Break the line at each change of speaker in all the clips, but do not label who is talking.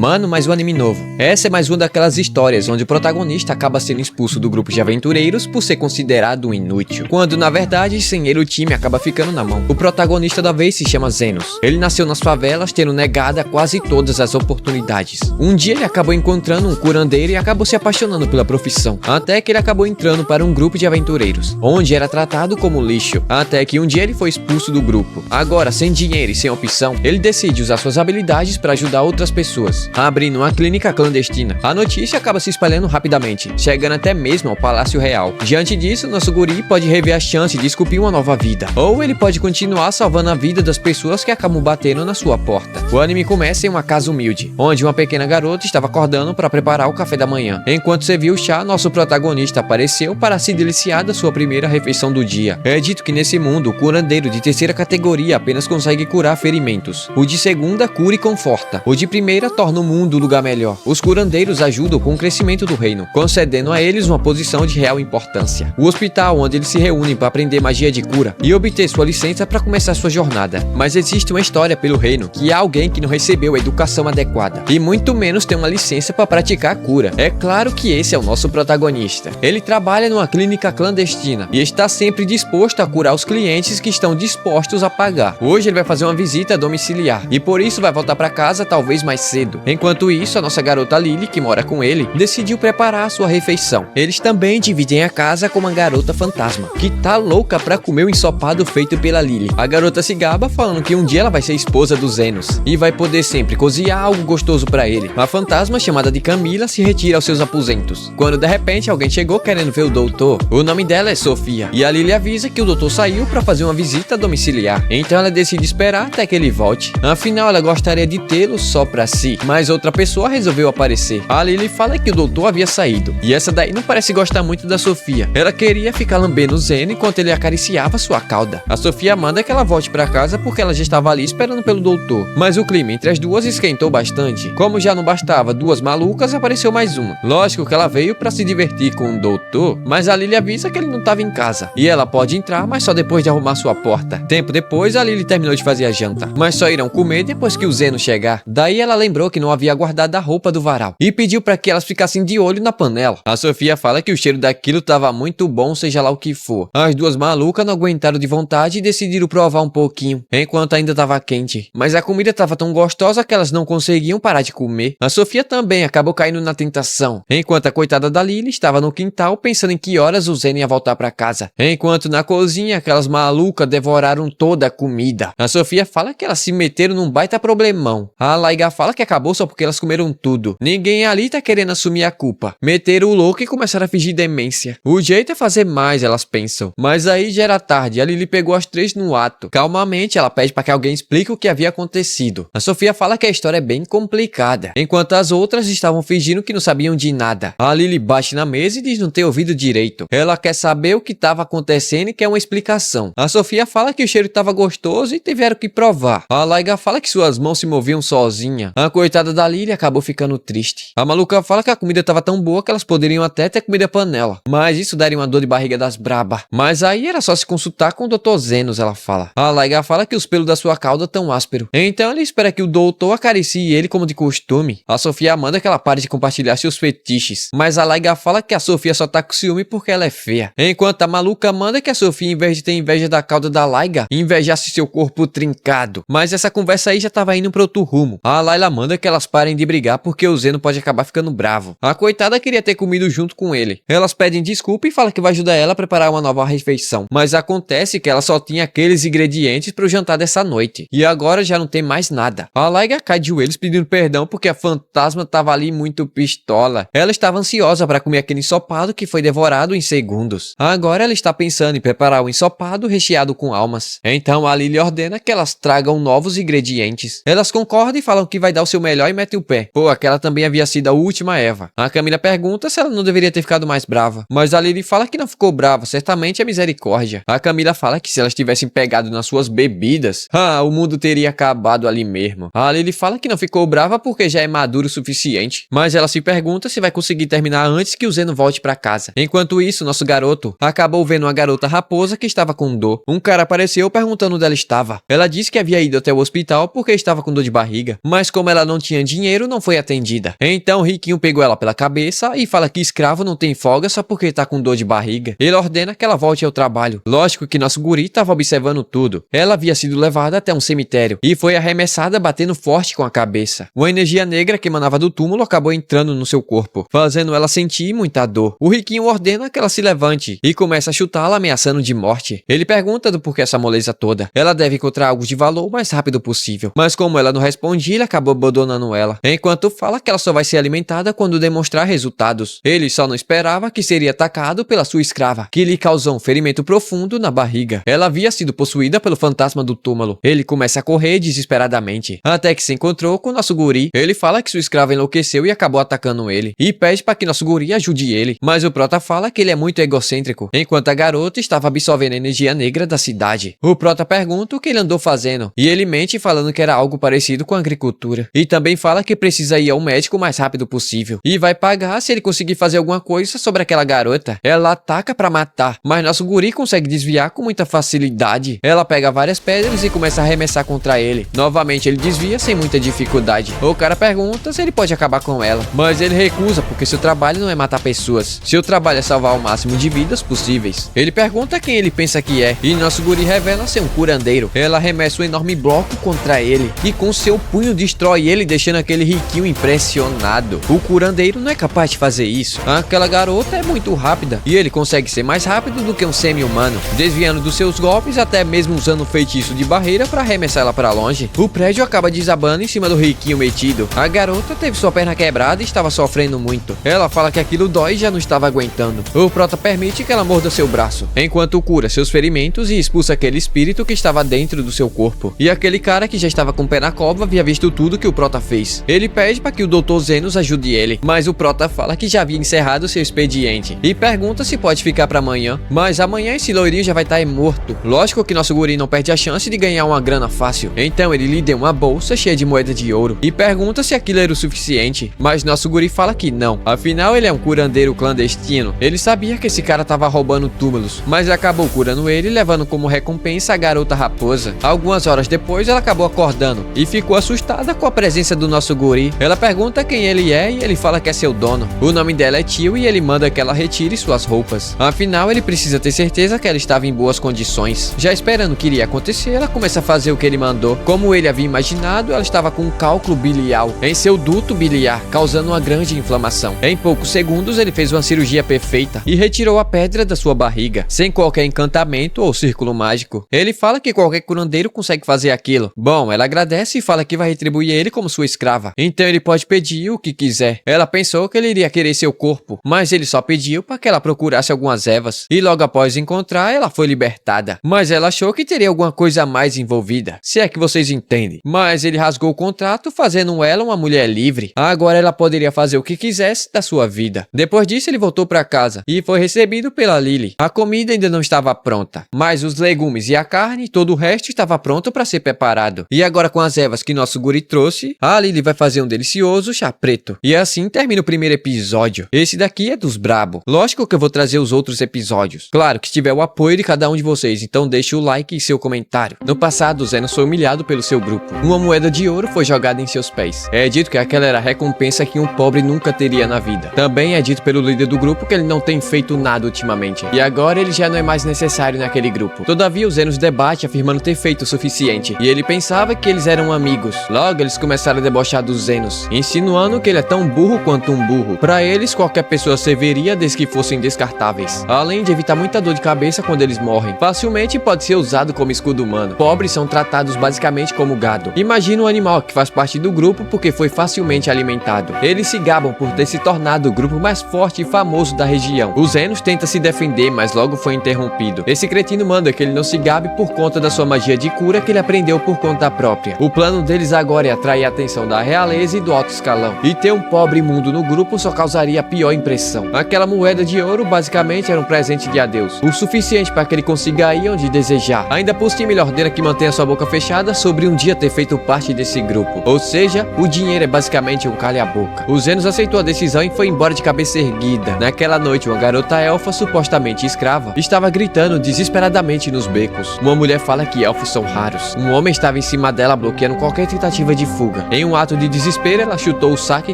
Mano, mais um anime novo. Essa é mais uma daquelas histórias onde o protagonista acaba sendo expulso do grupo de aventureiros por ser considerado um inútil, quando na verdade sem ele o time acaba ficando na mão. O protagonista da vez se chama Zenos. Ele nasceu nas favelas, tendo negada quase todas as oportunidades. Um dia ele acabou encontrando um curandeiro e acabou se apaixonando pela profissão, até que ele acabou entrando para um grupo de aventureiros, onde era tratado como lixo, até que um dia ele foi expulso do grupo. Agora, sem dinheiro e sem opção, ele decide usar suas habilidades para ajudar outras pessoas, abrindo uma clínica clandestina. A notícia acaba se espalhando rapidamente, chegando até mesmo ao Palácio Real. Diante disso, nosso guri pode rever a chance de esculpir uma nova vida, ou ele pode continuar salvando a vida das pessoas que acabam batendo na sua porta. O anime começa em uma casa humilde, onde uma pequena garota estava acordando para preparar o café da manhã. Enquanto servia o chá, nosso protagonista apareceu para se deliciar da sua primeira refeição do dia. É dito que nesse mundo, o curandeiro de terceira categoria apenas consegue curar ferimentos. O de segunda cura e conforta. O de primeira torna o mundo um lugar melhor. Os curandeiros ajudam com o crescimento do reino, concedendo a eles uma posição de real importância. O hospital onde eles se reúnem para aprender magia de cura e obter sua licença para começar sua jornada. Mas existe uma história pelo reino que há alguém que não recebeu a educação adequada e muito menos tem uma licença para praticar a cura. É claro que esse é o nosso protagonista. Ele trabalha numa clínica clandestina e está sempre disposto a curar os clientes que estão dispostos a pagar. Hoje ele vai fazer uma visita domiciliar e por isso vai voltar para casa talvez mais cedo. Enquanto isso, a nossa garota Lily, que mora com ele, decidiu preparar a sua refeição. Eles também dividem a casa com uma garota fantasma, que tá louca pra comer o ensopado feito pela Lily. A garota se gaba falando que um dia ela vai ser esposa do Zenos e vai poder sempre cozinhar algo gostoso pra ele. A fantasma, chamada de Camila, se retira aos seus aposentos, quando de repente alguém chegou querendo ver o doutor. O nome dela é Sofia, e a Lily avisa que o doutor saiu pra fazer uma visita domiciliar. Então ela decide esperar até que ele volte. Afinal, ela gostaria de tê-lo só pra si, mas outra pessoa resolveu aparecer. A Lily fala que o doutor havia saído, e essa daí não parece gostar muito da Sofia. Ela queria ficar lambendo o Zeno enquanto ele acariciava sua cauda. A Sofia manda que ela volte pra casa porque ela já estava ali esperando pelo doutor. Mas o clima entre as duas esquentou bastante. Como já não bastava duas malucas, apareceu mais uma. Lógico que ela veio pra se divertir com o doutor, mas a Lily avisa que ele não estava em casa, e ela pode entrar, mas só depois de arrumar sua porta. Tempo depois, a Lily terminou de fazer a janta, mas só irão comer depois que o Zeno chegar. Daí ela lembrou que não havia guardado a roupa do varal e pediu para que elas ficassem de olho na panela. A Sofia fala que o cheiro daquilo estava muito bom, seja lá o que for. As duas malucas não aguentaram de vontade e decidiram provar um pouquinho, enquanto ainda estava quente. Mas a comida estava tão gostosa que elas não conseguiam parar de comer. A Sofia também acabou caindo na tentação, enquanto a coitada da Lily estava no quintal pensando em que horas o Zen ia voltar para casa. Enquanto na cozinha, aquelas malucas devoraram toda a comida. A Sofia fala que elas se meteram num baita problemão. A Laiga fala que acabou só porque elas comeram tudo. Ninguém ali tá querendo assumir a culpa. Meteram o louco e começaram a fingir demência. O jeito é fazer mais, elas pensam. Mas aí já era tarde e a Lily pegou as três no ato. Calmamente, ela pede para que alguém explique o que havia acontecido. A Sofia fala que a história é bem complicada, enquanto as outras estavam fingindo que não sabiam de nada. A Lily bate na mesa e diz não ter ouvido direito. Ela quer saber o que estava acontecendo e quer uma explicação. A Sofia fala que o cheiro estava gostoso e tiveram que provar. A Laiga fala que suas mãos se moviam sozinha. A coitada da Lily acabou ficando triste. A maluca fala que a comida estava tão boa que elas poderiam até ter comida panela, mas isso daria uma dor de barriga das braba. Mas aí era só se consultar com o Dr. Zenos, ela fala. A Laiga fala que os pelos da sua cauda tão áspero. Então ele espera que o doutor acaricie ele como de costume. A Sofia manda que ela pare de compartilhar seus fetiches, mas a Laiga fala que a Sofia só tá com ciúme porque ela é feia. Enquanto a maluca manda que a Sofia, em vez de ter inveja da cauda da Laiga, invejasse seu corpo trincado. Mas essa conversa aí já tava indo pra outro rumo. A Layla manda que elas parem de brigar porque o Zeno pode acabar ficando bravo. A coitada queria ter comido junto com ele. Elas pedem desculpa e falam que vai ajudar ela a preparar uma nova refeição. Mas acontece que ela só tinha aqueles ingredientes pro jantar dessa noite. E agora já não tem mais nada. A Laiga cai de joelhos pedindo perdão porque a fantasma tava ali muito pistola. Ela estava ansiosa para comer aquele ensopado que foi devorado em segundos. Agora ela está pensando em preparar o ensopado recheado com almas. Então a Lily ordena que elas tragam novos ingredientes. Elas concordam e falam que vai dar o seu melhor e metem o pé. Pô, aquela também havia sido a última Eva. A Camila pergunta se ela não deveria ter ficado mais brava. Mas a Lily fala que não ficou brava, certamente é misericórdia. A Camila fala que se elas tivessem pegado nas suas bebidas, o mundo teria acabado ali mesmo. A Lily fala que não ficou brava porque já é maduro o suficiente. Mas ela se pergunta se vai conseguir terminar antes que o Zeno volte pra casa. Enquanto isso, nosso garoto acabou vendo uma garota raposa que estava com dor. Um cara apareceu perguntando onde ela estava. Ela disse que havia ido até o hospital porque estava com dor de barriga. Mas como ela não tinha tinha dinheiro não foi atendida. Então o riquinho pegou ela pela cabeça e fala que escravo não tem folga só porque tá com dor de barriga. Ele ordena que ela volte ao trabalho. Lógico que nosso guri tava observando tudo. Ela havia sido levada até um cemitério e foi arremessada batendo forte com a cabeça. Uma energia negra que emanava do túmulo acabou entrando no seu corpo, fazendo ela sentir muita dor. O riquinho ordena que ela se levante e começa a chutá-la, ameaçando de morte. Ele pergunta do porquê essa moleza toda. Ela deve encontrar algo de valor o mais rápido possível, mas como ela não responde, ele acabou abandonando ela, enquanto fala que ela só vai ser alimentada quando demonstrar resultados. Ele só não esperava que seria atacado pela sua escrava, que lhe causou um ferimento profundo na barriga. Ela havia sido possuída pelo fantasma do túmulo. Ele começa a correr desesperadamente, até que se encontrou com nosso guri. Ele fala que sua escrava enlouqueceu e acabou atacando ele, e pede para que nosso guri ajude ele, mas o prota fala que ele é muito egocêntrico, enquanto a garota estava absorvendo a energia negra da cidade. O prota pergunta o que ele andou fazendo, e ele mente falando que era algo parecido com a agricultura, e também fala que precisa ir ao médico o mais rápido possível, e vai pagar se ele conseguir fazer alguma coisa sobre aquela garota. Ela ataca para matar, mas nosso guri consegue desviar com muita facilidade. Ela pega várias pedras e começa a arremessar contra ele. Novamente ele desvia sem muita dificuldade. O cara pergunta se ele pode acabar com ela, mas ele recusa porque seu trabalho não é matar pessoas. Seu trabalho é salvar o máximo de vidas possíveis. Ele pergunta quem ele pensa que é, e nosso guri revela ser um curandeiro. Ela arremessa um enorme bloco contra ele e com seu punho destrói ele, deixando aquele riquinho impressionado. O curandeiro não é capaz de fazer isso. Aquela garota é muito rápida e ele consegue ser mais rápido do que um semi-humano, desviando dos seus golpes, até mesmo usando um feitiço de barreira para arremessar ela para longe. O prédio acaba desabando em cima do riquinho metido. A garota teve sua perna quebrada e estava sofrendo muito. Ela fala que aquilo dói e já não estava aguentando. O prota permite que ela morda seu braço, enquanto cura seus ferimentos e expulsa aquele espírito que estava dentro do seu corpo. E aquele cara que já estava com o pé na cova havia visto tudo que o prota fez. Ele pede para que o Dr. Zenos ajude ele, mas o prota fala que já havia encerrado seu expediente e pergunta se pode ficar para amanhã, mas amanhã esse loirinho já vai estar morto. Lógico que nosso guri não perde a chance de ganhar uma grana fácil, então ele lhe deu uma bolsa cheia de moeda de ouro e pergunta se aquilo era o suficiente, mas nosso guri fala que não, afinal ele é um curandeiro clandestino. Ele sabia que esse cara tava roubando túmulos, mas acabou curando ele, levando como recompensa a garota raposa. Algumas horas depois ela acabou acordando e ficou assustada com a presença do nosso guri. Ela pergunta quem ele é e ele fala que é seu dono. O nome dela é Tio e ele manda que ela retire suas roupas. Afinal ele precisa ter certeza que ela estava em boas condições. Já esperando o que iria acontecer, ela começa a fazer o que ele mandou. Como ele havia imaginado, ela estava com um cálculo biliar em seu duto biliar, causando uma grande inflamação. Em poucos segundos ele fez uma cirurgia perfeita e retirou a pedra da sua barriga, sem qualquer encantamento ou círculo mágico. Ele fala que qualquer curandeiro consegue fazer aquilo. Bom, ela agradece e fala que vai retribuir ele como sua escrava, então ele pode pedir o que quiser. Ela pensou que ele iria querer seu corpo, mas ele só pediu para que ela procurasse algumas ervas, e logo após encontrar, ela foi libertada. Mas ela achou que teria alguma coisa a mais envolvida, se é que vocês entendem. Mas ele rasgou o contrato, fazendo ela uma mulher livre. Agora ela poderia fazer o que quisesse da sua vida. Depois disso ele voltou para casa e foi recebido pela Lily. A comida ainda não estava pronta, mas os legumes e a carne, todo o resto estava pronto para ser preparado. E agora com as ervas que nosso guri trouxe, a Lily vai fazer um delicioso chá preto. E assim termina o primeiro episódio. Esse daqui é dos brabo. Lógico que eu vou trazer os outros episódios. Claro que tiver o apoio de cada um de vocês, então deixe o like e seu comentário. No passado, Zenos foi humilhado pelo seu grupo. Uma moeda de ouro foi jogada em seus pés. É dito que aquela era a recompensa que um pobre nunca teria na vida. Também é dito pelo líder do grupo que ele não tem feito nada ultimamente, e agora ele já não é mais necessário naquele grupo. Todavia, o Zenos debate afirmando ter feito o suficiente, e ele pensava que eles eram amigos. Logo, eles começaram a debochar do Zenos, insinuando que ele é tão burro quanto um burro. Para eles, qualquer pessoa serviria desde que fossem descartáveis, além de evitar muita dor de cabeça quando eles morrem. Facilmente pode ser usado como escudo humano. Pobres são tratados basicamente como gado. Imagina um animal que faz parte do grupo porque foi facilmente alimentado. Eles se gabam por ter se tornado o grupo mais forte e famoso da região. O Zenos tenta se defender, mas logo foi interrompido. Esse cretino manda que ele não se gabe por conta da sua magia de cura que ele aprendeu por conta própria. O plano deles agora é atrair a atenção da realeza e do alto escalão, e ter um pobre imundo no grupo só causaria a pior impressão. Aquela moeda de ouro basicamente era um presente de adeus, o suficiente para que ele consiga ir onde desejar. Ainda por cima ele ordena que mantenha sua boca fechada sobre um dia ter feito parte desse grupo, ou seja, o dinheiro é basicamente um calha-boca. O Zenos aceitou a decisão e foi embora de cabeça erguida. Naquela noite, uma garota elfa, supostamente escrava, estava gritando desesperadamente nos becos. Uma mulher fala que elfos são raros. Um homem estava em cima dela bloqueando qualquer tentativa de fuga. Em um ato de desespero, ela chutou o saque e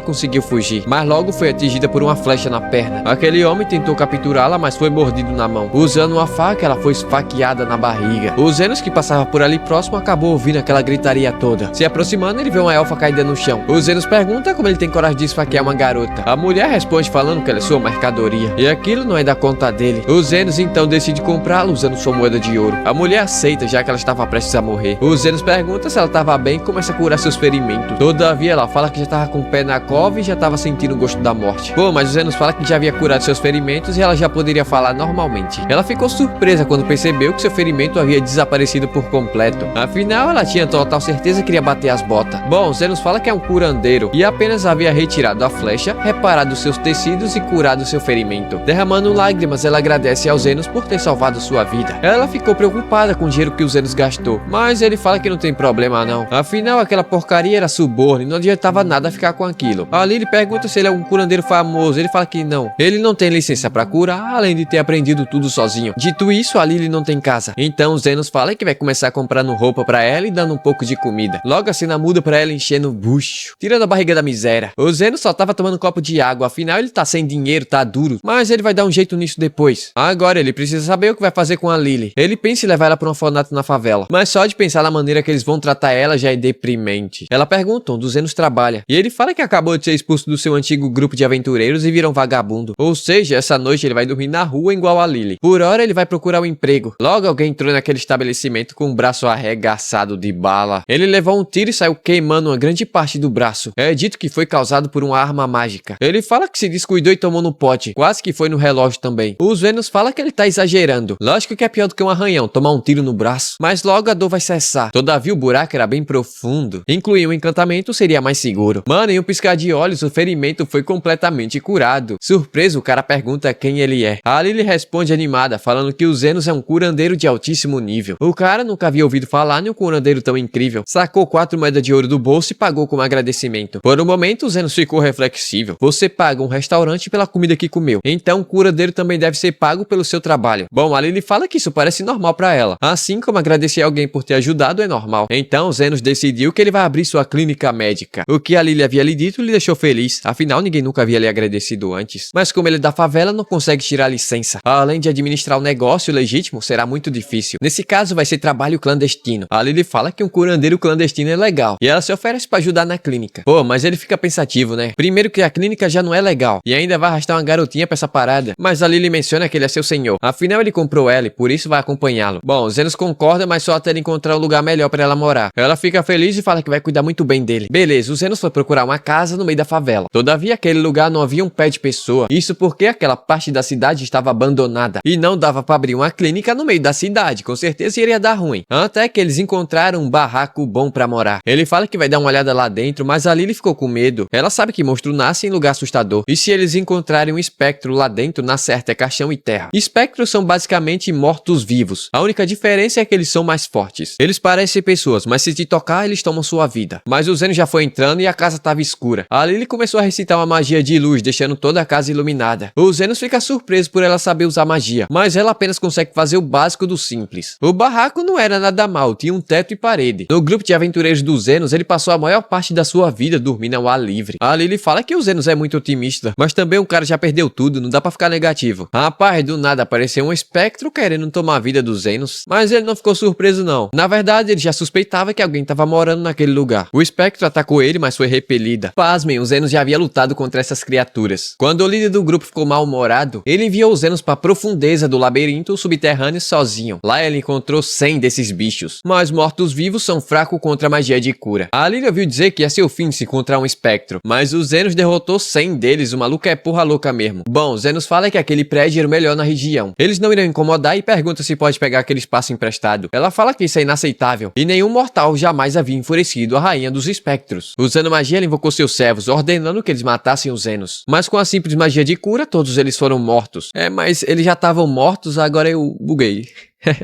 conseguiu fugir, mas logo foi atingida por uma flecha na perna. Aquele homem tentou capturá-la, mas foi mordido na mão. Usando uma faca, ela foi esfaqueada na barriga. O Zenos, que passava por ali próximo, acabou ouvindo aquela gritaria toda. Se aproximando, ele vê uma elfa caída no chão. O Zenos pergunta como ele tem coragem de esfaquear uma garota. A mulher responde falando que ela é sua mercadoria, e aquilo não é da conta dele. O Zenos então decide comprá-la usando sua moeda de ouro. A mulher aceita, já que ela estava prestes a morrer. O Zenos pergunta se ela estava bem e começa a curar seus ferimentos. Todavia, ela fala que já estava com o pé na cova e já estava sentindo o gosto da morte. Pô, mas o Zenos fala que já havia curado seus ferimentos e ela já poderia falar normalmente. Ela ficou surpresa quando percebeu que seu ferimento havia desaparecido por completo. Afinal, ela tinha total certeza que iria bater as botas. Bom, Zenos fala que é um curandeiro e apenas havia retirado a flecha, reparado seus tecidos e curado seu ferimento. Derramando lágrimas, ela agradece ao Zenos por ter salvado sua vida. Ela ficou preocupada com o dinheiro que o Zenos gastou, mas ele fala que não tem problema não. Afinal, aquela porcaria era suborno e não adiantava nada ficar com aquilo. A Lily pergunta se ele é um curandeiro famoso, ele fala que não. Ele não tem licença pra curar, além de ter aprendido tudo sozinho. Dito isso, a Lily não tem casa. Então, Zenos fala que vai começar comprando roupa pra ela e dando um pouco de comida. Logo a cena muda pra ela enchendo o bucho, tirando a barriga da miséria. O Zenos só tava tomando um copo de água, afinal ele tá sem dinheiro, tá duro, mas ele vai dar um jeito nisso depois. Agora ele precisa saber o que vai fazer com a Lily. Ele pensa em levar ela pra um orfanato na favela, mas só de pensar na maneira que eles vão tratar ela já é deprimente. Ela pergunta onde o Zenos trabalha, e ele fala que acabou de ser expulso do seu antigo grupo de aventureiros e vira um vagabundo. Ou seja, essa noite ele vai dormir na rua igual a Lily. Por hora ele vai procurar um emprego. Logo alguém entrou naquele estabelecimento com o braço arregaçado de bala. Ele levou um tiro e saiu queimando uma grande parte do braço. É dito que foi causado por uma arma mágica. Ele fala que se descuidou e tomou no pote. Quase que foi no relógio também. O Zenos fala que ele tá exagerando. Lógico que é pior do que um arranhão, tomar um tiro no braço. Mas logo a dor vai cessar. Todavia o buraco era bem profundo. Incluir um encantamento seria mais seguro. Mano, em um piscar de olhos, o ferimento foi completamente curado. Surpreso, o cara pergunta quem ele é. A Lily responde animada, falando que o Zenos é um curandeiro de altíssimo nível. O cara nunca havia ouvido falar em um curandeiro tão incrível. Sacou 4 moedas de ouro do bolso e pagou como agradecimento. Por um momento, o Zenos ficou reflexível. Você paga um restaurante pela comida que comeu. Então, o curandeiro também deve ser pago pelo seu trabalho. Bom, a Lily fala que isso parece normal pra ela. Assim como agradecer alguém por ter ajudado é normal. Então, o Zenos decidiu que ele vai abrir sua clínica médica. O que a Lily havia lhe dito lhe deixou feliz. Afinal, ninguém nunca havia lhe agradecido antes. Mas como ele é da favela, não consegue tirar licença. Além de administrar o negócio legítimo, será muito difícil. Nesse caso, vai ser trabalho clandestino. A Lily fala que um curandeiro clandestino é legal. E ela se oferece pra ajudar na clínica. Pô, mas ele fica pensativo, né? Primeiro que a clínica já não é legal. E ainda vai arrastar uma garotinha pra essa parada. Mas a Lily menciona que ele é seu senhor. Afinal, ele comprou ela e por isso vai acompanhá-lo. Bom, Zenos concorda, mas só até ele encontrar um lugar melhor pra ela morar. Ela fica feliz e fala que vai cuidar muito bem dele. Beleza, o Zenos foi procurar uma casa no meio da favela. Todavia, aquele lugar não havia um pé de pessoa. Isso porque aquela parte da cidade estava abandonada. E não dava pra abrir uma clínica no meio da cidade. Com certeza iria dar ruim. Até que eles encontraram um barraco bom pra morar. Ele fala que vai dar uma olhada lá dentro, mas a Lily ficou com medo. Ela sabe que monstro nasce em lugar assustador. E se eles encontrarem um espectro lá dentro, na certa é caixão e terra. Espectros são basicamente mortos-vivos. A única diferença é que eles são mais fortes. Eles parecem pessoas, mas se te tocar, eles tomam sua vida. Mas o Zenos já foi entrando e a casa estava escura. A Lily começou a recitar uma magia de luz, deixando toda a casa iluminada. O Zenos fica surpreso por ela saber usar magia, mas ela apenas consegue fazer o básico do simples. O barraco não era nada mal, tinha um teto e parede. No grupo de aventureiros do Zenos, ele passou a maior parte da sua vida dormindo ao ar livre. A Lily fala que o Zenos é muito otimista, mas também um cara já perdeu tudo, não dá pra ficar negativo. Rapaz, do nada apareceu um espectro querendo tomar a vida do Zenos, mas ele não ficou surpreso não. Na verdade, ele já suspeitava que alguém tava morando naquele lugar. O espectro atacou ele, mas foi repelida. Pasmem, o Zenos já havia lutado contra essas criaturas. Quando o líder do grupo ficou mal-humorado, ele enviou o Zenos pra profundeza do labirinto subterrâneo sozinho. Lá ele encontrou 100 desses bichos, mas mortos-vivos são fracos contra a magia de cura. A Lily ouviu dizer que ia ser o fim se encontrar um espectro, mas o Zenos derrotou 100 deles, o maluco é porra louca mesmo. Bom, Zenos fala que aquele prédio era o melhor na região. Eles não irão incomodar e pergunta se pode pegar aquele espaço emprestado. Ela fala que isso é inaceitável, e nenhum mortal jamais havia enfurecido a rainha dos espectros. Usando magia, ela invocou seus servos, ordenando que eles matassem os Zenos. Mas com a simples magia de cura, todos eles foram mortos. Mas eles já estavam mortos, agora eu buguei.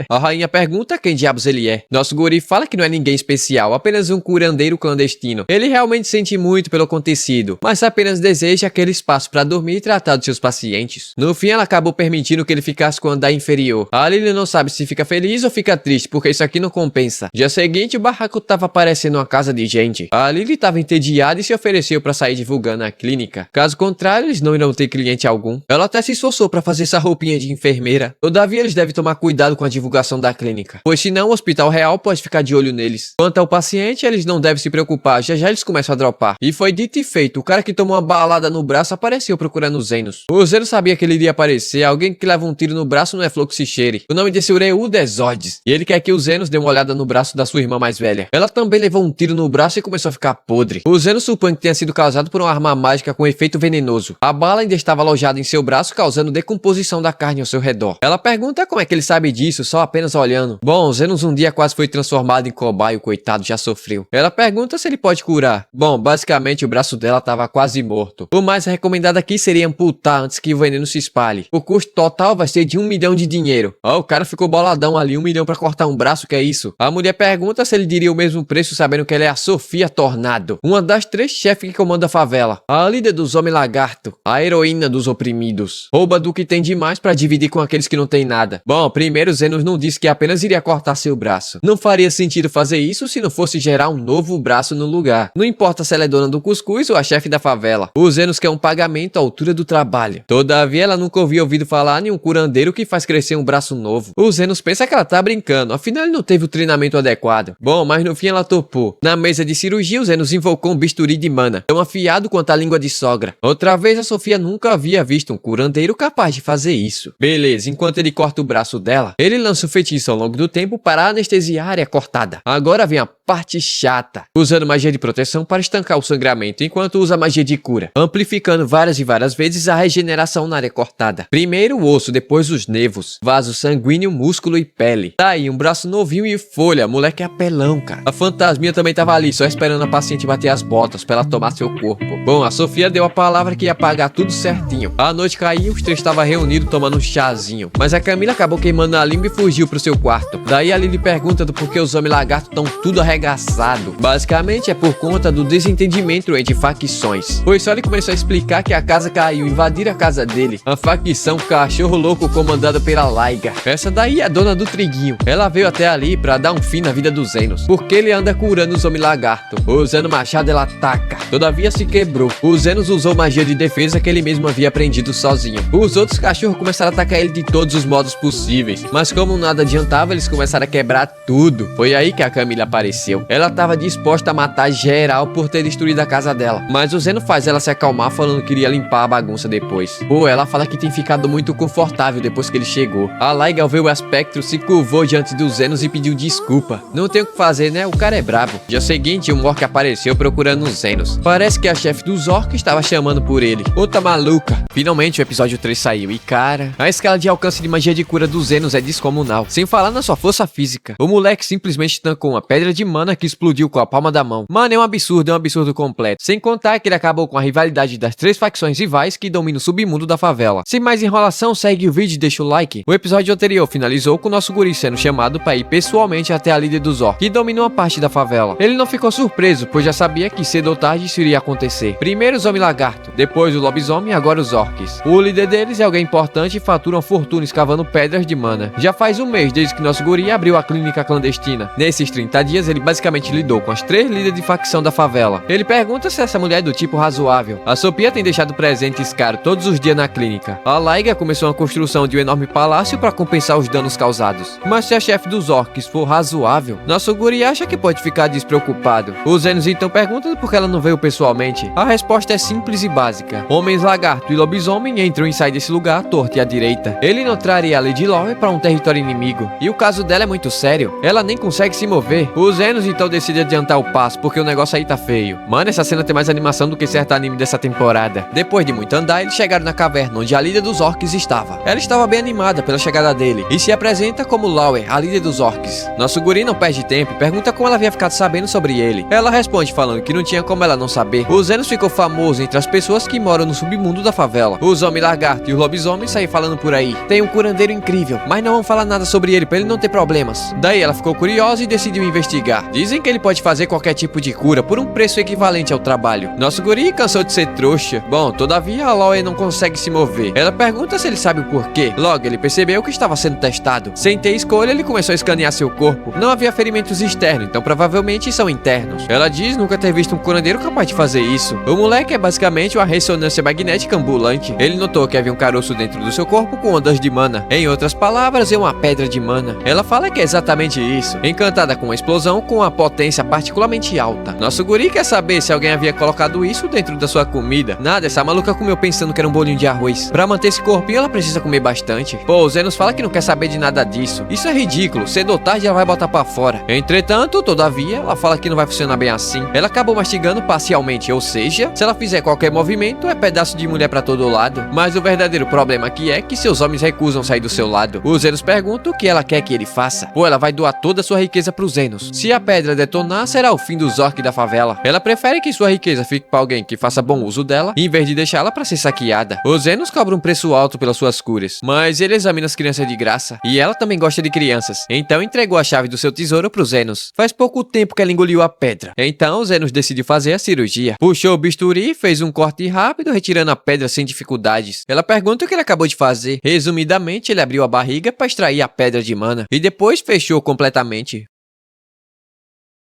A rainha pergunta quem diabos ele é. Nosso guri fala que não é ninguém especial, apenas um curandeiro clandestino. Ele realmente sente muito pelo acontecido, mas apenas deseja aquele espaço para dormir e tratar dos seus pacientes. No fim, ela acabou permitindo que ele ficasse com o andar inferior. A Lily não sabe se fica feliz ou fica triste, porque isso aqui não compensa. Dia seguinte, o barraco tava parecendo uma casa de gente. A Lily tava entediada e se ofereceu para sair divulgando a clínica. Caso contrário, eles não irão ter cliente algum. Ela até se esforçou para fazer essa roupinha de enfermeira. Todavia, eles devem tomar cuidado com a divulgação da clínica, pois senão o hospital real pode ficar de olho neles. Quanto ao paciente, eles não devem se preocupar, já já eles começam a dropar. E foi dito e feito, o cara que tomou uma balada no braço apareceu procurando os Zenos. O Zeno sabia que ele iria aparecer, alguém que leva um tiro no braço não é Fluxichere. O nome desse Ureudo é Zodes, e ele quer que o Zenos dê uma olhada no braço da sua irmã mais velha. Ela também levou um tiro no braço e começou a ficar podre. O Zeno supõe que tenha sido causado por uma arma mágica com efeito venenoso. A bala ainda estava alojada em seu braço, causando decomposição da carne ao seu redor. Ela pergunta como é que ele sabe disso, só apenas olhando. Bom, o Zenos um dia quase foi transformado em cobaia, o coitado já sofreu. Ela pergunta se ele pode curar. Bom, basicamente o braço dela estava quase morto. O mais recomendado aqui seria amputar antes que o veneno se espalhe. O custo total vai ser de 1 milhão de dinheiro. Ó, o cara ficou boladão ali, 1 milhão pra cortar um braço, que é isso? A mulher pergunta se ele diria o mesmo preço sabendo que ela é a Sofia Tornado, uma das 3 chefes que comanda a favela. A líder dos Homens Lagarto, a heroína dos oprimidos. Rouba do que tem demais pra dividir com aqueles que não tem nada. Bom, primeiro Zenos não disse que apenas iria cortar seu braço. Não faria sentido fazer isso se não fosse gerar um novo braço no lugar. Não importa se ela é dona do cuscuz ou a chefe da favela. O Zenos quer um pagamento à altura do trabalho. Todavia, ela nunca havia ouvido falar em um curandeiro que faz crescer um braço novo. O Zenos pensa que ela tá brincando, afinal ele não teve o treinamento adequado. Bom, mas no fim ela topou. Na mesa de cirurgia, o Zenos invocou um bisturi de mana, tão afiado quanto a língua de sogra. Outra vez, a Sofia nunca havia visto um curandeiro capaz de fazer isso. Beleza, enquanto ele corta o braço dela, ele lança o feitiço ao longo do tempo para anestesiar a área cortada. Agora vem a parte chata, usando magia de proteção para estancar o sangramento, enquanto usa magia de cura, amplificando várias e várias vezes a regeneração na área cortada. Primeiro o osso, depois os nervos, vaso sanguíneo, músculo e pele. Daí um braço novinho e folha, moleque é apelão, cara. A fantasminha também tava ali, só esperando a paciente bater as botas pra ela tomar seu corpo. Bom, a Sofia deu a palavra que ia pagar tudo certinho. A noite caiu, os 3 estavam reunidos tomando um chazinho, mas a Camila acabou queimando a língua e fugiu pro seu quarto. Daí a Lily pergunta do porquê os Homens Lagarto estão tudo arregaçado. Basicamente é por conta do desentendimento entre facções. Pois só ele começou a explicar que a casa caiu, invadiram a casa dele. A facção Cachorro Louco comandada pela Laiga. Essa daí é a dona do Triguinho. Ela veio até ali pra dar um fim na vida dos Zenos, porque ele anda curando os Homens Lagarto. Usando machado ela ataca. Todavia se quebrou. O Zenos usou magia de defesa que ele mesmo havia aprendido sozinho. Os outros cachorros começaram a atacar ele de todos os modos possíveis, mas como nada adiantava, eles começaram a quebrar tudo. Foi aí que a Camila apareceu. Ela estava disposta a matar geral por ter destruído a casa dela, mas o Zeno faz ela se acalmar falando que iria limpar a bagunça depois. Pô, ela fala que tem ficado muito confortável depois que ele chegou. A Laiga, ao ver o aspecto, se curvou diante dos Zenos e pediu desculpa. Não tem o que fazer, né? O cara é brabo. Dia seguinte, um orc apareceu procurando os Zenos. Parece que a chefe dos orcs estava chamando por ele. Outra maluca. Finalmente o episódio 3 saiu e cara, a escala de alcance de magia de cura dos Zenos é descomunal. Sem falar na sua força física. O moleque simplesmente tancou uma pedra de mana que explodiu com a palma da mão. Mano, é um absurdo completo. Sem contar que ele acabou com a rivalidade das 3 facções rivais que dominam o submundo da favela. Sem mais enrolação, segue o vídeo e deixa o like. O episódio anterior finalizou com o nosso guri sendo chamado para ir pessoalmente até a líder dos orcs, que domina uma parte da favela. Ele não ficou surpreso, pois já sabia que cedo ou tarde isso iria acontecer. Primeiro os Homem Lagarto, depois o lobisomem e agora os orcs. O líder deles é alguém importante e fatura uma fortuna escavando pedras de mana. Já faz um mês desde que nosso guri abriu a clínica clandestina. Nesses 30 dias ele basicamente lidou com as 3 líderes de facção da favela. Ele pergunta se essa mulher é do tipo razoável. A Sofia tem deixado presentes caros todos os dias na clínica. A Laiga começou a construção de um enorme palácio para compensar os danos causados. Mas se a chefe dos orcs for razoável, nosso guri acha que pode ficar despreocupado. Os Zenos então perguntam por que ela não veio pessoalmente. A resposta é simples e básica. Homens lagarto e lobisomem entram e saem desse lugar à torta e à direita. Ele não traria a Lady Lore para um território inimigo. E o caso dela é muito sério. Ela nem consegue se mover. Os Zenos então decidem adiantar o passo porque o negócio aí tá feio. Mano, essa cena tem mais animação do que certo anime dessa temporada. Depois de muito andar, eles chegaram na caverna onde a líder dos orcs estava. Ela estava bem animada pela chegada dele e se apresenta como Lauer, a líder dos orcs. Nosso guri não perde tempo e pergunta como ela havia ficado sabendo sobre ele. Ela responde falando que não tinha como ela não saber. O Zenos ficou famoso entre as pessoas que moram no submundo da favela. Os Homem Lagarto e os lobisomens saem falando por aí. Tem um curandeiro incrível, mas não falar nada sobre ele pra ele não ter problemas. Daí ela ficou curiosa e decidiu investigar. Dizem que ele pode fazer qualquer tipo de cura por um preço equivalente ao trabalho. Nosso guri cansou de ser trouxa. Bom, todavia a Loe não consegue se mover. Ela pergunta se ele sabe o porquê. Logo, ele percebeu que estava sendo testado. Sem ter escolha, ele começou a escanear seu corpo. Não havia ferimentos externos, então provavelmente são internos. Ela diz nunca ter visto um curandeiro capaz de fazer isso. O moleque é basicamente uma ressonância magnética ambulante. Ele notou que havia um caroço dentro do seu corpo com ondas de mana. Em outras palavras, é uma pedra de mana. Ela fala que é exatamente isso. Encantada com uma explosão com uma potência particularmente alta. Nosso guri quer saber se alguém havia colocado isso dentro da sua comida. Nada, essa maluca comeu pensando que era um bolinho de arroz. Pra manter esse corpinho, ela precisa comer bastante. Pô, o Zenos fala que não quer saber de nada disso. Isso é ridículo. Cedo ou tarde ela vai botar pra fora. Entretanto, todavia, ela fala que não vai funcionar bem assim. Ela acabou mastigando parcialmente, ou seja, se ela fizer qualquer movimento, é pedaço de mulher pra todo lado. Mas o verdadeiro problema aqui é que seus homens recusam sair do seu lado. O Zenos pergunta o que ela quer que ele faça. Pô, ela vai doar toda a sua riqueza pro Zenos. Se a pedra detonar, será o fim dos orcs da favela. Ela prefere que sua riqueza fique pra alguém que faça bom uso dela, em vez de deixá-la pra ser saqueada. O Zenos cobra um preço alto pelas suas curas, mas ele examina as crianças de graça. E ela também gosta de crianças. Então entregou a chave do seu tesouro pro Zenos. Faz pouco tempo que ela engoliu a pedra. Então o Zenos decidiu fazer a cirurgia. Puxou o bisturi, fez um corte rápido, retirando a pedra sem dificuldades. Ela pergunta o que ele acabou de fazer. Resumidamente, ele abriu a barriga para extrair a pedra de mana e depois fechou completamente.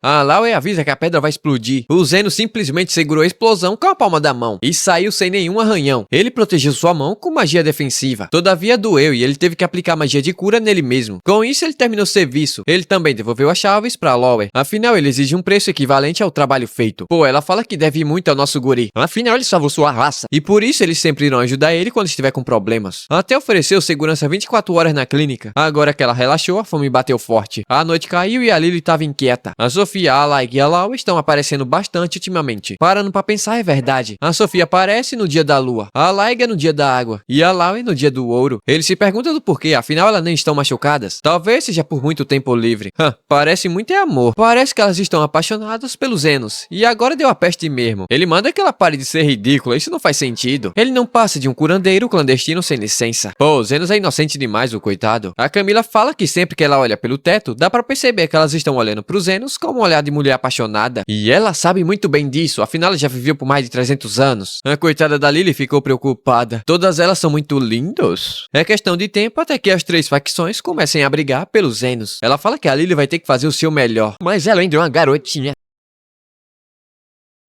A Loe avisa que a pedra vai explodir. O Zenos simplesmente segurou a explosão com a palma da mão e saiu sem nenhum arranhão. Ele protegeu sua mão com magia defensiva. Todavia doeu e ele teve que aplicar magia de cura nele mesmo. Com isso ele terminou o serviço. Ele também devolveu as chaves pra Loe. Afinal ele exige um preço equivalente ao trabalho feito. Pô, ela fala que deve muito ao nosso guri. Afinal ele salvou sua raça. E por isso eles sempre irão ajudar ele quando estiver com problemas. Até ofereceu segurança 24 horas na clínica. Agora que ela relaxou, a fome bateu forte. A noite caiu e a Lily estava inquieta. A Sofia, a Laig e a Lau estão aparecendo bastante ultimamente. Parando pra pensar, é verdade. A Sofia aparece no dia da lua, a Laig é no dia da água e a Lau é no dia do ouro. Ele se pergunta do porquê, afinal elas nem estão machucadas. Talvez seja por muito tempo livre. Parece muito é amor. Parece que elas estão apaixonadas pelos Zenos. E agora deu a peste mesmo. Ele manda que ela pare de ser ridícula, isso não faz sentido. Ele não passa de um curandeiro clandestino sem licença. Pô, o Zenos é inocente demais, o coitado. A Camila fala que sempre que ela olha pelo teto, dá pra perceber que elas estão olhando pro Zenos como um olhar de mulher apaixonada. E ela sabe muito bem disso, afinal ela já viveu por mais de 300 anos. A coitada da Lily ficou preocupada. Todas elas são muito lindas. É questão de tempo até que as três facções comecem a brigar pelos Zenos. Ela fala que a Lily vai ter que fazer o seu melhor. Mas ela ainda é uma garotinha.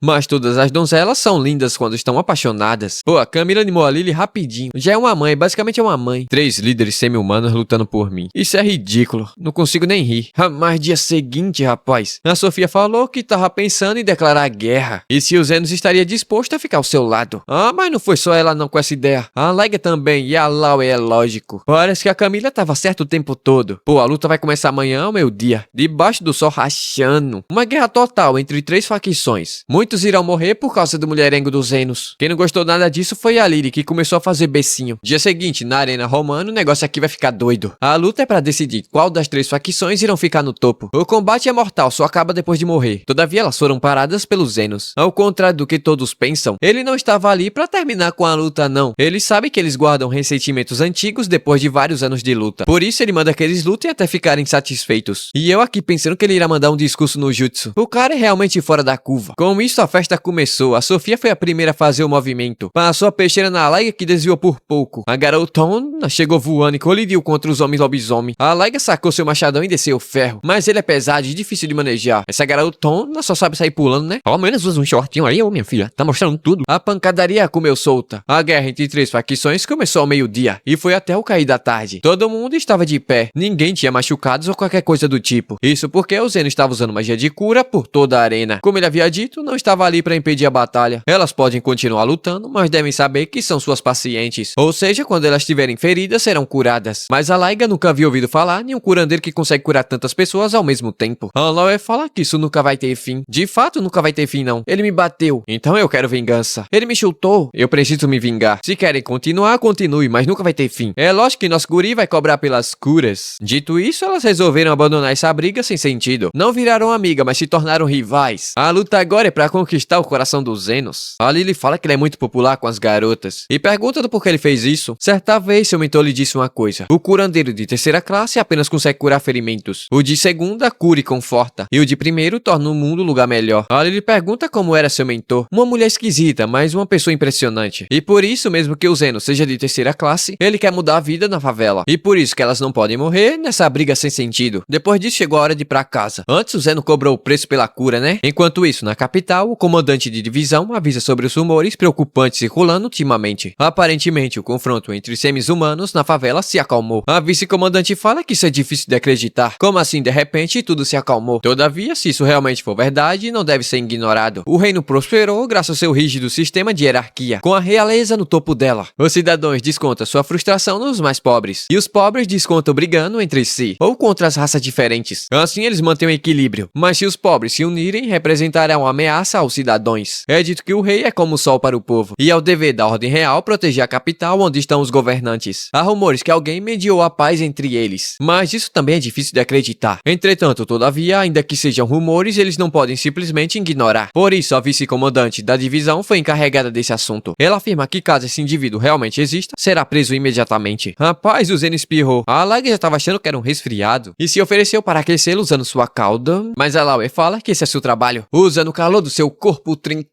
Mas todas as donzelas são lindas quando estão apaixonadas. Pô, a Camila animou a Lily rapidinho. Já é uma mãe, basicamente é uma mãe. 3 líderes semi-humanos lutando por mim. Isso é ridículo. Não consigo nem rir. Mas dia seguinte, rapaz, a Sofia falou que tava pensando em declarar guerra. E se o Zenos estaria disposto a ficar ao seu lado. Mas não foi só ela não com essa ideia. A Lega também e a Lau é lógico. Parece que a Camila tava certa o tempo todo. Pô, a luta vai começar amanhã ao meio-dia. Debaixo do sol rachando. Uma guerra total entre 3 facções. Muitos irão morrer por causa do mulherengo dos Zenos. Quem não gostou nada disso foi a Lily, que começou a fazer becinho. Dia seguinte, na Arena Romana, o negócio aqui vai ficar doido. A luta é pra decidir qual das 3 facções irão ficar no topo. O combate é mortal, só acaba depois de morrer. Todavia, elas foram paradas pelos Zenos. Ao contrário do que todos pensam, ele não estava ali pra terminar com a luta, não. Ele sabe que eles guardam ressentimentos antigos depois de vários anos de luta. Por isso, ele manda que eles lutem até ficarem satisfeitos. E eu aqui pensando que ele irá mandar um discurso no jutsu. O cara é realmente fora da curva. Com isso, a festa começou. A Sofia foi a primeira a fazer o movimento. Passou a peixeira na Laiga, que desviou por pouco. A garotona chegou voando e colidiu contra os homens lobisomem. A Laiga sacou seu machadão e desceu o ferro. Mas ele é pesado e difícil de manejar. Essa garotona só sabe sair pulando, né? Ao menos usa um shortinho aí, ô minha filha. Tá mostrando tudo. A pancadaria comeu solta. A guerra entre 3 facções começou ao meio-dia e foi até o cair da tarde. Todo mundo estava de pé. Ninguém tinha machucados ou qualquer coisa do tipo. Isso porque o Zeno estava usando magia de cura por toda a arena. Como ele havia dito, não estava ali para impedir a batalha. Elas podem continuar lutando, mas devem saber que são suas pacientes. Ou seja, quando elas estiverem feridas, serão curadas. Mas a Laiga nunca havia ouvido falar em um curandeiro que consegue curar tantas pessoas ao mesmo tempo. A Loe fala que isso nunca vai ter fim. De fato, nunca vai ter fim, não. Ele me bateu, então eu quero vingança. Ele me chutou, eu preciso me vingar. Se querem continuar, continue, mas nunca vai ter fim. É lógico que nosso guri vai cobrar pelas curas. Dito isso, elas resolveram abandonar essa briga sem sentido. Não viraram amiga, mas se tornaram rivais. A luta agora é pra conquistar o coração dos Zenos. A Lily fala que ele é muito popular com as garotas e pergunta do porquê ele fez isso. Certa vez, seu mentor lhe disse uma coisa: o curandeiro de terceira classe apenas consegue curar ferimentos. O de segunda cura e conforta, e o de primeiro torna o mundo um lugar melhor. A Lily pergunta como era seu mentor. Uma mulher esquisita, mas uma pessoa impressionante. E por isso, mesmo que o Zeno seja de terceira classe, ele quer mudar a vida na favela. E por isso que elas não podem morrer nessa briga sem sentido. Depois disso, chegou a hora de ir pra casa. Antes, o Zeno cobrou o preço pela cura, né? Enquanto isso, na capital, o comandante de divisão avisa sobre os rumores preocupantes circulando ultimamente. Aparentemente, o confronto entre seres-humanos na favela se acalmou. A vice-comandante fala que isso é difícil de acreditar. Como assim, de repente, tudo se acalmou? Todavia, se isso realmente for verdade, não deve ser ignorado. O reino prosperou graças ao seu rígido sistema de hierarquia, com a realeza no topo dela. Os cidadãos descontam sua frustração nos mais pobres, e os pobres descontam brigando entre si, ou contra as raças diferentes. Assim, eles mantêm o equilíbrio. Mas se os pobres se unirem, representarão uma ameaça aos cidadãos. É dito que o rei é como o sol para o povo, e é o dever da ordem real proteger a capital onde estão os governantes. Há rumores que alguém mediou a paz entre eles, mas isso também é difícil de acreditar. Entretanto, todavia, ainda que sejam rumores, eles não podem simplesmente ignorar. Por isso, a vice-comandante da divisão foi encarregada desse assunto. Ela afirma que caso esse indivíduo realmente exista, será preso imediatamente. Rapaz, o Zeno espirrou. A Alaga já estava achando que era um resfriado e se ofereceu para aquecê-lo usando sua cauda, mas a Laue fala que esse é seu trabalho. Usa no calor do seu corpo trincado.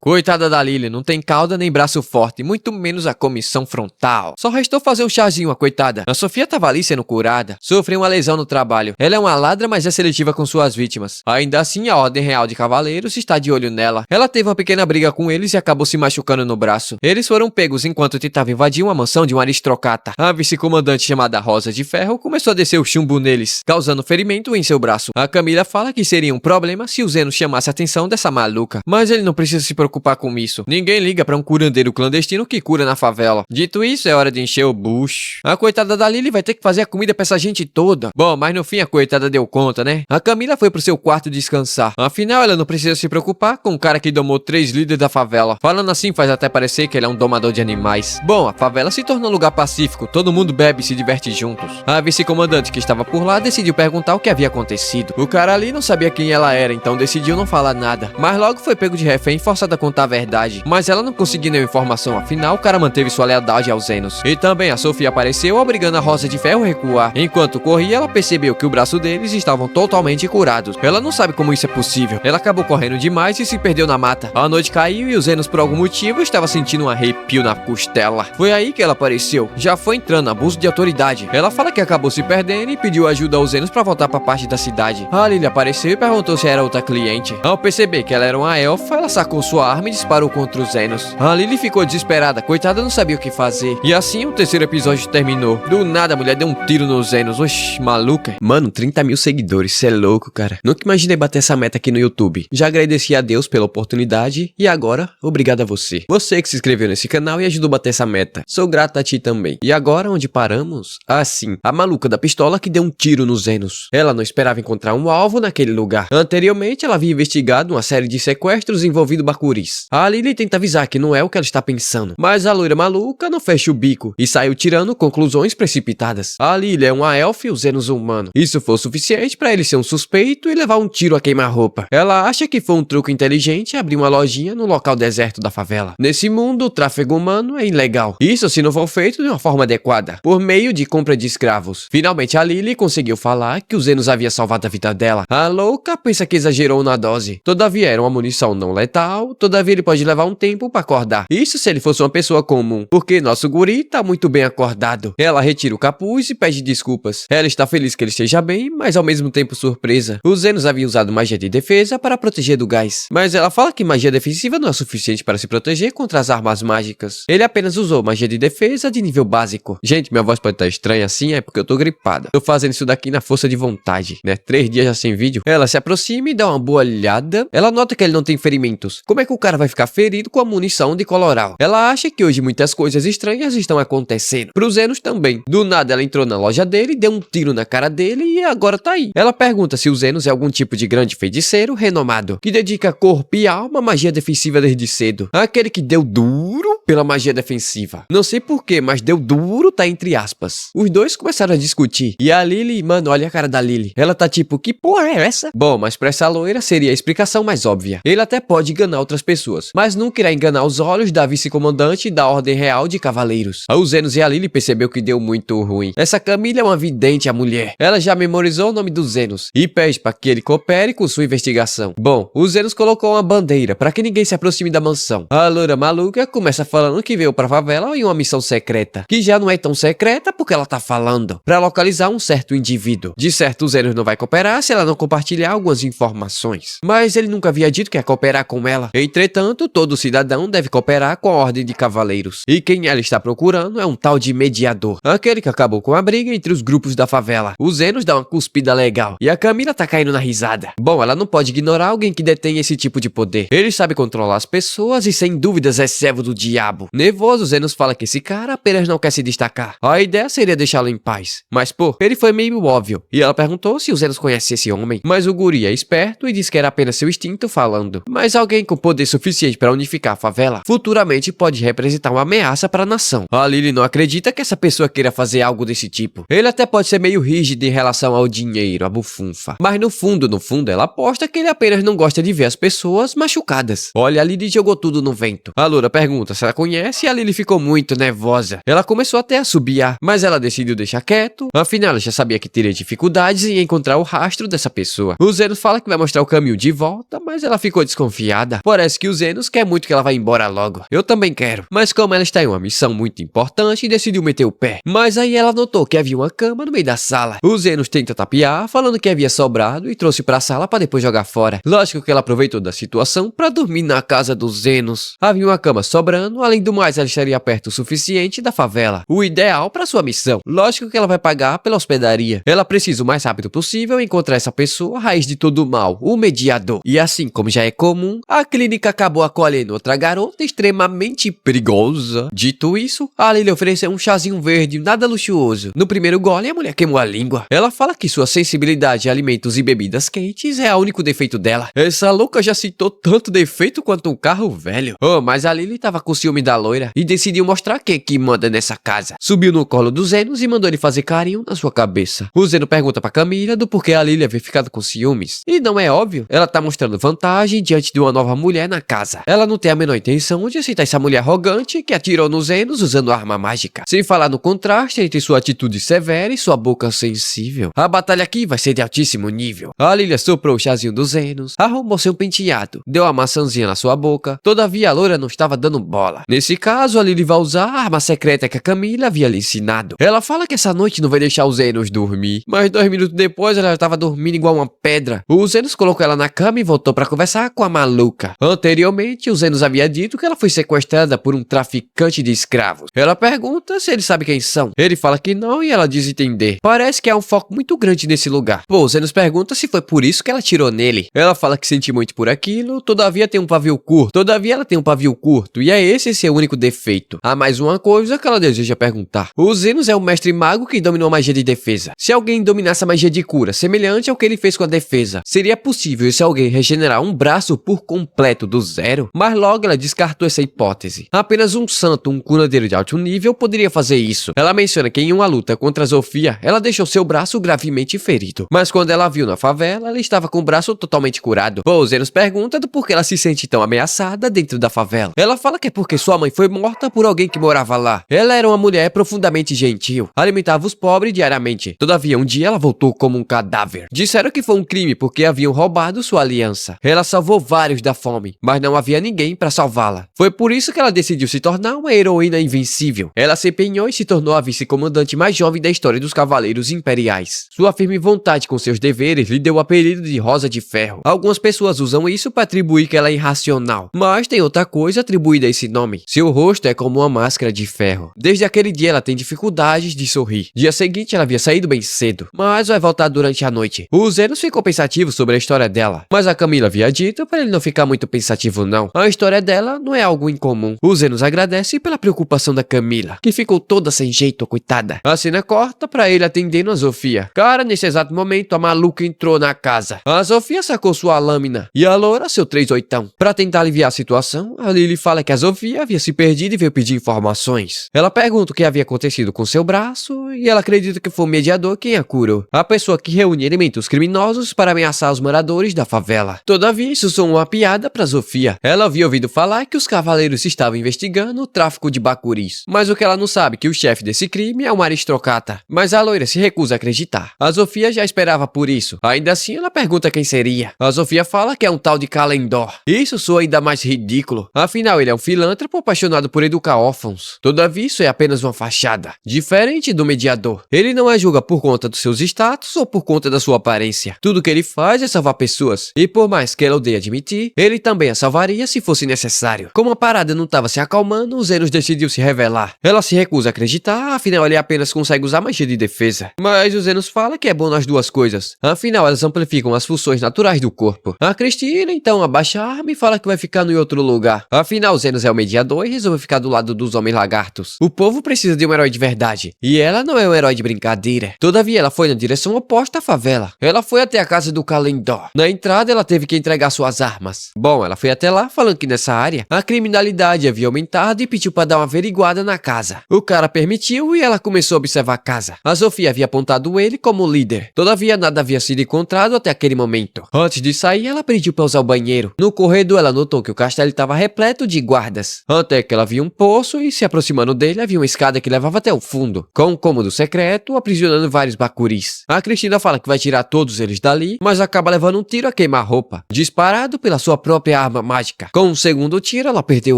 Coitada da Lily, não tem cauda nem braço forte, muito menos a comissão frontal. Só restou fazer um chazinho, a coitada. A Sofia tava ali sendo curada, sofreu uma lesão no trabalho. Ela é uma ladra, mas é seletiva com suas vítimas. Ainda assim, a Ordem Real de Cavaleiros está de olho nela. Ela teve uma pequena briga com eles e acabou se machucando no braço. Eles foram pegos enquanto tentava invadir uma mansão de um aristocrata. A vice-comandante chamada Rosa de Ferro começou a descer o chumbo neles, causando ferimento em seu braço. A Camila fala que seria um problema se o Zeno chamasse a atenção dessa maluca, mas ele não precisa se preocupar com isso. Ninguém liga pra um curandeiro clandestino que cura na favela. Dito isso, é hora de encher o bucho. A coitada da Lily vai ter que fazer a comida pra essa gente toda. Bom, mas no fim a coitada deu conta, né? A Camila foi pro seu quarto descansar. Afinal, ela não precisa se preocupar com o cara que domou 3 líderes da favela. Falando assim, faz até parecer que ele é um domador de animais. Bom, a favela se torna um lugar pacífico. Todo mundo bebe e se diverte juntos. A vice-comandante que estava por lá decidiu perguntar o que havia acontecido. O cara ali não sabia quem ela era, então decidiu não falar nada. Mas logo foi pego de refém forçada a contar a verdade, mas ela não conseguiu nenhuma informação, afinal o cara manteve sua lealdade aos Zenos. E também a Sofia apareceu obrigando a Rosa de Ferro a recuar. Enquanto corria, ela percebeu que o braço deles estavam totalmente curados. Ela não sabe como isso é possível. Ela acabou correndo demais e se perdeu na mata. A noite caiu e os Zenos por algum motivo estava sentindo um arrepio na costela. Foi aí que ela apareceu. Já foi entrando abuso de autoridade. Ela fala que acabou se perdendo e pediu ajuda aos Zenos para voltar para parte da cidade. A Lily apareceu e perguntou se era outra cliente. Ao perceber que ela era uma elfa, ela sacou sua arma e disparou contra os Zenos. A Lily ficou desesperada, coitada, não sabia o que fazer. E assim o terceiro episódio terminou. Do nada a mulher deu um tiro nos Zenos. Oxi, maluca. Mano, 30 mil seguidores, cê é louco, cara. Nunca imaginei bater essa meta aqui no YouTube. Já agradeci a Deus pela oportunidade e agora, obrigado a você. Você que se inscreveu nesse canal e ajudou a bater essa meta. Sou grato a ti também. E agora, onde paramos? Ah, sim. A maluca da pistola que deu um tiro nos Zenos. Ela não esperava encontrar um alvo naquele lugar. Anteriormente, ela havia investigado uma série de sequestros envolvendo bacuris. A Lily tenta avisar que não é o que ela está pensando, mas a loira maluca não fecha o bico e saiu tirando conclusões precipitadas. A Lily é uma elfa e os Zenos humano. Isso foi o suficiente para ele ser um suspeito e levar um tiro a queima-roupa. Ela acha que foi um truque inteligente abrir uma lojinha no local deserto da favela. Nesse mundo, o tráfego humano é ilegal. Isso se não for feito de uma forma adequada, por meio de compra de escravos. Finalmente a Lily conseguiu falar que os Zenos havia salvado a vida dela. A louca pensa que exagerou na dose. Todavia era uma munição não letal, todavia ele pode levar um tempo para acordar. Isso se ele fosse uma pessoa comum, porque nosso guri tá muito bem acordado. Ela retira o capuz e pede desculpas. Ela está feliz que ele esteja bem, mas ao mesmo tempo surpresa. Os Zenos haviam usado magia de defesa para proteger do gás, mas ela fala que magia defensiva não é suficiente para se proteger contra as armas mágicas. Ele apenas usou magia de defesa de nível básico. Gente, minha voz pode estar estranha assim, é porque eu tô gripada. Tô fazendo isso daqui na força de vontade, né? 3 dias já sem vídeo. Ela se aproxima e dá uma boa olhada. Ela nota que ele não tem ferimento eventos. Como é que o cara vai ficar ferido com a munição de coloral? Ela acha que hoje muitas coisas estranhas estão acontecendo. Pro Zenos também. Do nada ela entrou na loja dele, deu um tiro na cara dele e agora tá aí. Ela pergunta se o Zenos é algum tipo de grande feiticeiro renomado, que dedica corpo e alma à magia defensiva desde cedo. Aquele que deu duro pela magia defensiva. Não sei porquê, mas deu duro tá entre aspas. Os dois começaram a discutir. E a Lily, mano, olha a cara da Lily. Ela tá tipo, que porra é essa? Bom, mas pra essa loira seria a explicação mais óbvia. Ele até pode enganar outras pessoas, mas nunca irá enganar os olhos da vice-comandante da Ordem Real de Cavaleiros. O Zenos e a Lily percebeu que deu muito ruim. Essa Camila é uma vidente, a mulher. Ela já memorizou o nome do Zenos e pede para que ele coopere com sua investigação. Bom, o Zenos colocou uma bandeira para que ninguém se aproxime da mansão. A loira maluca começa falando que veio pra favela em uma missão secreta, que já não é tão secreta porque ela tá falando, para localizar um certo indivíduo. De certo, o Zenos não vai cooperar se ela não compartilhar algumas informações. Mas ele nunca havia dito que ia cooperar com ela. Entretanto, todo cidadão deve cooperar com a Ordem de Cavaleiros. E quem ela está procurando é um tal de mediador, aquele que acabou com a briga entre os grupos da favela. O Zenos dá uma cuspida legal e a Camila tá caindo na risada. Bom, ela não pode ignorar alguém que detém esse tipo de poder. Ele sabe controlar as pessoas e sem dúvidas é servo do diabo. Nervoso, Zenos fala que esse cara apenas não quer se destacar. A ideia seria deixá-lo em paz. Mas pô, ele foi meio óbvio. E ela perguntou se o Zenos conhece esse homem. Mas o guri é esperto e diz que era apenas seu instinto falando. Mas alguém com poder suficiente para unificar a favela futuramente pode representar uma ameaça para a nação. A Lily não acredita que essa pessoa queira fazer algo desse tipo. Ele até pode ser meio rígido em relação ao dinheiro, a bufunfa. Mas no fundo, ela aposta que ele apenas não gosta de ver as pessoas machucadas. Olha, a Lily jogou tudo no vento. A loura pergunta se ela conhece e a Lily ficou muito nervosa. Ela começou até a assobiar, mas ela decidiu deixar quieto. Afinal, ela já sabia que teria dificuldades em encontrar o rastro dessa pessoa. O Zenos fala que vai mostrar o caminho de volta, mas ela ficou desconfiada. Parece que o Zenos quer muito que ela vá embora logo. Eu também quero. Mas como ela está em uma missão muito importante, decidiu meter o pé. Mas aí ela notou que havia uma cama no meio da sala. O Zenos tenta tapear, falando que havia sobrado e trouxe pra sala pra depois jogar fora. Lógico que ela aproveitou da situação pra dormir na casa do Zenos. Havia uma cama sobrando, além do mais ela estaria perto o suficiente da favela. O ideal pra sua missão. Lógico que ela vai pagar pela hospedaria. Ela precisa o mais rápido possível encontrar essa pessoa, a raiz de todo o mal, o mediador. E assim como já é comum, a clínica acabou acolhendo outra garota extremamente perigosa. Dito isso, a Lily ofereceu um chazinho verde, nada luxuoso. No primeiro gole, a mulher queimou a língua. Ela fala que sua sensibilidade a alimentos e bebidas quentes é o único defeito dela. Essa louca já citou tanto defeito quanto um carro velho. Oh, mas a Lily tava com ciúme da loira e decidiu mostrar quem que manda nessa casa. Subiu no colo do Zenos e mandou ele fazer carinho na sua cabeça. O Zeno pergunta pra Camila do porquê a Lily havia ficado com ciúmes. E não é óbvio, ela tá mostrando vantagem diante de uma nova mulher na casa. Ela não tem a menor intenção de aceitar essa mulher arrogante que atirou nos Zenos usando arma mágica. Sem falar no contraste entre sua atitude severa e sua boca sensível. A batalha aqui vai ser de altíssimo nível. A Lily soprou o chazinho dos Zenos, arrumou seu penteado, deu uma maçãzinha na sua boca. Todavia a loira não estava dando bola. Nesse caso, a Lily vai usar a arma secreta que a Camila havia lhe ensinado. Ela fala que essa noite não vai deixar os Zenos dormir, mas 2 minutos depois ela já estava dormindo igual uma pedra. O Zenos colocou ela na cama e voltou para conversar com a maluca. Anteriormente, o Zenos havia dito que ela foi sequestrada por um traficante de escravos. Ela pergunta se ele sabe quem são. Ele fala que não e ela diz entender. Parece que há um foco muito grande nesse lugar. Pô, o Zenos pergunta se foi por isso que ela tirou nele. Ela fala que sente muito por aquilo, todavia tem um pavio curto. Todavia ela tem um pavio curto e é esse seu único defeito. Há mais uma coisa que ela deseja perguntar. O Zenos é um mestre mago que dominou a magia de defesa. Se alguém dominasse a magia de cura, semelhante ao que ele fez com a defesa, seria possível esse alguém regenerar um braço por completo do zero? Mas logo ela descartou essa hipótese. Apenas um santo, um curandeiro de alto nível poderia fazer isso. Ela menciona que em uma luta contra a Zofia, ela deixou seu braço gravemente ferido. Mas quando ela viu na favela, ela estava com o braço totalmente curado. O Zenos pergunta do porquê ela se sente tão ameaçada dentro da favela. Ela fala que é porque sua mãe foi morta por alguém que morava lá. Ela era uma mulher profundamente gentil, alimentava os pobres diariamente. Todavia, um dia ela voltou como um cadáver. Disseram que foi um crime porque haviam roubado sua aliança. Ela salvou vários da fome, mas não havia ninguém para salvá-la. Foi por isso que ela decidiu se tornar uma heroína invencível. Ela se empenhou e se tornou a vice-comandante mais jovem da história dos Cavaleiros Imperiais. Sua firme vontade com seus deveres lhe deu o apelido de Rosa de Ferro. Algumas pessoas usam isso para atribuir que ela é irracional, mas tem outra coisa atribuída a esse nome. Seu rosto é como uma máscara de ferro. Desde aquele dia ela tem dificuldades de sorrir. Dia seguinte ela havia saído bem cedo, mas vai voltar durante a noite. O Zenos ficou pensativo sobre a história dela, mas a Camila havia dito para ele não ficar ficar muito pensativo não. A história dela não é algo incomum. O Zenos agradece pela preocupação da Camila, que ficou toda sem jeito, coitada. A cena corta pra ele atendendo a Sofia. Cara, nesse exato momento, a maluca entrou na casa. A Sofia sacou sua lâmina e a loura seu 38. Pra tentar aliviar a situação, a Lily fala que a Sofia havia se perdido e veio pedir informações. Ela pergunta o que havia acontecido com seu braço e ela acredita que foi o mediador quem a curou. A pessoa que reúne elementos criminosos para ameaçar os moradores da favela. Todavia, isso soou uma piada pra Sofia. Ela havia ouvido falar que os cavaleiros estavam investigando o tráfico de bacuris. Mas o que ela não sabe é que o chefe desse crime é um aristocrata. Mas a loira se recusa a acreditar. A Sofia já esperava por isso. Ainda assim, ela pergunta quem seria. A Sofia fala que é um tal de Calendor. Isso soa ainda mais ridículo. Afinal, ele é um filântropo apaixonado por educar órfãos. Todavia, isso é apenas uma fachada. Diferente do mediador. Ele não a julga por conta dos seus status ou por conta da sua aparência. Tudo que ele faz é salvar pessoas. E por mais que ela odeie admitir, ele também a salvaria se fosse necessário. Como a parada não estava se acalmando, o Zenos decidiu se revelar. Ela se recusa a acreditar, afinal ele apenas consegue usar magia de defesa. Mas o Zenos fala que é bom nas duas coisas. Afinal, elas amplificam as funções naturais do corpo. A Cristina então abaixa a arma e fala que vai ficar em outro lugar. Afinal, o Zenos é o mediador e resolve ficar do lado dos homens lagartos. O povo precisa de um herói de verdade. E ela não é um herói de brincadeira. Todavia, ela foi na direção oposta à favela. Ela foi até a casa do Calendor. Na entrada, ela teve que entregar suas armas. Bom, ela foi até lá falando que nessa área a criminalidade havia aumentado e pediu para dar uma averiguada na casa. O cara permitiu e ela começou a observar a casa. A Sofia havia apontado ele como líder. Todavia, nada havia sido encontrado até aquele momento. Antes de sair, ela pediu para usar o banheiro. No corredor, ela notou que o castelo estava repleto de guardas. Até que ela viu um poço e, se aproximando dele, havia uma escada que levava até o fundo, com um cômodo secreto, aprisionando vários bacuris. A Cristina fala que vai tirar todos eles dali, mas acaba levando um tiro a queima-roupa, disparado pela sua própria arma mágica. Com um segundo tiro, ela perdeu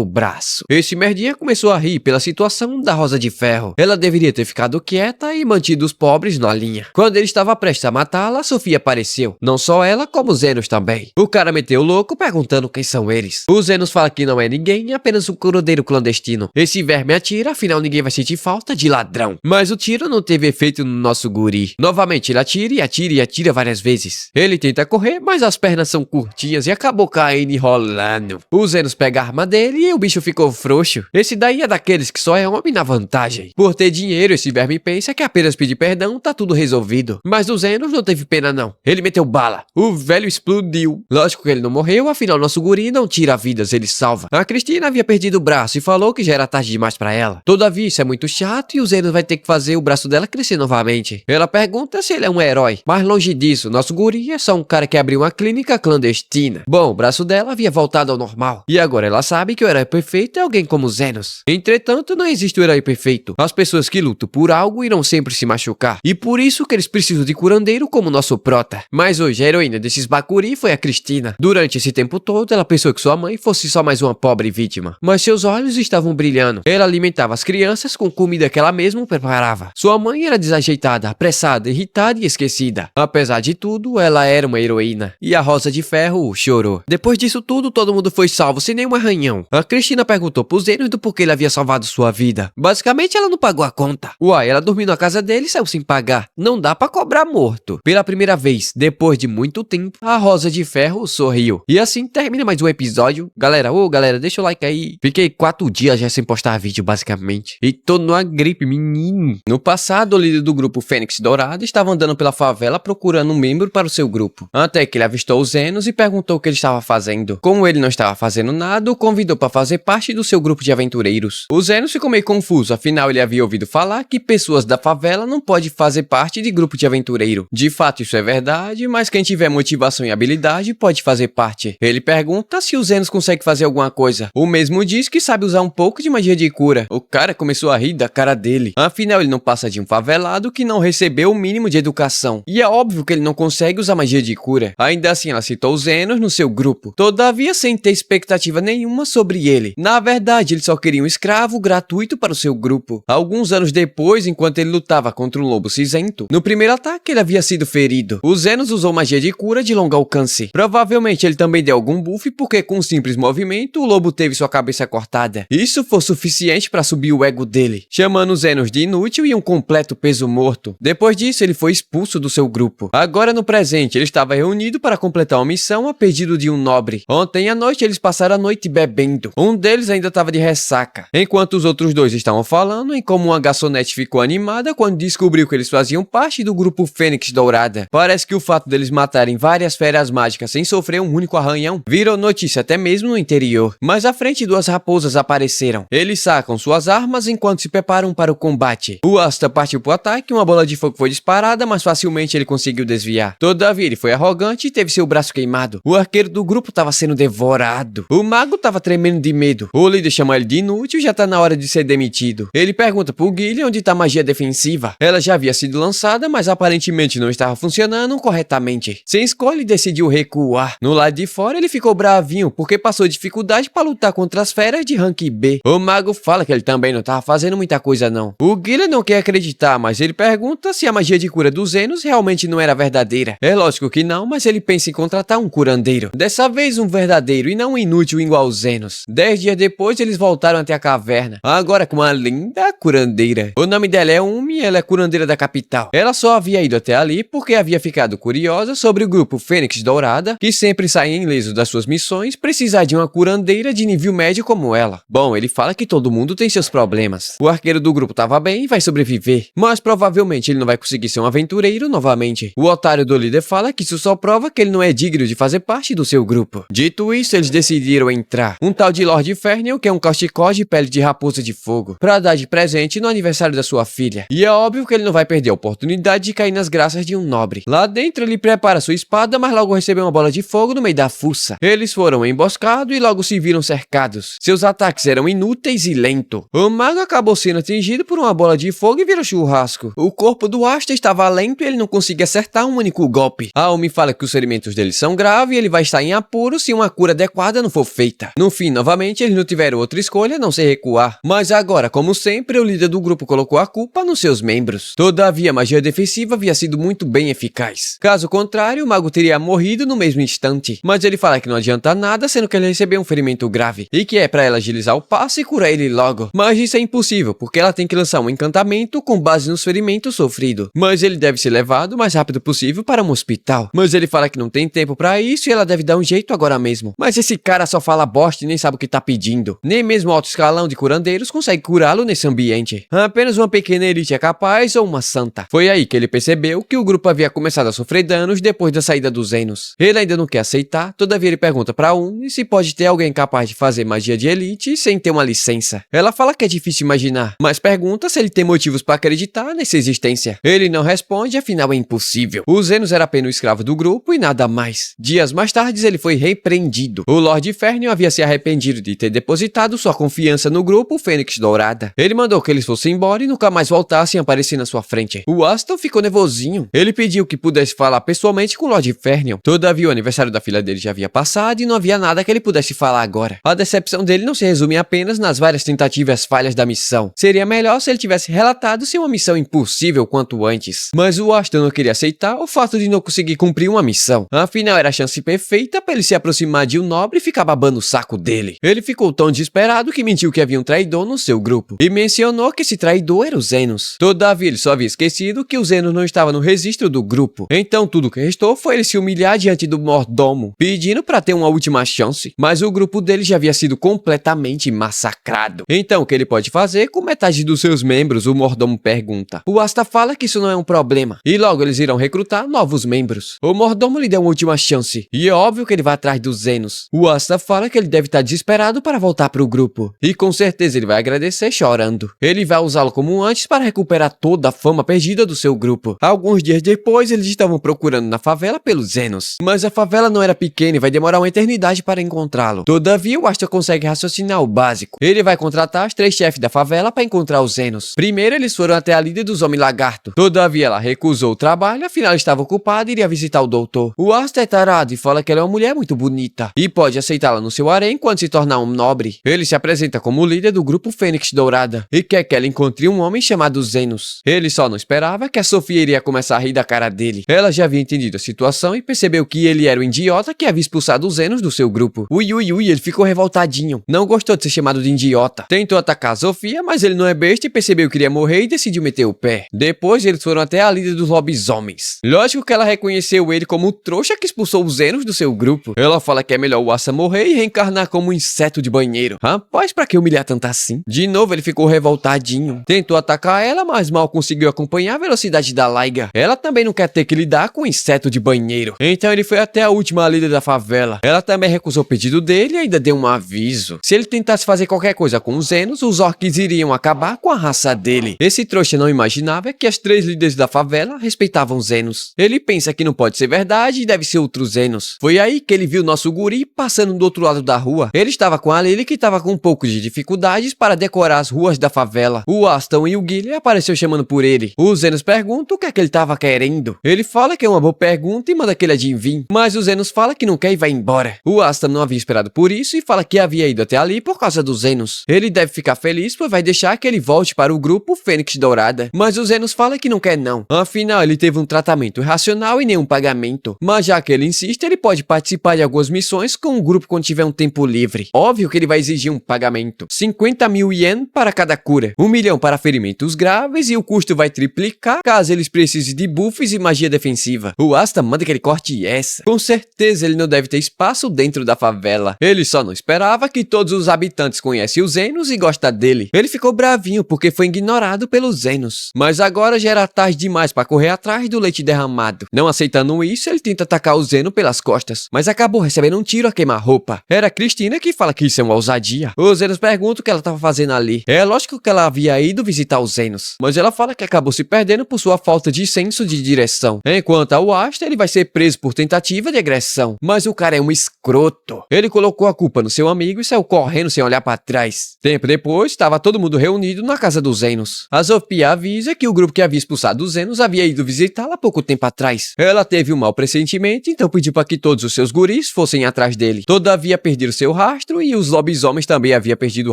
o braço. Esse merdinha começou a rir pela situação da Rosa de Ferro. Ela deveria ter ficado quieta e mantido os pobres na linha. Quando ele estava prestes a matá-la, Sofia apareceu. Não só ela, como Zenos também. O cara meteu o louco perguntando quem são eles. O Zenos fala que não é ninguém, apenas um curandeiro clandestino. Esse verme atira, afinal ninguém vai sentir falta de ladrão. Mas o tiro não teve efeito no nosso guri. Novamente ele atira e atira e atira várias vezes. Ele tenta correr, mas as pernas são curtinhas e acabou caindo e rolando. O Zenos pega a arma dele e o bicho ficou frouxo. Esse daí é daqueles que só é homem na vantagem. Por ter dinheiro, esse verme pensa que apenas pedir perdão tá tudo resolvido. Mas o Zenos não teve pena não. Ele meteu bala. O velho explodiu. Lógico que ele não morreu, afinal nosso guri não tira vidas, ele salva. A Cristina havia perdido o braço e falou que já era tarde demais pra ela. Todavia isso é muito chato e o Zenos vai ter que fazer o braço dela crescer novamente. Ela pergunta se ele é um herói. Mas longe disso, nosso guri é só um cara que abriu uma clínica clandestina. Bom, o braço dela havia voltado ao normal. E agora ela sabe que o herói perfeito é alguém como Zenos. Entretanto, não existe o herói perfeito. As pessoas que lutam por algo irão sempre se machucar. E por isso que eles precisam de curandeiro como nosso prota. Mas hoje a heroína desses bacuri foi a Cristina. Durante esse tempo todo, ela pensou que sua mãe fosse só mais uma pobre vítima. Mas seus olhos estavam brilhando. Ela alimentava as crianças com comida que ela mesma preparava. Sua mãe era desajeitada, apressada, irritada e esquecida. Apesar de tudo, ela era uma heroína. E a Rosa de Ferro chorou. Depois disso tudo, todo mundo foi salvo, sem nenhum arranhão. A Cristina perguntou pro Zenos do porquê ele havia salvado sua vida. Basicamente, ela não pagou a conta. Uai, ela dormiu na casa dele e saiu sem pagar. Não dá pra cobrar morto. Pela primeira vez, depois de muito tempo, a Rosa de Ferro sorriu. E assim termina mais um episódio. Galera, galera, deixa o like aí. Fiquei 4 dias já sem postar vídeo, basicamente. E tô numa gripe, menino. No passado, o líder do grupo Fênix Dourado estava andando pela favela procurando um membro para o seu grupo. Até que ele avistou o Zenos e perguntou o que ele estava fazendo. Como ele não estava fazendo nada, o convidou para fazer parte do seu grupo de aventureiros. O Zenos ficou meio confuso, afinal ele havia ouvido falar que pessoas da favela não podem fazer parte de grupo de aventureiro. De fato isso é verdade, mas quem tiver motivação e habilidade pode fazer parte. Ele pergunta se o Zenos consegue fazer alguma coisa. O mesmo diz que sabe usar um pouco de magia de cura. O cara começou a rir da cara dele. Afinal ele não passa de um favelado que não recebeu o mínimo de educação. E é óbvio que ele não consegue usar magia de cura. Ainda assim ela citou o Zenos no seu grupo. Todavia sem ter expectativa nenhuma sobre ele. Na verdade ele só queria um escravo gratuito para o seu grupo. Alguns anos depois, enquanto ele lutava contra um lobo cinzento, no primeiro ataque ele havia sido ferido. O Zenos usou magia de cura de longo alcance. Provavelmente ele também deu algum buff porque com um simples movimento o lobo teve sua cabeça cortada. Isso foi suficiente para subir o ego dele, chamando o Zenos de inútil e um completo peso morto. Depois disso ele foi expulso do seu grupo. Agora no presente ele estava reunido para completar uma missão a pedido de um nobre. Ontem à noite eles passaram a noite bebendo. Um deles ainda estava de ressaca, enquanto os outros dois estavam falando em como uma garçonete ficou animada quando descobriu que eles faziam parte do grupo Fênix Dourada. Parece que o fato deles matarem várias feras mágicas sem sofrer um único arranhão virou notícia até mesmo no interior. Mais à frente, duas raposas apareceram. Eles sacam suas armas enquanto se preparam para o combate. O Asta partiu pro ataque, uma bola de fogo foi disparada, mas facilmente ele conseguiu desviar. Todavia, ele foi arrogante e teve seu braço queimado. O arqueiro do grupo estava sendo devorado. O mago estava tremendo de medo. O líder chama ele de inútil e já tá na hora de ser demitido. Ele pergunta pro Guile onde tá a magia defensiva. Ela já havia sido lançada, mas aparentemente não estava funcionando corretamente. Sem escolha, ele decidiu recuar. No lado de fora, ele ficou bravinho, porque passou dificuldade para lutar contra as feras de rank B. O mago fala que ele também não tava fazendo muita coisa não. O Guile não quer acreditar, mas ele pergunta se a magia de cura dos Zenos realmente não era verdadeira. É lógico que não, mas ele pensa em contratar um curandeiro. Dessa vez um verdadeiro e não um inútil igual os Zenos. 10 dias depois eles voltaram até a caverna, agora com uma linda curandeira. O nome dela é Umi e ela é curandeira da capital. Ela só havia ido até ali porque havia ficado curiosa sobre o grupo Fênix Dourada, que sempre saem ileso das suas missões, precisar de uma curandeira de nível médio como ela. Bom, ele fala que todo mundo tem seus problemas. O arqueiro do grupo tava bem e vai sobreviver, mas provavelmente ele não vai conseguir ser um aventureiro novamente. O otário do líder fala que isso só prova que ele não é digno de fazer parte do seu grupo. Dito isso, eles decidiram entrar. Um tal de Lord Ferniel, que é um cachecol de pele de raposa de fogo, pra dar de presente no aniversário da sua filha. E é óbvio que ele não vai perder a oportunidade de cair nas graças de um nobre. Lá dentro ele prepara sua espada, mas logo recebeu uma bola de fogo no meio da fuça. Eles foram emboscados e logo se viram cercados. Seus ataques eram inúteis e lentos. O mago acabou sendo atingido por uma bola de fogo e virou churrasco. O corpo do Asta estava lento e ele não conseguia acertar um único golpe. A Umi fala que os ferimentos dele são graves e ele vai estar em apuro se uma cura adequada não for feita. No fim, novamente, eles não tiveram outra escolha a não ser recuar. Mas agora, como sempre, o líder do grupo colocou a culpa nos seus membros. Todavia, a magia defensiva havia sido muito bem eficaz. Caso contrário, o mago teria morrido no mesmo instante. Mas ele fala que não adianta nada, sendo que ele recebeu um ferimento grave, e que é pra ela agilizar o passo e curar ele logo. Mas isso é impossível, porque ela tem que lançar um encantamento com base nos ferimentos sofridos. Mas ele deve ser levado o mais rápido possível para um hospital. Mas ele fala que não tem tempo pra isso e ela deve dar um jeito agora mesmo. Mas esse cara só fala bosta e nem sabe o que tá pedindo. Nem mesmo o alto escalão de curandeiros consegue curá-lo nesse ambiente. Apenas uma pequena elite é capaz ou uma santa. Foi aí que ele percebeu que o grupo havia começado a sofrer danos depois da saída dos Zenos. Ele ainda não quer aceitar, todavia ele pergunta pra Umi se pode ter alguém capaz de fazer magia de elite sem ter uma licença. Ela fala que é difícil imaginar, mas pergunta se ele tem motivos para acreditar nessa existência. Ele não responde, afinal é impossível. O Zenos era apenas um escravo do grupo e nada mais. Dias mais tarde ele foi repreendido. O Lord Ferniel havia se arrependido de ter depositado sua confiança no grupo Fênix Dourada. Ele mandou que eles fossem embora e nunca mais voltassem a aparecer na sua frente. O Aston ficou nervosinho. Ele pediu que pudesse falar pessoalmente com o Lord Ferniel. Todavia, o aniversário da filha dele já havia passado e não havia nada que ele pudesse falar agora. A decepção dele não se resume apenas nas várias tentativas falhas da missão. Seria melhor se ele tivesse relatado ser uma missão impossível quanto antes. Mas o Aston não queria aceitar o fato de não conseguir cumprir uma missão. Afinal, era a chance perfeita para ele se aproximar de um nobre e ficar babando o saco dele. Ele ficou tão desesperado que mentiu que havia um traidor no seu grupo. E mencionou que esse traidor era o Zenos. Todavia, ele só havia esquecido que o Zenos não estava no registro do grupo. Então, tudo que restou foi ele se humilhar diante do mordomo, pedindo para ter uma última chance. Mas o grupo dele já havia sido completamente massacrado. Então, o que ele pode fazer com metade dos seus membros? O mordomo pergunta. O Asta fala que isso não é um problema. E logo eles irão recrutar novos membros. O mordomo lhe deu uma última chance. E é óbvio que ele vai atrás dos Zenos. O Asta fala que ele deve estar desesperado para voltar para o grupo. E com certeza ele vai agradecer chorando. Ele vai usá-lo como antes para recuperar toda a fama perdida do seu grupo. Alguns dias depois, eles estavam procurando na favela pelos Zenos. Mas a favela não era pequena e vai demorar uma eternidade para encontrá-lo. Todavia, o Asta consegue raciocinar o básico. Ele vai contratar os 3 chefes da favela para encontrar os Zenos. Primeiro, eles foram até a líder dos Homens Lagarto. Todavia, ela recusou o trabalho, afinal estava ocupada e iria visitar o doutor. O Asta é tarado e fala que ela é uma mulher muito bonita e pode aceitá-la no seu harém quando se tornar um nobre. Ele se apresenta como líder do grupo Fênix Dourada e quer que ela encontre um homem chamado Zenos. Ele só não esperava que a Sofia iria começar a rir da cara dele. Ela já havia entendido a situação e percebeu que ele era o idiota que havia expulsado os Zenos do seu grupo. Ui, ele ficou revoltadinho. Não gostou de ser chamado de idiota. Tentou atacar a Sofia, mas ele não é besta e percebeu que iria morrer e decidiu meter o pé. Depois, eles foram até a líder dos lobisomens. Lógico que ela reconheceu ele como o trouxa que expulsou os Zenos do seu grupo. grupo. Ela fala que é melhor o Asa morrer e reencarnar como um inseto de banheiro. Rapaz, pra que humilhar tanto assim? De novo ele ficou revoltadinho. Tentou atacar ela, mas mal conseguiu acompanhar a velocidade da Laiga. Ela também não quer ter que lidar com um inseto de banheiro. Então ele foi até a última líder da favela. Ela também recusou o pedido dele e ainda deu um aviso. Se ele tentasse fazer qualquer coisa com os Zenos, os orcs iriam acabar com a raça dele. Esse trouxa não imaginava que as 3 líderes da favela respeitavam os Zenos. Ele pensa que não pode ser verdade e deve ser outros Zenos. Foi aí que ele viu nosso guri passando do outro lado da rua. Ele estava com a Lily, que estava com um pouco de dificuldades para decorar as ruas da favela. O Aston e o Guilherme apareceu chamando por ele. Os Zenos perguntam o que é que ele estava querendo. Ele fala que é uma boa pergunta e manda que ele adivinhe. Mas os Zenos fala que não quer e vai embora. O Aston não havia esperado por isso e fala que havia ido até ali por causa dos Zenos. Ele deve ficar feliz, pois vai deixar que ele volte para o grupo Fênix Dourada. Mas os Zenos fala que não quer não. Afinal, ele teve um tratamento irracional e nenhum pagamento. Mas já que ele insiste, ele pode participar de algumas missões com o grupo quando tiver um tempo livre. Óbvio que ele vai exigir um pagamento. 50 mil ien para cada cura. 1 milhão para ferimentos graves e o custo vai triplicar caso eles precisem de buffs e magia defensiva. O Asta manda que ele corte essa. Com certeza ele não deve ter espaço dentro da favela. Ele só não esperava que todos os habitantes conhecem os Zenos e gostam dele. Ele ficou bravinho porque foi ignorado pelos Zenos. Mas agora já era tarde demais para correr atrás do leite derramado. Não aceitando isso, ele tenta atacar o Zeno pelas costas, mas acabou recebendo um tiro a queima-roupa. Era a Cristina que fala que isso é uma ousadia. Os Zenos perguntam o que ela estava fazendo ali. É lógico que ela havia ido visitar os Zenos, mas ela fala que acabou se perdendo por sua falta de senso de direção. Enquanto ao Asta, ele vai ser preso por tentativa de agressão. Mas o cara é um escroto. Ele colocou a culpa no seu amigo e saiu correndo sem olhar para trás. Tempo depois, estava todo mundo reunido na casa dos Zenos. A Zofia avisa que o grupo que havia expulsado os Zenos havia ido visitá-la há pouco tempo atrás. Ela teve um mau pressentimento, então pediu para que todos os seus guris fossem atrás dele. Todavia perderam seu rastro e os lobisomens também haviam perdido o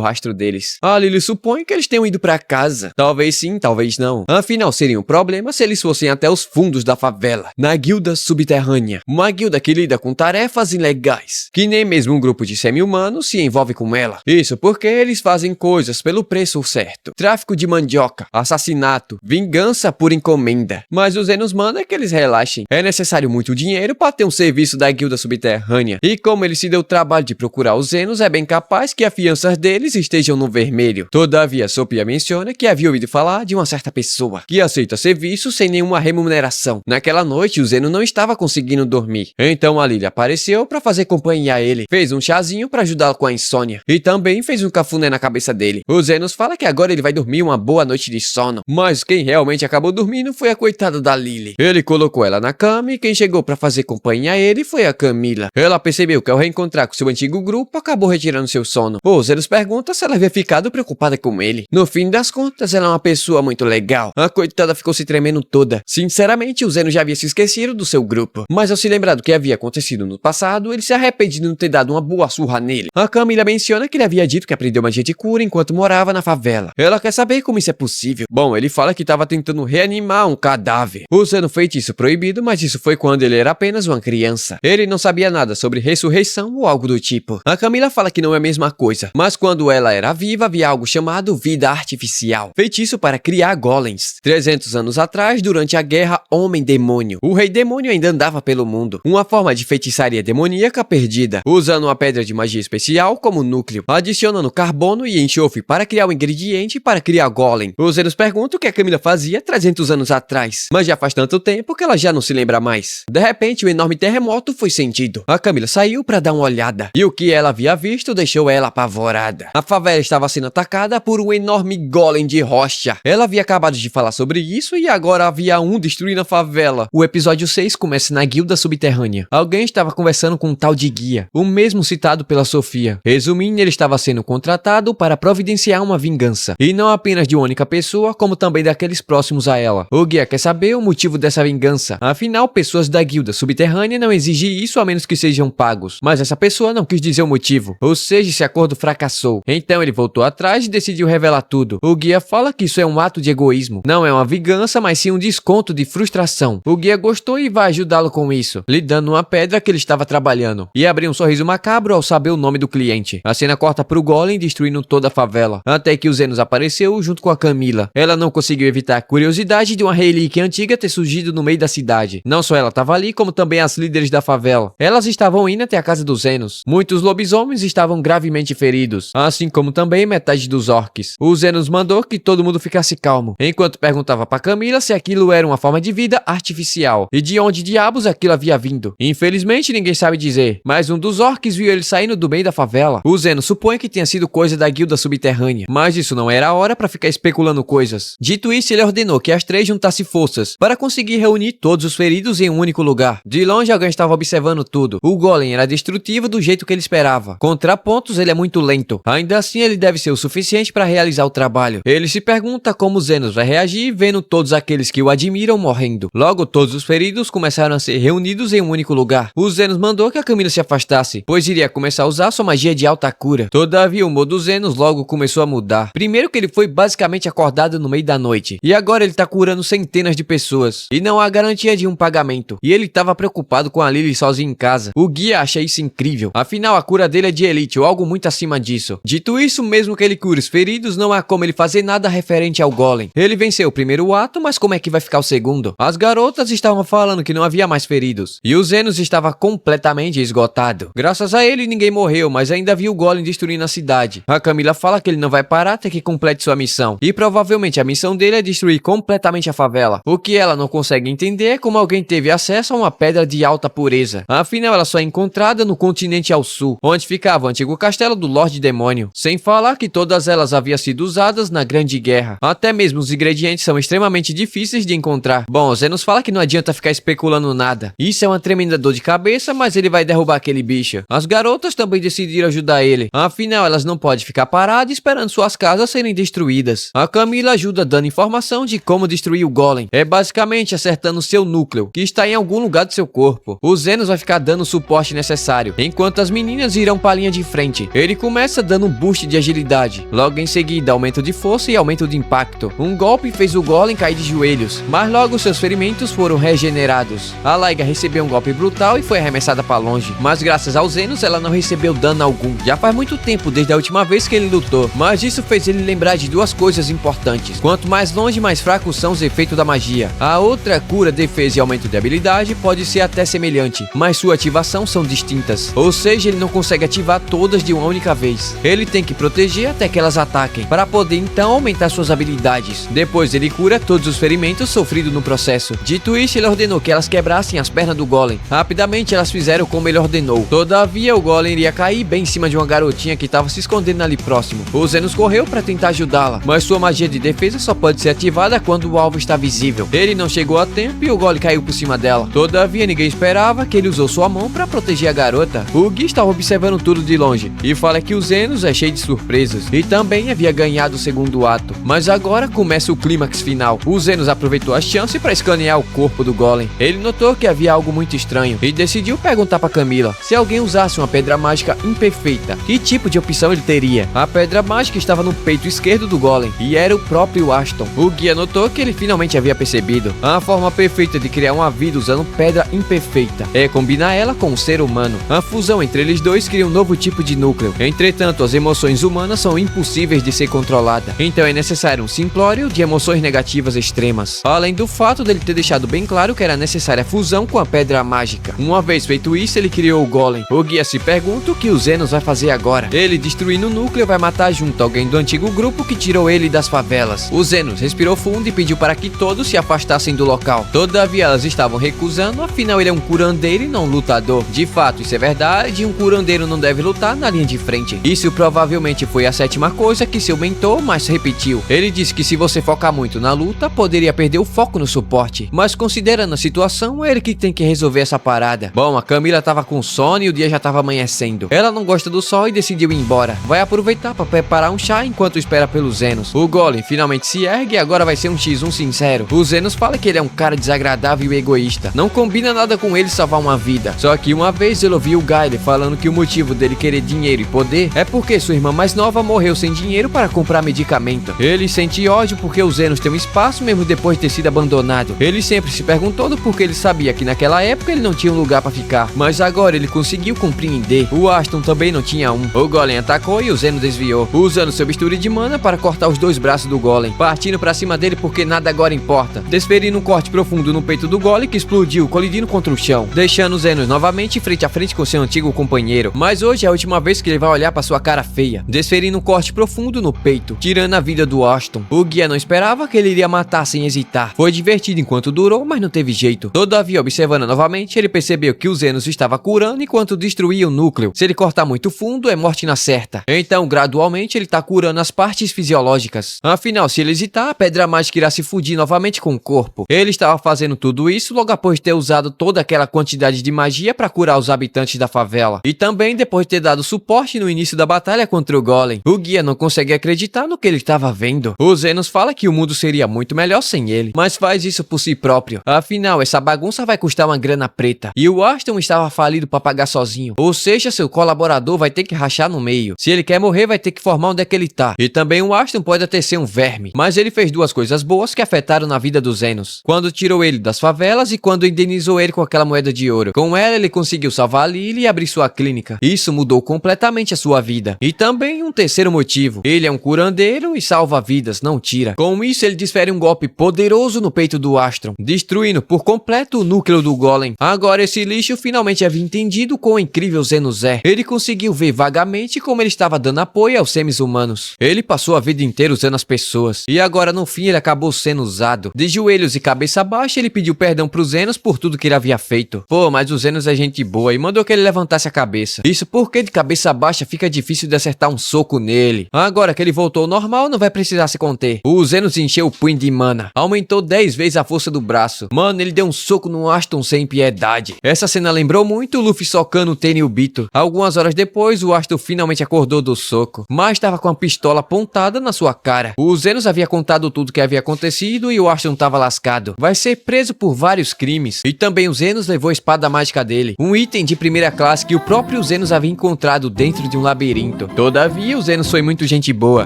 rastro deles. A Lily supõe que eles tenham ido para casa. Talvez sim, talvez não. Afinal, seria um problema se eles fossem até os fundos da favela, na guilda subterrânea. Uma guilda que lida com tarefas ilegais, que nem mesmo um grupo de semi-humanos se envolve com ela. Isso porque eles fazem coisas pelo preço certo. Tráfico de mandioca, assassinato, vingança por encomenda. Mas os Zenos mandam que eles relaxem. É necessário muito dinheiro para ter um serviço da guilda subterrânea. E como ele se deu o trabalho de procurar os Zenos, é bem capaz que as fianças deles estejam no vermelho. Todavia, Sophia menciona que havia ouvido falar de uma certa pessoa que aceita serviço sem nenhuma remuneração. Naquela noite, o Zeno não estava conseguindo dormir. Então a Lily apareceu para fazer companhia a ele. Fez um chazinho para ajudá-lo com a insônia. E também fez um cafuné na cabeça dele. O Zenos fala que agora ele vai dormir uma boa noite de sono. Mas quem realmente acabou dormindo foi a coitada da Lily. Ele colocou ela na cama e quem chegou para fazer companhia a ele foi a Camila. Ela percebeu que ao reencontrar com seu antigo grupo, acabou retirando seu sono. O Zenos pergunta se ela havia ficado preocupada com ele. No fim das contas, ela é uma pessoa muito legal. A coitada ficou se tremendo toda. Sinceramente, o Zeno já havia se esquecido do seu grupo. Mas ao se lembrar do que havia acontecido no passado, ele se arrepende de não ter dado uma boa surra nele. A Camila menciona que ele havia dito que aprendeu magia de cura enquanto morava na favela. Ela quer saber como isso é possível. Bom, ele fala que estava tentando reanimar um cadáver, usando feitiço proibido, mas isso foi quando ele era apenas uma criança. Ele não sabia nada sobre ressurreição ou algo do tipo. A Camila fala que não é a mesma coisa, mas quando ela era viva, havia algo chamado vida artificial, feitiço para criar golems. 300 anos atrás, durante a guerra Homem-Demônio, o Rei Demônio ainda andava pelo mundo, uma forma de feitiçaria demoníaca perdida, usando uma pedra de magia especial como núcleo, adicionando carbono e enxofre para criar o ingrediente para criar golem. Os Zenos perguntam o que a Camila fazia 300 anos atrás, mas já faz tanto tempo que ela já não se lembra mais. De repente, um enorme terremoto foi sentido. A Camila saiu para dar uma olhada, e o que ela havia visto deixou ela apavorada. A favela estava sendo atacada por um enorme golem de rocha. Ela havia acabado de falar sobre isso e agora havia um destruindo a favela. O episódio 6 começa na guilda subterrânea. Alguém estava conversando com um tal de guia, o mesmo citado pela Sofia. Resumindo, ele estava sendo contratado para providenciar uma vingança, e não apenas de uma única pessoa, como também daqueles próximos a ela. O guia quer saber o motivo dessa vingança. Afinal, pessoas da guilda subterrânea não exigem isso a menos que sejam pagos. Mas essa pessoa não quis dizer o motivo, ou seja, esse acordo fracassou. Então ele voltou atrás e decidiu revelar tudo. O guia fala que isso é um ato de egoísmo. Não é uma vingança, mas sim um desconto de frustração. O guia gostou e vai ajudá-lo com isso, lhe dando uma pedra que ele estava trabalhando, e abriu um sorriso macabro ao saber o nome do cliente. A cena corta pro golem destruindo toda a favela, até que o Zenos apareceu junto com a Camila. Ela não conseguiu evitar a curiosidade de uma relíquia antiga ter surgido no meio da cidade. Não só ela estava ali, como também as líderes da favela. Elas estavam indo até a casa dos Zenos. Muitos lobisomens estavam gravemente feridos, assim como também metade dos orcs. O Zenos mandou que todo mundo ficasse calmo, enquanto perguntava pra Camila se aquilo era uma forma de vida artificial e de onde diabos aquilo havia vindo. Infelizmente ninguém sabe dizer, mas um dos orcs viu ele saindo do meio da favela. O Zenos supõe que tenha sido coisa da guilda subterrânea, mas isso não era a hora pra ficar especulando coisas. Dito isso, ele ordenou que as três juntassem forças para conseguir reunir todos os feridos em um único lugar. De longe alguém estava observando tudo. O Golem era destrutivo do jeito que ele esperava. Contra pontos ele é muito lento. Ainda assim ele deve ser o suficiente para realizar o trabalho. Ele se pergunta como Zenos vai reagir vendo todos aqueles que o admiram morrendo. Logo todos os feridos começaram a ser reunidos em um único lugar. O Zenos mandou que a Camila se afastasse, pois iria começar a usar sua magia de alta cura. Todavia o humor do Zenos logo começou a mudar. Primeiro que ele foi basicamente acordado no meio da noite, e agora ele tá curando centenas de pessoas, e não há garantia de um pagamento, e ele tava preocupado com a Lily sozinho em casa. O guia acha isso incrível, afinal a cura dele é de elite ou algo muito acima disso. Dito isso, mesmo que ele cure os feridos, não há como ele fazer nada referente ao Golem. Ele venceu o primeiro ato, mas como é que vai ficar o segundo? As garotas estavam falando que não havia mais feridos, e o Zenos estava completamente esgotado. Graças a ele ninguém morreu, mas ainda viu o Golem destruindo a cidade. A Camila fala que ele não vai parar até que complete sua missão, e provavelmente a missão dele é destruir completamente a favela. O que ela não consegue entender é como alguém teve acesso a uma pedra de alta pureza. Afinal, ela só é encontrada no continente ao sul, onde ficava o antigo castelo do Lorde Demônio. Sem falar que todas elas haviam sido usadas na Grande Guerra. Até mesmo os ingredientes são extremamente difíceis de encontrar. Bom, Zenos fala que não adianta ficar especulando nada. Isso é uma tremenda dor de cabeça, mas ele vai derrubar aquele bicho. As garotas também decidiram ajudar ele. Afinal, elas não podem ficar paradas esperando suas casas serem destruídas. A Camila ajuda dando informação de como destruir o Golem. É basicamente acertando seu núcleo, que está em algum lugar do seu corpo. O Zenos vai ficar dando o suporte necessário, enquanto as meninas irão para a linha de frente. Ele começa dando um boost de agilidade. Logo em seguida, aumento de força e aumento de impacto. Um golpe fez o Golem cair de joelhos, mas logo seus ferimentos foram regenerados. A Laiga recebeu um golpe brutal e foi arremessada para longe, mas graças ao Zenos ela não recebeu dano algum. Já faz muito tempo desde a última vez que ele lutou, mas isso fez ele lembrar de duas coisas importantes. Quanto mais longe, mais fracos são os efeitos da magia. A outra, cura, defesa e aumento de habilidade, pode ser até semelhante, mas sua ativação são distintas. Ou seja, ele não consegue ativar todas de uma única vez. Ele tem que proteger até que elas ataquem, para poder então aumentar suas habilidades. Depois ele cura todos os ferimentos sofridos no processo. Dito isso, ele ordenou que elas quebrassem as pernas do Golem. Rapidamente elas fizeram como ele ordenou. Todavia, o Golem iria cair bem em cima de uma garotinha que estava se escondendo ali próximo. O Zenos correu para tentar ajudá-la, mas sua magia de defesa só pode ser ativada quando o alvo está visível. Ele não chegou a tempo e o Golem caiu por cima dela. Todavia, ninguém esperava que ele usou sua mão para proteger a garota. O Gui estava observando tudo de longe e fala que o Zenos é cheio de surpresas e também havia ganhado o segundo ato. Mas agora começa o clímax final. O Zenos aproveitou a chance para escanear o corpo do Golem. Ele notou que havia algo muito estranho e decidiu perguntar para Camila se alguém usasse uma pedra mágica imperfeita, que tipo de opção ele teria. A pedra mágica estava no peito esquerdo do Golem e era o próprio Aston. O guia notou que ele finalmente havia percebido. A forma perfeita de criar uma vida usando pedra imperfeita é combinar ela com um ser humano. A fusão entre eles dois cria um novo tipo de núcleo. Entretanto, as emoções humanas são impossíveis de ser controladas, então é necessário um simplório de emoções negativas extremas. Além do fato dele ter deixado bem claro que era necessária a fusão com a pedra mágica. Uma vez feito isso, ele criou o Golem. O guia se pergunta o que o Zenos vai fazer agora. Ele, destruindo o núcleo, vai matar junto alguém do antigo grupo que tirou ele das favelas. O Zenos respirou fundo e pediu para que todos se afastassem do local. Todavia, elas estavam recusando, afinal ele é um curandeiro e não um lutador. De fato, isso é verdade, um curandeiro não deve lutar na linha de frente. Isso provavelmente foi a sétima coisa que seu mentor mais repetiu. Ele disse que se você focar muito na luta, poderia perder o foco no suporte. Mas considerando a situação, é ele que tem que resolver essa parada. Bom, a Camila tava com sono e o dia já tava amanhecendo. Ela não gosta do sol e decidiu ir embora. Vai aproveitar para preparar um chá enquanto espera pelos Zenos. O Golem finalmente se ergue e agora vai ser um X1 sincero. O Zenos fala que ele é um cara desagradável e egoísta. Não combina nada com ele salvar uma vida. Só que uma vez ele ouviu o Guile falando que o motivo dele querer dinheiro e poder é porque sua irmã mais nova morreu sem dinheiro para comprar medicamento. Ele sente ódio porque os Zenos têm um espaço mesmo depois de ter sido abandonado. Ele sempre se perguntou do porquê ele sabia que naquela época ele não tinha um lugar para ficar. Mas agora ele conseguiu compreender. O Aston também não tinha um. O Golem atacou e o Zenos desviou, usando seu bisturi de mana para cortar os dois braços do Golem, partindo para cima dele porque nada agora importa, desferindo um corte profundo no peito do Golem que explodiu, colidindo contra o chão, deixando deixando Zenos novamente frente a frente com seu antigo companheiro. Mas hoje é a última vez que ele vai olhar para sua cara feia, desferindo um corte profundo no peito, tirando a vida do Ashton. O guia não esperava que ele iria matar sem hesitar. Foi divertido enquanto durou, mas não teve jeito. Todavia, observando novamente, ele percebeu que o Zenos estava curando enquanto destruía o núcleo. Se ele cortar muito fundo, é morte na certa. Então, gradualmente, ele tá curando as partes fisiológicas. Afinal, se ele hesitar, a pedra mágica irá se fundir novamente com o corpo. Ele estava fazendo tudo isso logo após ter usado toda aquela quantidade de magia para curar os habitantes da favela. E também depois de ter dado suporte no início da batalha contra o Golem. O guia não consegue acreditar no que ele estava vendo. O Zenos fala que o mundo seria muito melhor sem ele, mas faz isso por si próprio. Afinal, essa bagunça vai custar uma grana preta. E o Ashton estava falido para pagar sozinho. Ou seja, seu colaborador vai ter que rachar no meio. Se ele quer morrer, vai ter que formar onde é que ele tá. E também o Ashton pode até ser um verme. Mas ele fez duas coisas boas que afetaram na vida do Zenos. Quando tirou ele das favelas e quando indenizou ele com aquela moeda de ouro. Com ela, ele conseguiu salvar a Lily e abrir sua clínica. Isso mudou completamente a sua vida. E também um terceiro motivo. Ele é um curandeiro e salva vidas, não tira. Com isso, ele desfere um golpe poderoso no peito do Ashton, destruindo por completo o núcleo do Golem. Agora esse lixo finalmente havia entendido quão incrível Zenos é. Ele conseguiu ver vagamente como ele estava dando apoio aos seres humanos. Ele passou a vida inteira usando as pessoas. E agora no fim ele acabou sendo usado. De joelhos e cabeça baixa, ele pediu perdão pro Zenos por tudo que ele havia feito. Pô, mas o Zenos é gente boa e mandou que ele levantasse a cabeça. Isso porque de cabeça baixa fica difícil de acertar um soco nele. Agora que ele voltou ao normal, não vai precisar se conter. O Zenos encheu o punho de mana. Aumentou 10 vezes a força do braço. Mano, ele deu um soco no Ashton sem piedade. Essa cena lembrou muito o Luffy socando o Tenryubito. Algumas horas depois, o Ashton finalmente acordou do soco, mas estava com a pistola apontada na sua cara. O Zenos havia contado tudo que havia acontecido e o Ashton estava lascado. Vai ser preso por vários crimes. E também o Zenos levou a espada mágica dele, um item de primeira classe que o próprio Zenos havia encontrado dentro de um labirinto. Todavia, o Zenos foi muito gente boa.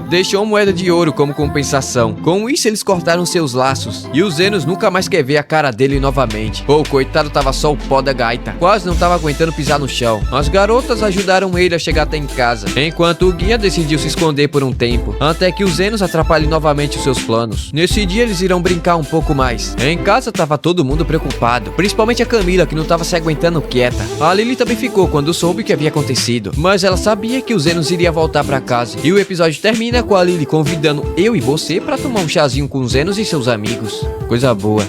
Deixou uma moeda de ouro como compensação. Com isso, eles cortaram seus laços. E o Zenos nunca mais quer ver a cara dele novamente. Pô, o coitado tava só o pó da gaita. Quase não tava aguentando pisar no chão. As garotas ajudaram ele a chegar até em casa, enquanto o guia decidiu se esconder por um tempo, até que o Zenos atrapalhe novamente os seus planos. Nesse dia eles irão brincar um pouco mais. Em casa tava todo mundo preocupado, principalmente a Camila, que não tava se aguentando quieta. A Lily também ficou quando soube o que havia acontecido, mas ela sabia que o Zenos iria voltar pra casa. E o episódio termina com a Lily convidando eu e você pra tomar um chazinho com o Zenos e seus amigos. Coisa boa.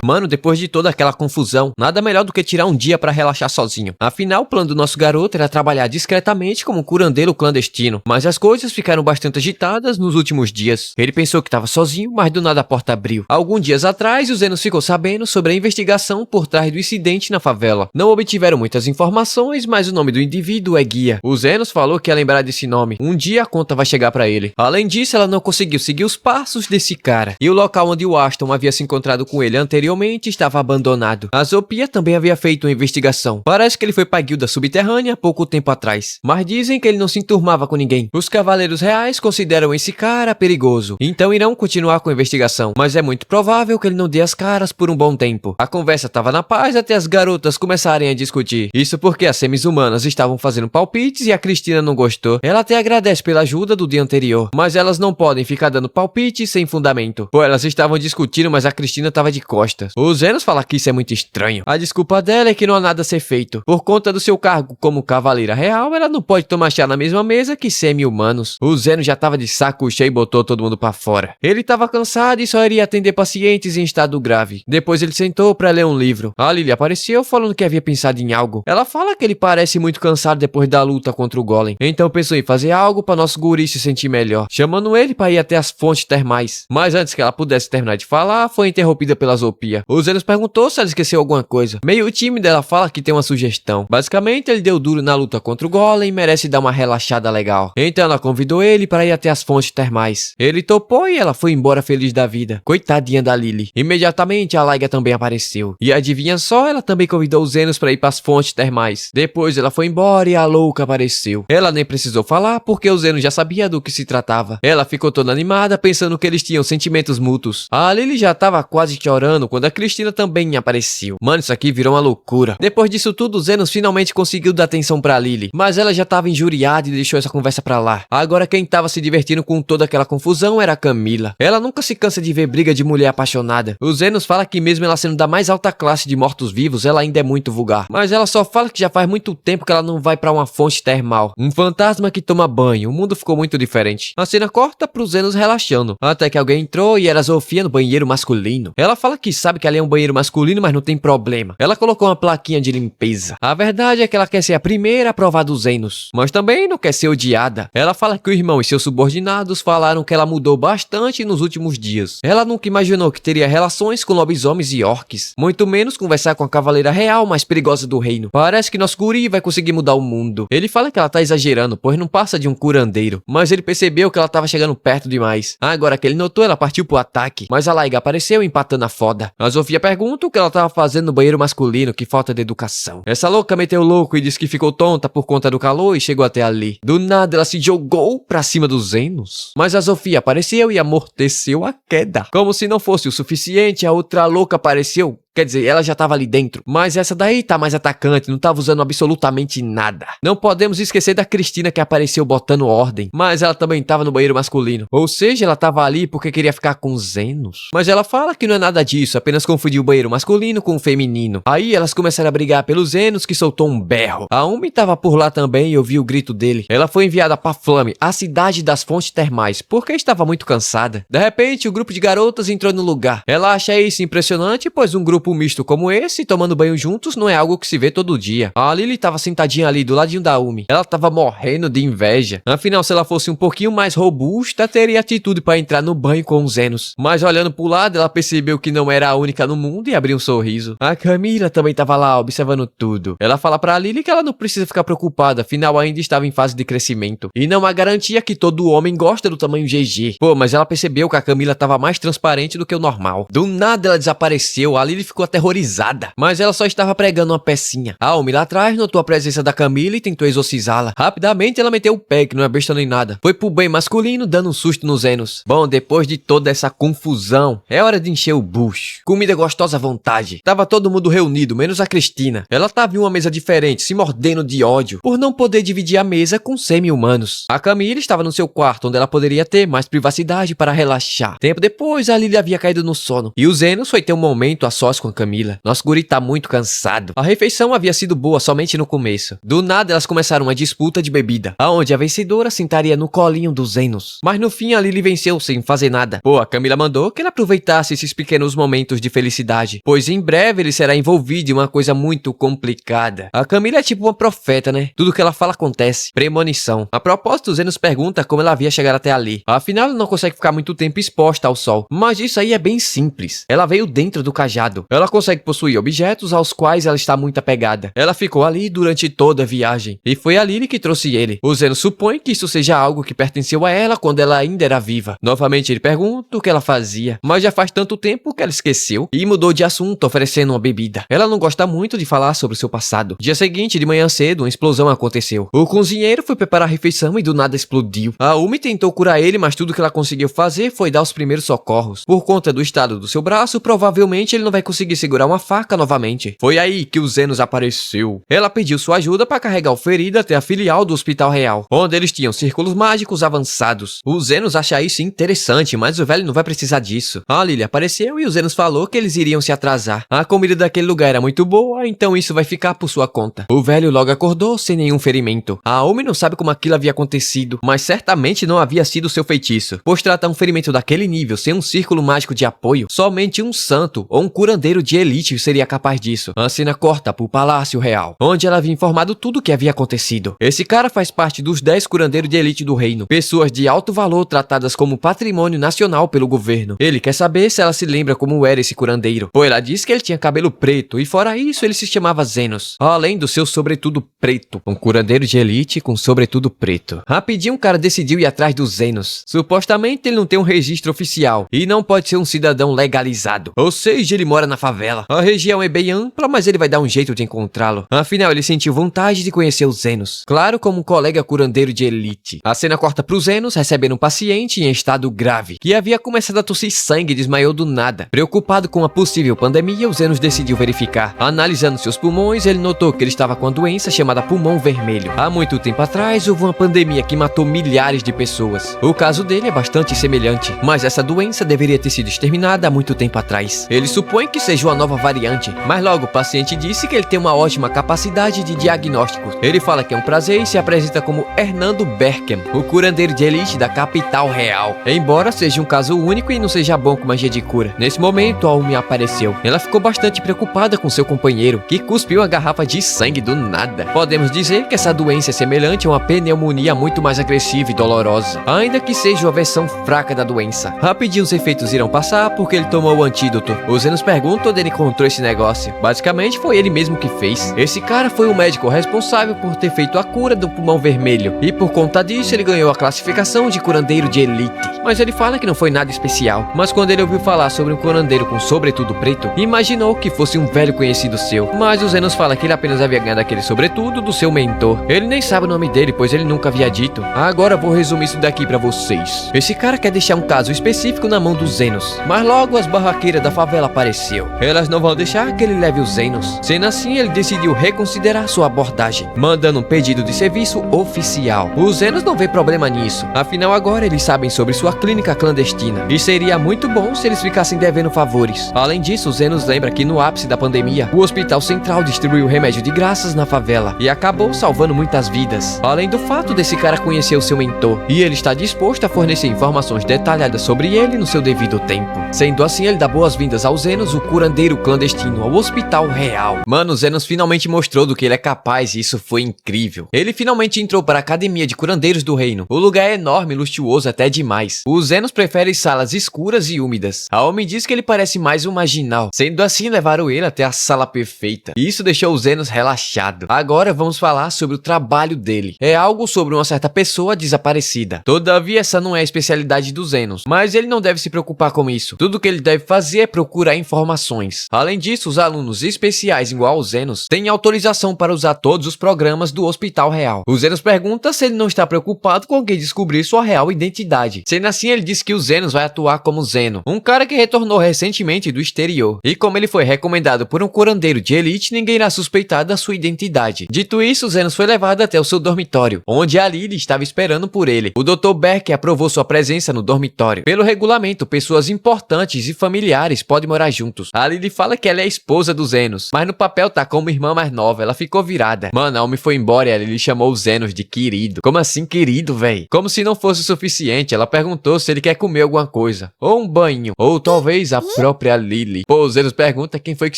Mano, depois de toda aquela confusão, nada melhor do que tirar um dia pra relaxar sozinho. Afinal, o plano do nosso garoto era trabalhar discretamente como curandeiro clandestino, mas as coisas ficaram bastante agitadas nos últimos dias. Ele pensou que estava sozinho, mas do nada a porta abriu. Alguns dias atrás, o Zenos ficou sabendo sobre a investigação por trás do incidente na favela. Não obtiveram muitas informações, mas o nome do indivíduo é Guia. O Zenos falou que ia lembrar desse nome. Um dia a conta vai chegar pra ele. Além disso, ela não conseguiu seguir os passos desse cara. E o local onde o Ashton havia se encontrado com ele anteriormente estava abandonado. A Zoopia também havia feito uma investigação. Parece que ele foi pra guilda subterrânea há pouco tempo atrás, mas dizem que ele não se enturmava com ninguém. Os Cavaleiros Reais consideram esse cara perigoso, então irão continuar com a investigação, mas é muito provável que ele não dê as caras por um bom tempo. A conversa estava na paz até as garotas começarem a discutir. Isso porque as semis-humanas estavam fazendo palpites e a Cristina não gostou. Ela até agradece pela ajuda do dia anterior, mas elas não podem ficar dando palpites sem fundamento. Pô, elas estavam discutindo, mas a Cristina estava de costas. O Zenos fala que isso é muito estranho. A desculpa dela é que não há nada a ser feito. Por conta do seu cargo como Cavaleira Real, ela não pode tomar chá na mesma mesa que semi-humanos. O Zenos já tava de saco cheio e botou todo mundo pra fora. Ele tava cansado e só iria atender pacientes em estado grave. Depois ele sentou pra ler um livro. A Lily apareceu falando que havia pensado em algo. Ela fala que ele parece muito cansado depois da luta contra o Golem. Então pensou em fazer algo pra nosso guri se sentir melhor, chamando ele pra ir até as fontes termais. Mas antes que ela pudesse terminar de falar, foi interrompida pela Zoopia. O Zenos perguntou se ela esqueceu alguma coisa. Meio tímida, ela fala que tem uma sugestão. Basicamente, ele deu duro na luta contra o Golem e merece dar uma relaxada legal. Então ela convidou ele para ir até as fontes termais. Ele topou e ela foi embora feliz da vida. Coitadinha da Lily. Imediatamente, a Laiga também apareceu. E adivinha só, ela também convidou os Zenos para ir para as fontes termais. Depois ela foi embora e a louca apareceu. Ela nem precisou falar porque o Zenos já sabia do que se tratava. Ela ficou toda animada pensando que eles tinham sentimentos mútuos. A Lily já estava quase chorando quando quando a Cristina também apareceu. Mano, isso aqui virou uma loucura. Depois disso tudo, Zenos finalmente conseguiu dar atenção pra Lily, mas ela já tava injuriada e deixou essa conversa pra lá. Agora quem tava se divertindo com toda aquela confusão era a Camila. Ela nunca se cansa de ver briga de mulher apaixonada. O Zenos fala que mesmo ela sendo da mais alta classe de mortos-vivos, ela ainda é muito vulgar. Mas ela só fala que já faz muito tempo que ela não vai pra uma fonte termal. Um fantasma que toma banho. O mundo ficou muito diferente. A cena corta pro Zenos relaxando, até que alguém entrou e era a Sofia no banheiro masculino. Ela fala que sabe que ali é um banheiro masculino, mas não tem problema. Ela colocou uma plaquinha de limpeza. A verdade é que ela quer ser a primeira a provar dos Zenos, mas também não quer ser odiada. Ela fala que o irmão e seus subordinados falaram que ela mudou bastante nos últimos dias. Ela nunca imaginou que teria relações com lobisomens e orques, muito menos conversar com a cavaleira real mais perigosa do reino. Parece que nosso guri vai conseguir mudar o mundo. Ele fala que ela tá exagerando, pois não passa de um curandeiro, mas ele percebeu que ela tava chegando perto demais. Agora que ele notou, ela partiu pro ataque, mas a Laiga apareceu empatando a foda. A Sofia pergunta o que ela tava fazendo no banheiro masculino, que falta de educação. Essa louca meteu louco e disse que ficou tonta por conta do calor e chegou até ali. Do nada ela se jogou pra cima dos Zenos, mas a Sofia apareceu e amorteceu a queda. Como se não fosse o suficiente, a outra louca apareceu. Quer dizer, ela já tava ali dentro, mas essa daí tá mais atacante, não tava usando absolutamente nada. Não podemos esquecer da Cristina que apareceu botando ordem, mas ela também tava no banheiro masculino. Ou seja, ela tava ali porque queria ficar com Zenos. Mas ela fala que não é nada disso, apenas confundiu o banheiro masculino com o feminino. Aí elas começaram a brigar pelos Zenos, que soltou um berro. A Umi tava por lá também e ouviu o grito dele. Ela foi enviada pra Flame, a cidade das fontes termais, porque estava muito cansada. De repente, o grupo de garotas entrou no lugar. Ela acha isso impressionante, pois um grupo misto como esse, tomando banho juntos, não é algo que se vê todo dia. A Lily tava sentadinha ali do ladinho da Umi. Ela tava morrendo de inveja. Afinal, se ela fosse um pouquinho mais robusta, teria atitude para entrar no banho com os Zenos. Mas olhando pro lado, ela percebeu que não era a única no mundo e abriu um sorriso. A Camila também tava lá, observando tudo. Ela fala pra Lily que ela não precisa ficar preocupada, afinal ainda estava em fase de crescimento. E não há garantia que todo homem gosta do tamanho GG. Pô, mas ela percebeu que a Camila tava mais transparente do que o normal. Do nada ela desapareceu, a Lily ficou aterrorizada, mas ela só estava pregando uma pecinha. A Umi lá atrás notou a presença da Camila e tentou exorcizá-la. Rapidamente ela meteu o pé, que não é besta nem nada. Foi pro bem masculino, dando um susto nos Zenos. Bom, depois de toda essa confusão, é hora de encher o bucho. Comida gostosa à vontade. Tava todo mundo reunido, menos a Cristina. Ela tava em uma mesa diferente, se mordendo de ódio, por não poder dividir a mesa com semi-humanos. A Camila estava no seu quarto, onde ela poderia ter mais privacidade para relaxar. Tempo depois, a Lily havia caído no sono, e o Zenos foi ter um momento a sós com a Camila. Nosso guri tá muito cansado. A refeição havia sido boa somente no começo. Do nada, elas começaram uma disputa de bebida, aonde a vencedora sentaria no colinho dos Zenos. Mas no fim, a Lily venceu sem fazer nada. Pô, a Camila mandou que ele aproveitasse esses pequenos momentos de felicidade, pois em breve ele será envolvido em uma coisa muito complicada. A Camila é tipo uma profeta, né? Tudo que ela fala acontece. Premonição. A propósito, Zenos pergunta como ela havia chegado até ali. Afinal, ela não consegue ficar muito tempo exposta ao sol. Mas isso aí é bem simples. Ela veio dentro do cajado. Ela consegue possuir objetos aos quais ela está muito apegada. Ela ficou ali durante toda a viagem. E foi a Lily que trouxe ele. O Zenos supõe que isso seja algo que pertenceu a ela quando ela ainda era viva. Novamente ele pergunta o que ela fazia, mas já faz tanto tempo que ela esqueceu e mudou de assunto, oferecendo uma bebida. Ela não gosta muito de falar sobre o seu passado. Dia seguinte, de manhã cedo, uma explosão aconteceu. O cozinheiro foi preparar a refeição e do nada explodiu. A Umi tentou curar ele, mas tudo que ela conseguiu fazer foi dar os primeiros socorros. Por conta do estado do seu braço, provavelmente ele não vai conseguir segurar uma faca novamente. Foi aí que o Zenos apareceu. Ela pediu sua ajuda para carregar o ferido até a filial do Hospital Real, onde eles tinham círculos mágicos avançados. O Zenos acha isso interessante, mas o velho não vai precisar disso. A Lily apareceu e o Zenos falou que eles iriam se atrasar. A comida daquele lugar era muito boa, então isso vai ficar por sua conta. O velho logo acordou sem nenhum ferimento. A Umi não sabe como aquilo havia acontecido, mas certamente não havia sido seu feitiço, pois tratar um ferimento daquele nível sem um círculo mágico de apoio, somente um santo ou um curandeiro de elite seria capaz disso. A cena corta pro Palácio Real, onde ela havia informado tudo o que havia acontecido. Esse cara faz parte dos 10 curandeiros de elite do reino, pessoas de alto valor tratadas como patrimônio nacional pelo governo. Ele quer saber se ela se lembra como era esse curandeiro, pois ela disse que ele tinha cabelo preto e fora isso ele se chamava Zenos, além do seu sobretudo preto. Um curandeiro de elite com sobretudo preto. Rapidinho o cara decidiu ir atrás do Zenos. Supostamente ele não tem um registro oficial e não pode ser um cidadão legalizado, ou seja, ele mora na favela. A região é bem ampla, mas ele vai dar um jeito de encontrá-lo. Afinal, ele sentiu vontade de conhecer os Zenos. Claro, como um colega curandeiro de elite. A cena corta pro Zenos recebendo um paciente em estado grave, que havia começado a tossir sangue e desmaiou do nada. Preocupado com a possível pandemia, o Zenos decidiu verificar. Analisando seus pulmões, ele notou que ele estava com a doença chamada pulmão vermelho. Há muito tempo atrás, houve uma pandemia que matou milhares de pessoas. O caso dele é bastante semelhante, mas essa doença deveria ter sido exterminada há muito tempo atrás. Ele supõe que seja uma nova variante, mas logo o paciente disse que ele tem uma ótima capacidade de diagnóstico. Ele fala que é um prazer e se apresenta como Hernando Berkem, o curandeiro de elite da capital real. Embora seja um caso único e não seja bom com magia de cura. Nesse momento, a Umi apareceu. Ela ficou bastante preocupada com seu companheiro, que cuspiu a garrafa de sangue do nada. Podemos dizer que essa doença é semelhante a uma pneumonia muito mais agressiva e dolorosa, ainda que seja uma versão fraca da doença. Rapidinho os efeitos irão passar porque ele tomou o antídoto. Os Zenos perguntam onde ele encontrou esse negócio. Basicamente foi ele mesmo que fez. Esse cara foi o médico responsável por ter feito a cura do pulmão vermelho, e por conta disso ele ganhou a classificação de curandeiro de elite. Mas ele fala que não foi nada especial. Mas quando ele ouviu falar sobre um curandeiro com sobretudo preto, imaginou que fosse um velho conhecido seu. Mas os Zenos fala que ele apenas havia ganhado aquele sobretudo do seu mentor. Ele nem sabe o nome dele, pois ele nunca havia dito. Agora vou resumir isso daqui pra vocês. Esse cara quer deixar um caso específico na mão dos Zenos, mas logo as barraqueiras da favela apareceu. Elas não vão deixar que ele leve os Zenos. Sendo assim, ele decidiu reconsiderar sua abordagem, mandando um pedido de serviço oficial. Os Zenos não vê problema nisso, afinal agora eles sabem sobre sua clínica clandestina, e seria muito bom se eles ficassem devendo favores. Além disso, os Zenos lembra que no ápice da pandemia, o Hospital Central distribuiu remédio de graças na favela, e acabou salvando muitas vidas. Além do fato desse cara conhecer o seu mentor, e ele está disposto a fornecer informações detalhadas sobre ele no seu devido tempo. Sendo assim, ele dá boas-vindas aos Zenos, o curandeiro clandestino, ao Hospital Real. Mano, o Zenos finalmente mostrou do que ele é capaz e isso foi incrível. Ele finalmente entrou para a Academia de Curandeiros do Reino. O lugar é enorme e luxuoso até demais. Os Zenos preferem salas escuras e úmidas. A homem diz que ele parece mais um marginal. Sendo assim, levaram ele até a sala perfeita. E isso deixou os Zenos relaxado. Agora vamos falar sobre o trabalho dele. É algo sobre uma certa pessoa desaparecida. Todavia, essa não é a especialidade dos Zenos, mas ele não deve se preocupar com isso. Tudo que ele deve fazer é procurar informações. Além disso, os alunos especiais igual aos Zenos têm autorização para usar todos os programas do Hospital Real. Os Zenos pergunta se ele não está preocupado com alguém descobrir sua real identidade. Sendo assim, ele diz que o Zenos vai atuar como Zeno, um cara que retornou recentemente do exterior. E como ele foi recomendado por um curandeiro de elite, ninguém irá suspeitar da sua identidade. Dito isso, o Zenos foi levado até o seu dormitório, onde a Lily estava esperando por ele. O Dr. Beck aprovou sua presença no dormitório. Pelo regulamento, pessoas importantes e familiares podem morar juntos. A Lily fala que ela é a esposa do Zenos, mas no papel tá como irmã mais nova. Ela ficou virada. Mano, a Umi foi embora e a Lily chamou o Zenos de querido. Como assim querido, véi? Como se não fosse o suficiente, ela perguntou se ele quer comer alguma coisa, ou um banho, ou talvez a própria Lily. Pô, o Zenos pergunta quem foi que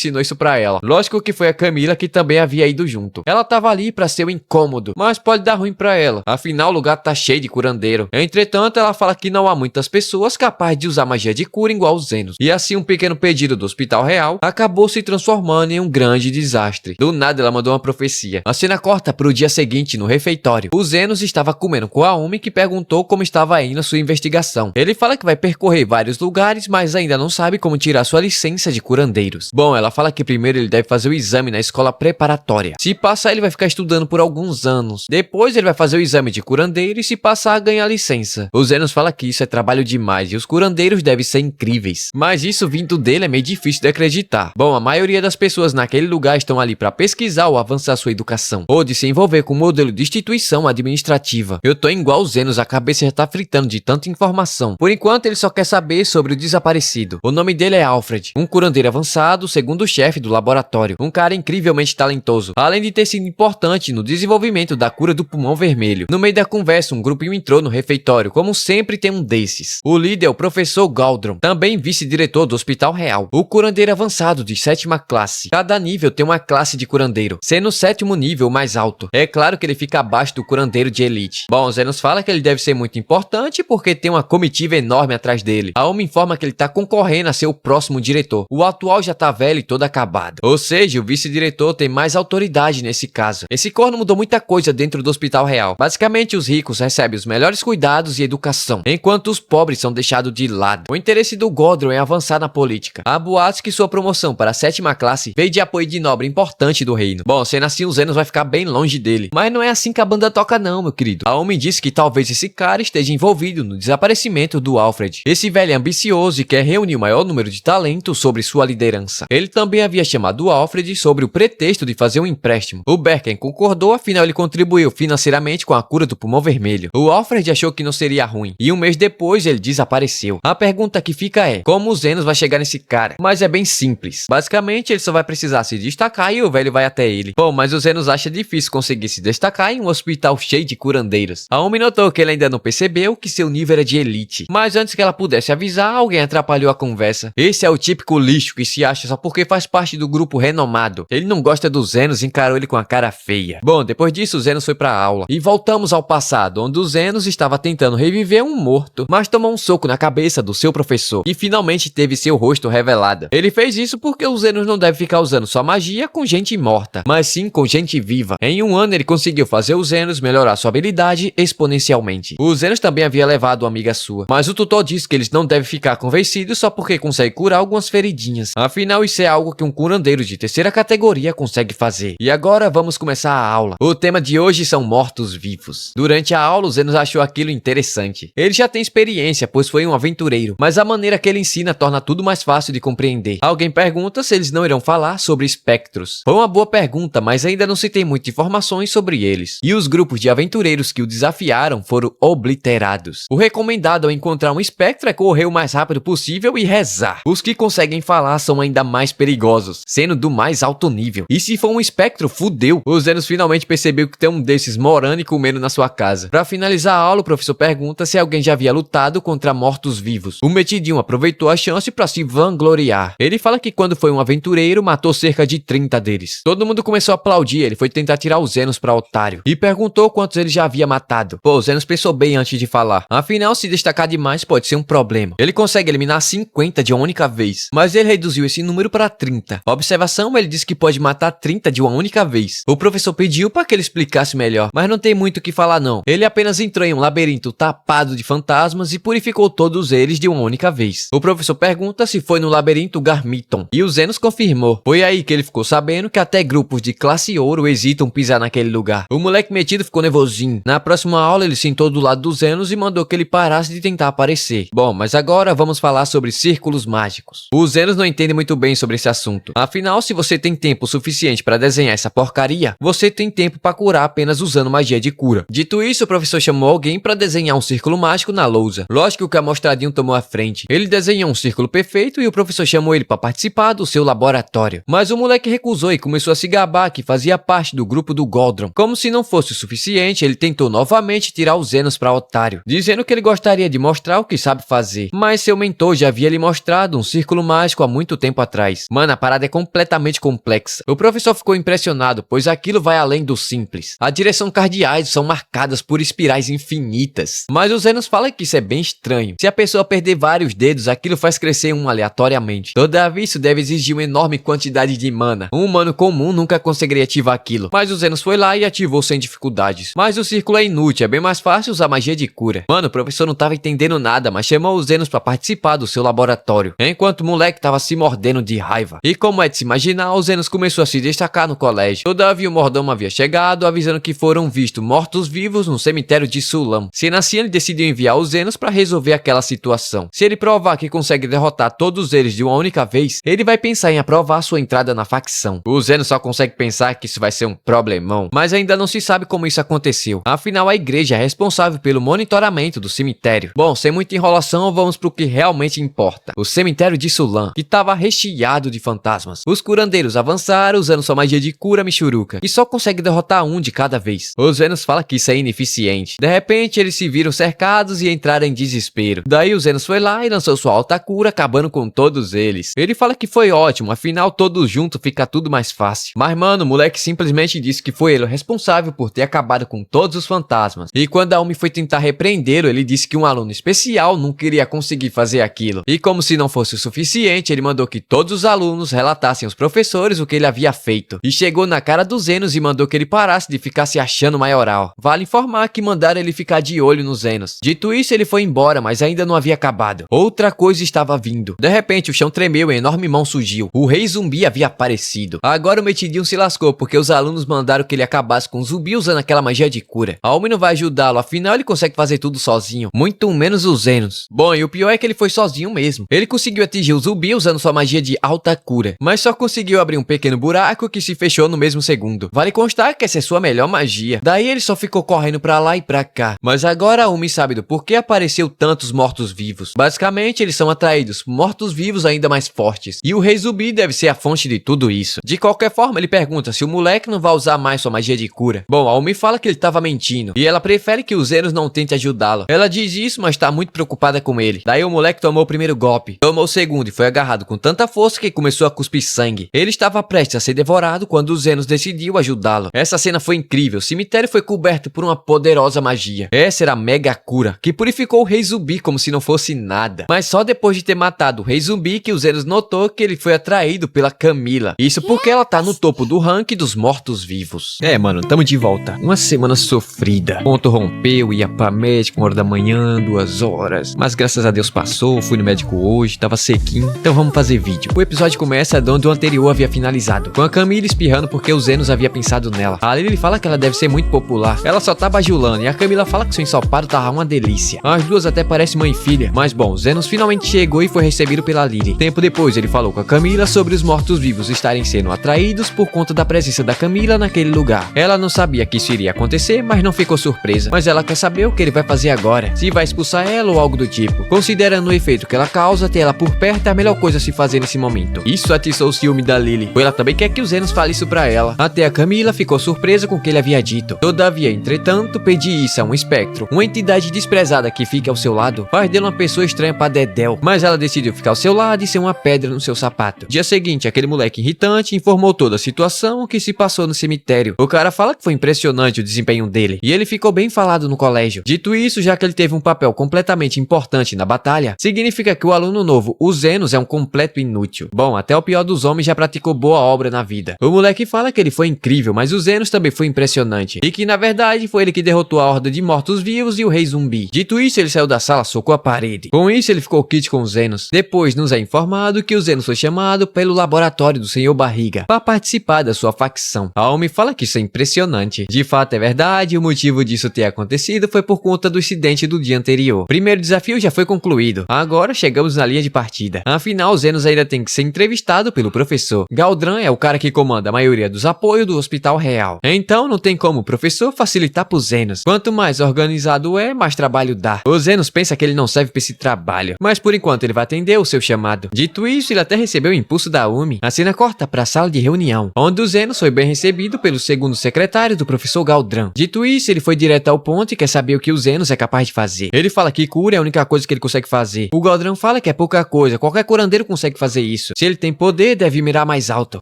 ensinou isso pra ela. Lógico que foi a Camila, que também havia ido junto. Ela tava ali pra ser o incômodo, mas pode dar ruim pra ela. Afinal, o lugar tá cheio de curandeiro. Entretanto, ela fala que não há muitas pessoas capazes de usar magia de cura igual os Zenos. E assim, um pequeno pedido do Hospital Real acabou se transformando em um grande desastre. Do nada, ela mandou uma profecia. A cena corta pro dia seguinte no refeitório. O Zenos estava comendo com a Umi, que perguntou como estava indo a sua investigação. Ele fala que vai percorrer vários lugares, mas ainda não sabe como tirar sua licença de curandeiros. Bom, ela fala que primeiro ele deve fazer o exame na escola preparatória. Se passar, ele vai ficar estudando por alguns anos. Depois ele vai fazer o exame de curandeiro e se passar, ganha a licença. O Zenos fala que isso é trabalho demais e os curandeiros devem ser incríveis. Mas isso vindo dele é meio difícil de acreditar. Bom, a maioria das pessoas naquele lugar estão ali para pesquisar ou avançar sua educação, ou de se envolver com um modelo de instituição administrativa. Eu tô igual os Zenos, a cabeça já tá fritando de tanta informação. Por enquanto, ele só quer saber sobre o desaparecido. O nome dele é Alfred, um curandeiro avançado, segundo chefe do laboratório. Um cara incrivelmente talentoso, além de ter sido importante no desenvolvimento da cura do pulmão vermelho. No meio da conversa, um grupinho entrou no refeitório, como sempre tem um desses. O líder é o professor Galdron, também vice-diretor do Hospital Real. O curandeiro avançado de 7ª classe. Cada nível tem uma classe de curandeiro, sendo o 7º nível mais alto. É claro que ele fica abaixo do curandeiro de elite. Bom, Zenos fala que ele deve ser muito importante porque tem uma comitiva enorme atrás dele. A Umi informa que ele tá concorrendo a ser o próximo diretor. O atual já tá velho e todo acabado. Ou seja, o vice-diretor tem mais autoridade nesse caso. Esse corno mudou muita coisa dentro do Hospital Real. Basicamente, os ricos recebem os melhores cuidados e educação, enquanto os pobres são deixados de lado. O interesse do Galdron é avançar na política. Há boatos boatos que sua promoção para a 7ª classe veio de apoio de nobre importante do reino. Bom, sendo assim, o Zenos vai ficar bem longe dele. Mas não é assim que a banda toca não, meu querido. A homem disse que talvez esse cara esteja envolvido no desaparecimento do Alfred. Esse velho é ambicioso e quer reunir o maior número de talentos sobre sua liderança. Ele também havia chamado o Alfred sobre o pretexto de fazer um empréstimo. O Berken concordou, afinal ele contribuiu financeiramente com a cura do pulmão vermelho. O Alfred achou que não seria ruim, e um mês depois ele desapareceu. A pergunta que fica é, como o Zenos vai chegar nesse cara? Mas é bem simples. Basicamente, ele só vai precisar se destacar e o velho vai até ele. Bom, mas o Zenos acha difícil conseguir se destacar em um hospital cheio de curandeiros. A homem notou que ele ainda não percebeu que seu nível era de elite. Mas antes que ela pudesse avisar, alguém atrapalhou a conversa. Esse é o típico lixo que se acha só porque faz parte do grupo renomado. Ele não gosta do Zenos e encarou ele com a cara feia. Bom, depois disso o Zenos foi pra aula. E voltamos ao passado, onde o Zenos estava tentando reviver um morto, mas tomou um soco na cabeça do seu professor, e finalmente teve seu rosto revelado. Ele fez isso porque o Zenos não deve ficar usando sua magia com gente morta, mas sim com gente viva. Em um ano ele conseguiu fazer o Zenos melhorar sua habilidade exponencialmente. O Zenos também havia levado uma amiga sua, mas o tutor disse que eles não devem ficar convencidos só porque consegue curar algumas feridinhas. Afinal, isso é algo que um curandeiro de 3ª categoria consegue fazer. E agora vamos começar a aula. O tema de hoje são mortos-vivos. Durante a aula, o Zenos achou aquilo interessante. Ele já tem experiência, pois foi um aventureiro, mas a maneira que ele ensina torna tudo mais fácil de compreender. Alguém pergunta se eles não irão falar sobre espectros. Foi uma boa pergunta, mas ainda não se tem muitas informações sobre eles. E os grupos de aventureiros que o desafiaram foram obliterados. O recomendado ao encontrar um espectro é correr o mais rápido possível e rezar. Os que conseguem falar são ainda mais perigosos, sendo do mais alto nível. E se for um espectro, fudeu. O Zenos finalmente percebeu que tem um desses morando e comendo na sua casa. Para finalizar a aula, o professor pergunta se alguém já havia lutado contra mortos-vivos. O metidinho aproveitou a chance para se vangloriar. Ele fala que quando foi um aventureiro, matou cerca de 30 deles. Todo mundo começou a aplaudir, ele foi tentar tirar o Zenos pra otário. E perguntou quantos ele já havia matado. Pô, o Zenos pensou bem antes de falar. Afinal, se destacar demais pode ser um problema. Ele consegue eliminar 50 de uma única vez, mas ele reduziu esse número para 30. Observação, ele disse que pode matar 30 de uma única vez. O professor pediu para que ele explicasse melhor, mas não tem muito o que falar não. Ele apenas entrou em um labirinto tapado de fantasmas e purificou todos eles de uma única vez. O professor pergunta se foi no labirinto Garmiton, e o Zenos confirmou. Foi aí que ele ficou sabendo que até grupos de classe ouro hesitam pisar naquele lugar. O moleque metido ficou nervosinho. Na próxima aula ele sentou do lado do Zenos e mandou que ele parasse de tentar aparecer. Bom, mas agora vamos falar sobre círculos mágicos. O Zenos não entende muito bem sobre esse assunto. Afinal, se você tem tempo suficiente para desenhar essa porcaria, você tem tempo para curar apenas usando magia de cura. Dito isso, o professor chamou alguém para desenhar um círculo mágico na lousa. Lógico que o amostradinho tomou a frente. Ele desenhou um círculo perfeito e o professor chamou ele para participar do seu laboratório. Mas o moleque recusou e começou a se gabar que fazia parte do grupo do Goldron. Como se não fosse o suficiente, ele tentou novamente tirar o Zenos para otário, dizendo que ele gostaria de mostrar o que sabe fazer. Mas seu mentor já havia lhe mostrado um círculo mágico há muito tempo atrás. Mano, a parada é completamente complexa. O professor ficou impressionado, pois aquilo vai além do simples. A direção cardeais são marcadas por espirais infinitas. Mas o Zenos fala que isso é bem estranho. Se a pessoa perder vários dedos, aquilo faz crescer um aleatoriamente. Todavia, isso deve exigir uma enorme quantidade de mana. Um humano comum nunca conseguiria ativar aquilo. Mas o Zenos foi lá e ativou sem dificuldades. Mas o círculo é inútil, é bem mais fácil usar magia de cura. Mano, o professor não tava entendendo nada, mas chamou o Zenos pra participar do seu laboratório, enquanto o moleque tava se mordendo de raiva. E como é de se imaginar, o Zenos começou a se destacar no colégio. Todavia, o mordomo havia chegado, avisando que foram vistos mortos-vivos no cemitério de Sulam. Sendo assim, ele decidiu enviar o Zenos pra resolver aquela situação. Se ele provar que consegue derrotar todos eles de uma única vez, ele vai pensar em aprovar sua entrada na facção. O Zenos só consegue pensar que isso vai ser um problemão, mas ainda não se sabe como isso aconteceu. Afinal, a igreja é responsável pelo monitoramento do cemitério. Bom, sem muita enrolação, vamos pro que realmente importa. O cemitério de Sulam, que estava recheado de fantasmas. Os curandeiros avançaram usando sua magia de cura michuruca, e só consegue derrotar um de cada vez. O Zenos fala que isso é ineficiente. De repente, eles se viram cercados e entraram em desespero. Daí o Zenos foi lá e lançou sua alta cura, acabando com todos eles. Ele fala que foi ótimo, afinal todos juntos fica tudo mais fácil. Mas mano, o moleque simplesmente disse que foi ele o responsável por ter acabado com todos os fantasmas. E quando a Umi foi tentar repreendê-lo, ele disse que um aluno especial não queria conseguir fazer aquilo. E como se não fosse o suficiente, ele mandou que todos os alunos relatassem aos professores o que ele havia feito. E chegou na cara do Zenos e mandou que ele parasse de ficar se achando maioral. Vale informar que mandaram ele ficar de olho no Zenos. Dito isso, ele foi embora, mas ainda não havia acabado. Outra coisa estava vindo. De repente, o chão tremeu e a enorme mão surgiu. O rei zumbi havia aparecido. Agora o metidinho se lascou, porque os alunos mandaram que ele acabasse com o zumbi usando aquela magia de cura. A Umi não vai ajudá-lo, afinal ele consegue fazer tudo sozinho, muito menos os Zenos. Bom, e o pior é que ele foi sozinho mesmo. Ele conseguiu atingir o zumbi usando sua magia de alta cura, mas só conseguiu abrir um pequeno buraco que se fechou no mesmo segundo. Vale constar que essa é sua melhor magia. Daí ele só ficou correndo pra lá e pra cá. Mas agora a Umi sabe do porquê apareceu tantos mortos-vivos. Basicamente, eles são atraídos por mortos-vivos ainda mais fortes. E o rei zumbi deve ser a fonte de tudo isso. De qualquer forma, ele pergunta se o moleque não vai usar mais sua magia de cura. Bom, a Umi fala que ele tava mentindo, e ela prefere que os Zenos não tentem ajudá-lo. Ela diz isso, mas tá muito preocupada com ele. Daí o moleque tomou o primeiro golpe, tomou o segundo e foi agarrado com tanta força que começou a cuspir sangue. Ele estava prestes a ser devorado quando os Zenos decidiu ajudá-lo. Essa cena foi incrível. O cemitério foi coberto por uma poderosa magia. Essa era a mega cura, que purificou o rei zumbi como se não fosse nada. Mas só depois de ter matado o rei zumbi que os Zenos notou que ele foi atraído pela Camila. Isso porque ela tá no topo do ranking dos mortos-vivos. Mano, tamo de volta. Uma semana sofrida. O ponto rompeu, ia pra médico 1 hora da manhã, 2 horas. Mas graças a Deus passou, fui no médico hoje, tava sequinho. Então vamos fazer vídeo. O episódio começa de onde o anterior havia finalizado, com a Camila espirrando porque os Zenos havia pensado nela. A Lily fala que ela deve ser muito popular. Ela só tá bajulando, e a Camila fala que seu ensopado tava uma delícia. As duas até parecem mãe e filha. Mas bom, Zenos finalmente chegou e foi recebido pela Lily. Tempo depois ele falou com a Camila sobre os mortos-vivos estarem sendo atraídos por conta da presença da Camila naquele lugar. Ela não sabia que isso iria acontecer, mas não ficou surpresa. Mas ela quer saber o que ele vai fazer agora. Se vai expulsar ela ou algo do tipo. Considerando o efeito que ela causa, ter ela por perto é a melhor coisa a se fazer nesse momento. Isso atiçou o ciúme da Lily. Ela também quer que os Zenos fale isso pra ela. Até a Camila ficou surpresa com o que ele havia dito. Todavia, entretanto, pedir isso a um espectro, uma entidade desprezada que fica ao seu lado, faz dele uma pessoa estranha pra Dedéu. Mas ela decidiu ficar ao seu lado e ser uma pedra no seu sapato. Dia seguinte, aquele moleque irritante informou toda a situação que se passou no cemitério. O cara fala que foi impressionante o desempenho dele, e ele ficou bem falado no colégio. Dito isso, já que ele teve um papel completamente importante na batalha, significa que o aluno novo, o Zenos, é um completo inútil. Bom, até o pior dos homens já praticou boa obra na vida. O moleque fala que ele foi incrível, mas o Zenos também foi impressionante, e que na verdade foi ele que derrotou a horda de mortos-vivos e o rei zumbi. Dito isso, ele saiu da sala, socou a parede. Com isso, ele ficou kit com os Zenos. Depois, nos é informado que o Zenos foi chamado pelo laboratório do Senhor Barriga para participar da sua facção. A Umi fala que isso é impressionante. De fato é verdade, o motivo disso ter acontecido foi por conta do incidente do dia anterior. Primeiro desafio já foi concluído. Agora chegamos na linha de partida. Afinal, Zenos ainda tem que ser entrevistado pelo professor. Galdran é o cara que comanda a maioria dos apoios do Hospital Real. Então não tem como o professor facilitar pro Zenos. Quanto mais organizado é, mais trabalho dá. O Zenos pensa que ele não serve pra esse trabalho, mas por enquanto ele vai atender o seu chamado. Dito isso, ele até recebeu o impulso da Umi. A cena corta pra sala de reunião, onde o Zenos foi bem recebido pelo segundo secretário do professor Galdran. Dito isso, ele foi direto ao ponto e quer saber o que o Zenos é capaz de fazer. Ele fala que cura é a única coisa que ele consegue fazer. O Galdran fala que é pouca coisa, qualquer curandeiro consegue fazer isso. Se ele tem poder, deve mirar mais alto.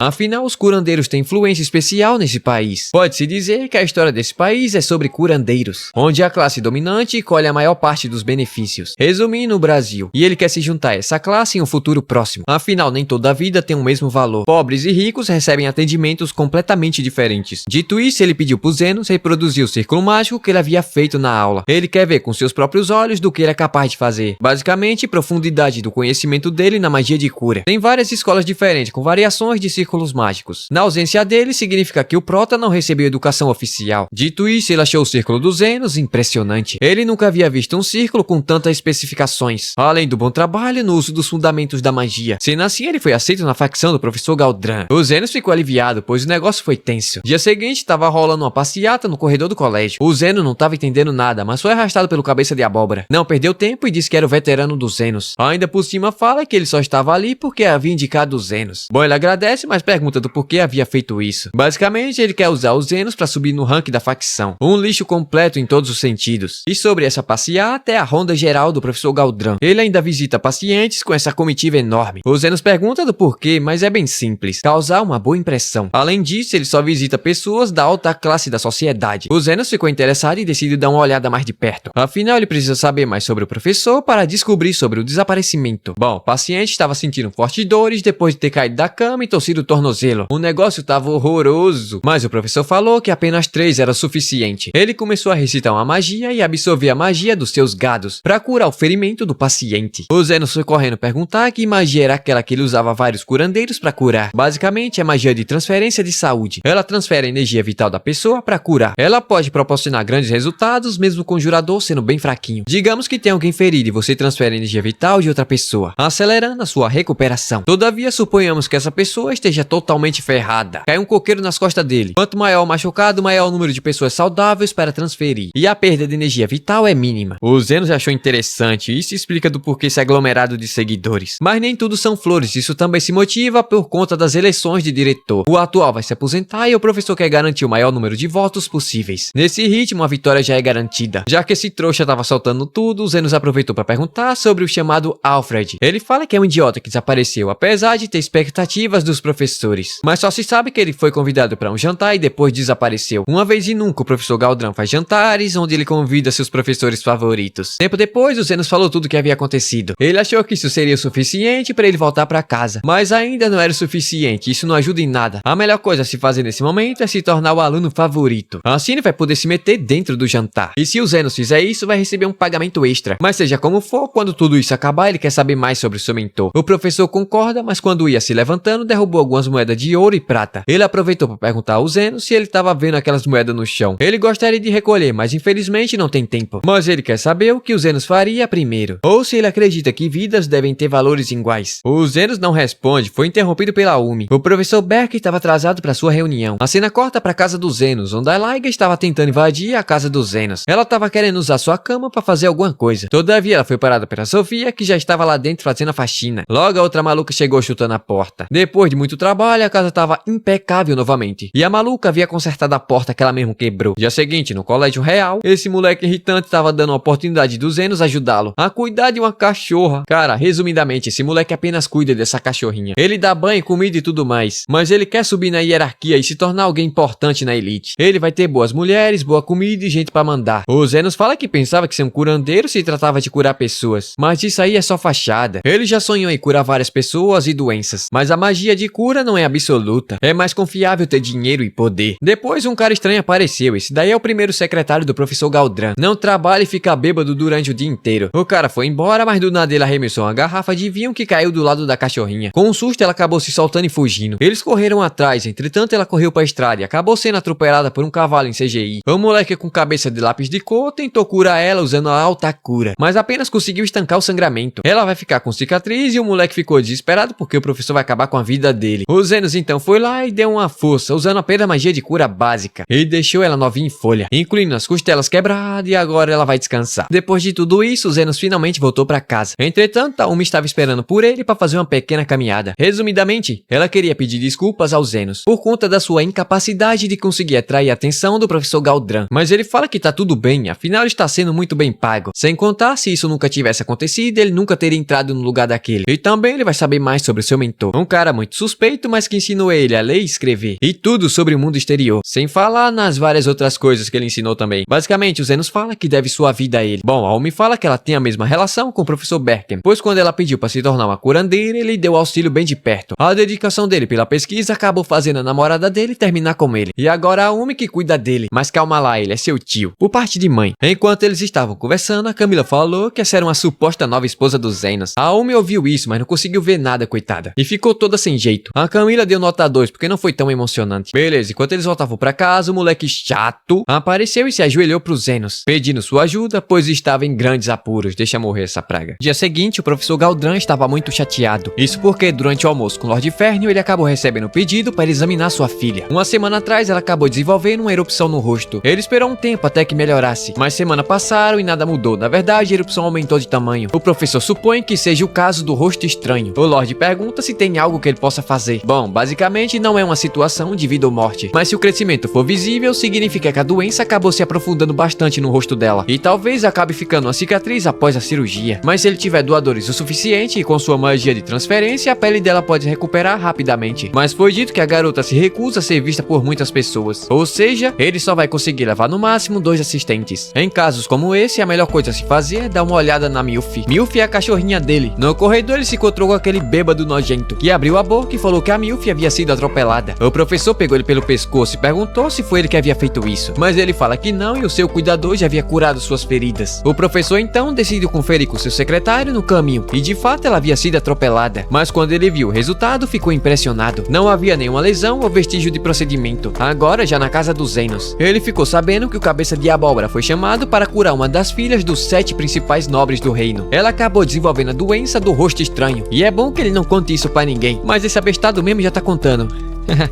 Afinal, os curandeiros têm influência especial nesse país. Pode-se dizer que a história desse país é sobre curandeiros, onde a classe dominante colhe a maior parte dos benefícios. Resumindo, o Brasil. E ele quer se juntar a essa classe em um futuro próximo. Afinal, nem toda a vida tem o mesmo valor. Pobres e ricos recebem atendimentos completamente diferentes. Dito isso, ele pediu pro Zenos reproduzir o círculo mágico que ele havia feito na aula. Ele quer ver com seus próprios olhos do que ele é capaz de fazer. Basicamente, profundidade do conhecimento dele na magia de cura. Tem várias escolas diferentes, com variações de círculos mágicos. Na ausência dele, significa que o Prota não recebeu educação oficial. Dito isso, ele achou o círculo dos Zenos impressionante. Ele nunca havia visto um círculo com tantas especificações, além do bom trabalho no uso dos fundamentos da magia. Sendo assim, ele foi aceito na facção do professor Galdran. O Zenos ficou aliviado, pois o negócio foi tenso. Dia seguinte, estava rolando uma passeata no corredor do colégio. O Zeno não estava entendendo nada, mas foi arrastado pelo cabeça de abóbora. Não perdeu tempo e disse que era o veterano dos Zenos. Ainda por cima fala que ele só estava ali porque havia indicado os Zenos. Bom, ele agradece, mas pergunta do porquê havia feito isso. Basicamente, ele quer usar os Zenos para subir no ranking da facção. Um lixo completo em todos os sentidos. E sobre essa passeata é a ronda geral do professor Galdran. Ele ainda visita pacientes com essa comitiva enorme. O Zenos pergunta do porquê, mas é bem simples. Causar uma boa impressão. Além disso, ele só visita pessoas da alta classe da sociedade. O Zenos ficou interessado e decidiu dar uma olhada mais de perto. Afinal, ele precisa saber mais sobre o professor para descobrir sobre o desaparecimento. Bom, o paciente estava sentindo fortes dores depois de ter caído da cama e torcido o tornozelo. O negócio estava horroroso, mas o professor falou que apenas 3 era suficiente. Ele começou a recitar uma magia e absorver a magia dos seus gados para curar o ferimento do paciente. O Zenos foi correndo perguntar que magia era aquela que ele usava vários curandeiros pra curar. Basicamente é magia de transferência de saúde. Ela transfere a energia vital da pessoa pra curar. Ela pode proporcionar grandes resultados mesmo com o conjurador sendo bem fraquinho. Digamos que tem alguém ferido e você transfere a energia vital de outra pessoa, acelerando a sua recuperação. Todavia, suponhamos que essa pessoa esteja totalmente ferrada. Cai um coqueiro nas costas dele. Quanto maior o machucado, maior o número de pessoas saudáveis para transferir. E a perda de energia vital é mínima. O Zenos achou interessante, isso explica do porquê esse aglomerado de seguidores. Mas nem tudo são flores, isso também se motiva por conta das eleições de diretor. O atual vai se aposentar e o professor quer garantir o maior número de votos possíveis. Nesse ritmo, a vitória já é garantida. Já que esse trouxa tava soltando tudo, o Zenos aproveitou para perguntar sobre o chamado Alfred. Ele fala que é um idiota que desapareceu, apesar de ter expectativas dos professores. Mas só se sabe que ele foi convidado para um jantar e depois desapareceu. Uma vez e nunca, o professor Galdran faz jantares, onde ele convida seus professores favoritos. Tempo depois, o Zenos falou tudo o que havia acontecido. Ele achou que isso seria o suficiente para ele voltar para casa. Mas ainda não era o suficiente, isso não ajuda em nada. A melhor coisa a se fazer nesse momento é se tornar o aluno favorito. Assim ele vai poder se meter dentro do jantar. E se o Zenos fizer isso, vai receber um pagamento extra. Mas seja como for, quando tudo isso acabar, ele quer saber mais sobre o seu mentor. O professor concorda, mas quando ia se levantando, derrubou algumas moedas de ouro e prata. Ele aproveitou para perguntar ao Zenos se ele estava vendo aquelas moedas no chão. Ele gostaria de recolher, mas infelizmente não tem tempo. Mas ele quer saber o que o Zenos faria primeiro. Ou se ele acredita que vidas devem ter valores iguais. O Zenos não responde, foi interrompido pela Umi. O professor Berk estava atrasado para sua reunião. A cena corta para a casa do Zenos, onde a Laiga estava tentando invadir a casa do Zenos. Ela estava querendo usar sua cama para fazer alguma coisa. Todavia, ela foi parada pela Sofia, que já estava lá dentro fazendo a faxina. Logo, a outra maluca chegou chutando a porta. Depois de muito trabalho, a casa estava impecável novamente. E a maluca havia consertado a porta que ela mesmo quebrou. Dia seguinte, no colégio real, esse moleque irritante estava dando a oportunidade do Zenos ajudá-lo a cuidar de uma cachorra. Cara, resumidamente, esse moleque apenas cuida dessa cachorrinha. Ele dá banho, comida e tudo mais. Mas ele quer subir na hierarquia e se tornar alguém importante na elite. Ele vai ter boas mulheres, boa comida e gente pra mandar. O Zenos fala que pensava que ser um curandeiro se tratava de curar pessoas. Mas isso aí é só fachada. Ele já sonhou em curar várias pessoas e doenças. Mas a magia de cura não é absoluta. É mais confiável ter dinheiro e poder. Depois um cara estranho apareceu. Esse daí é o primeiro secretário do professor Galdran. Não trabalha e fica bêbado durante o dia inteiro. O cara foi embora, mas do nada ele arremessou uma garrafa de vinho que caiu do lado da cachorrinha. Com um susto ela acabou se soltando e fugindo. Eles correram atrás, entretanto ela correu pra estrada e acabou sendo atropelada por um cavalo em CGI. O moleque com cabeça de lápis de cor tentou curar ela usando a alta cura, mas apenas conseguiu estancar o sangramento. Ela vai ficar com cicatriz e o moleque ficou desesperado porque o professor vai acabar com a vida dele. O Zenos então foi lá e deu uma força, usando apenas magia de cura básica. Ele deixou ela novinha em folha, incluindo as costelas quebradas, e agora ela vai descansar. Depois de tudo isso, o Zenos finalmente voltou pra casa. Entretanto, a Umi estava esperando por ele para fazer uma pequena caminhada. Resumidamente, ela queria pedir desculpas ao Zenos por conta da sua incapacidade de conseguir atrair a atenção do professor Galdran. Mas ele fala que tá tudo bem, afinal está sendo muito bem pago. Sem contar, se isso nunca tivesse acontecido, ele nunca teria entrado no lugar daquele. E também ele vai saber mais sobre seu mentor. Um cara muito suspeito, mas que ensinou ele a ler e escrever. E tudo sobre o mundo exterior. Sem falar nas várias outras coisas que ele ensinou também. Basicamente, o Zenos fala que deve sua vida a ele. Bom, a Umi fala que ela tem a mesma relação com o professor Berken, pois quando ela pediu para se tornar uma curandeira, ele deu auxílio bem de perto. A dedicação dele pela pesquisa acabou fazendo a namorada dele terminar com ele. E agora a Umi que cuida dele. Mas calma lá, ele é seu tio, por parte de mãe. Enquanto eles estavam conversando, a Camila falou que essa era uma suposta nova esposa do Zenos. A Umi ouviu isso, mas não conseguiu ver nada, coitada. E ficou toda sem jeito. A Camila deu nota 2, porque não foi tão emocionante. Beleza, enquanto eles voltavam pra casa, o moleque chato apareceu e se ajoelhou pro Zenos, pedindo sua ajuda, pois estava em grandes apuros. Deixa morrer essa praga. Dia seguinte, o professor Galdran estava muito chateado. Isso porque, durante o almoço com Lord Fernio, ele acabou recebendo um pedido para examinar sua filha. Uma semana atrás, ela acabou desenvolvendo uma erupção no rosto. Ele esperou um tempo até que melhorasse, mas semanas passaram e nada mudou. Na verdade, a erupção aumentou de tamanho. O professor supõe que seja o caso do rosto estranho. O Lord pergunta se tem algo que ele possa fazer. Bom, basicamente não é uma situação de vida ou morte, mas se o crescimento for visível, significa que a doença acabou se aprofundando bastante no rosto dela, e talvez acabe ficando uma cicatriz após a cirurgia. Mas se ele tiver doadores o suficiente e com sua magia de transferência, a pele dela pode recuperar rapidamente. Mas foi dito que a garota se recusa a ser vista por muitas pessoas, ou seja, ele só vai conseguir levar no máximo 2 assistentes. Em casos como esse, a melhor coisa a se fazer é dar uma olhada na Milf. Milf é a cachorrinha dele. No corredor ele se encontrou com aquele bêbado nojento, que abriu a boca e falou que a Milf havia sido atropelada. O professor pegou ele pelo pescoço e perguntou se foi ele que havia feito isso, mas ele fala que não e o seu cuidador já havia curado suas feridas. O professor então decidiu conferir com seu secretário no caminho, e de fato ela havia sido atropelada. Mas quando ele viu o resultado, ficou impressionado. Não havia nenhuma lesão ou vestígio de procedimento. Agora, já na casa dos Zenos, ele ficou sabendo que o Cabeça de Abóbora foi chamado para curar uma das filhas dos 7 principais nobres do reino. Ela acabou desenvolvendo a doença do rosto estranho. E é bom que ele não conte isso pra ninguém. Mas esse abestado mesmo já tá contando.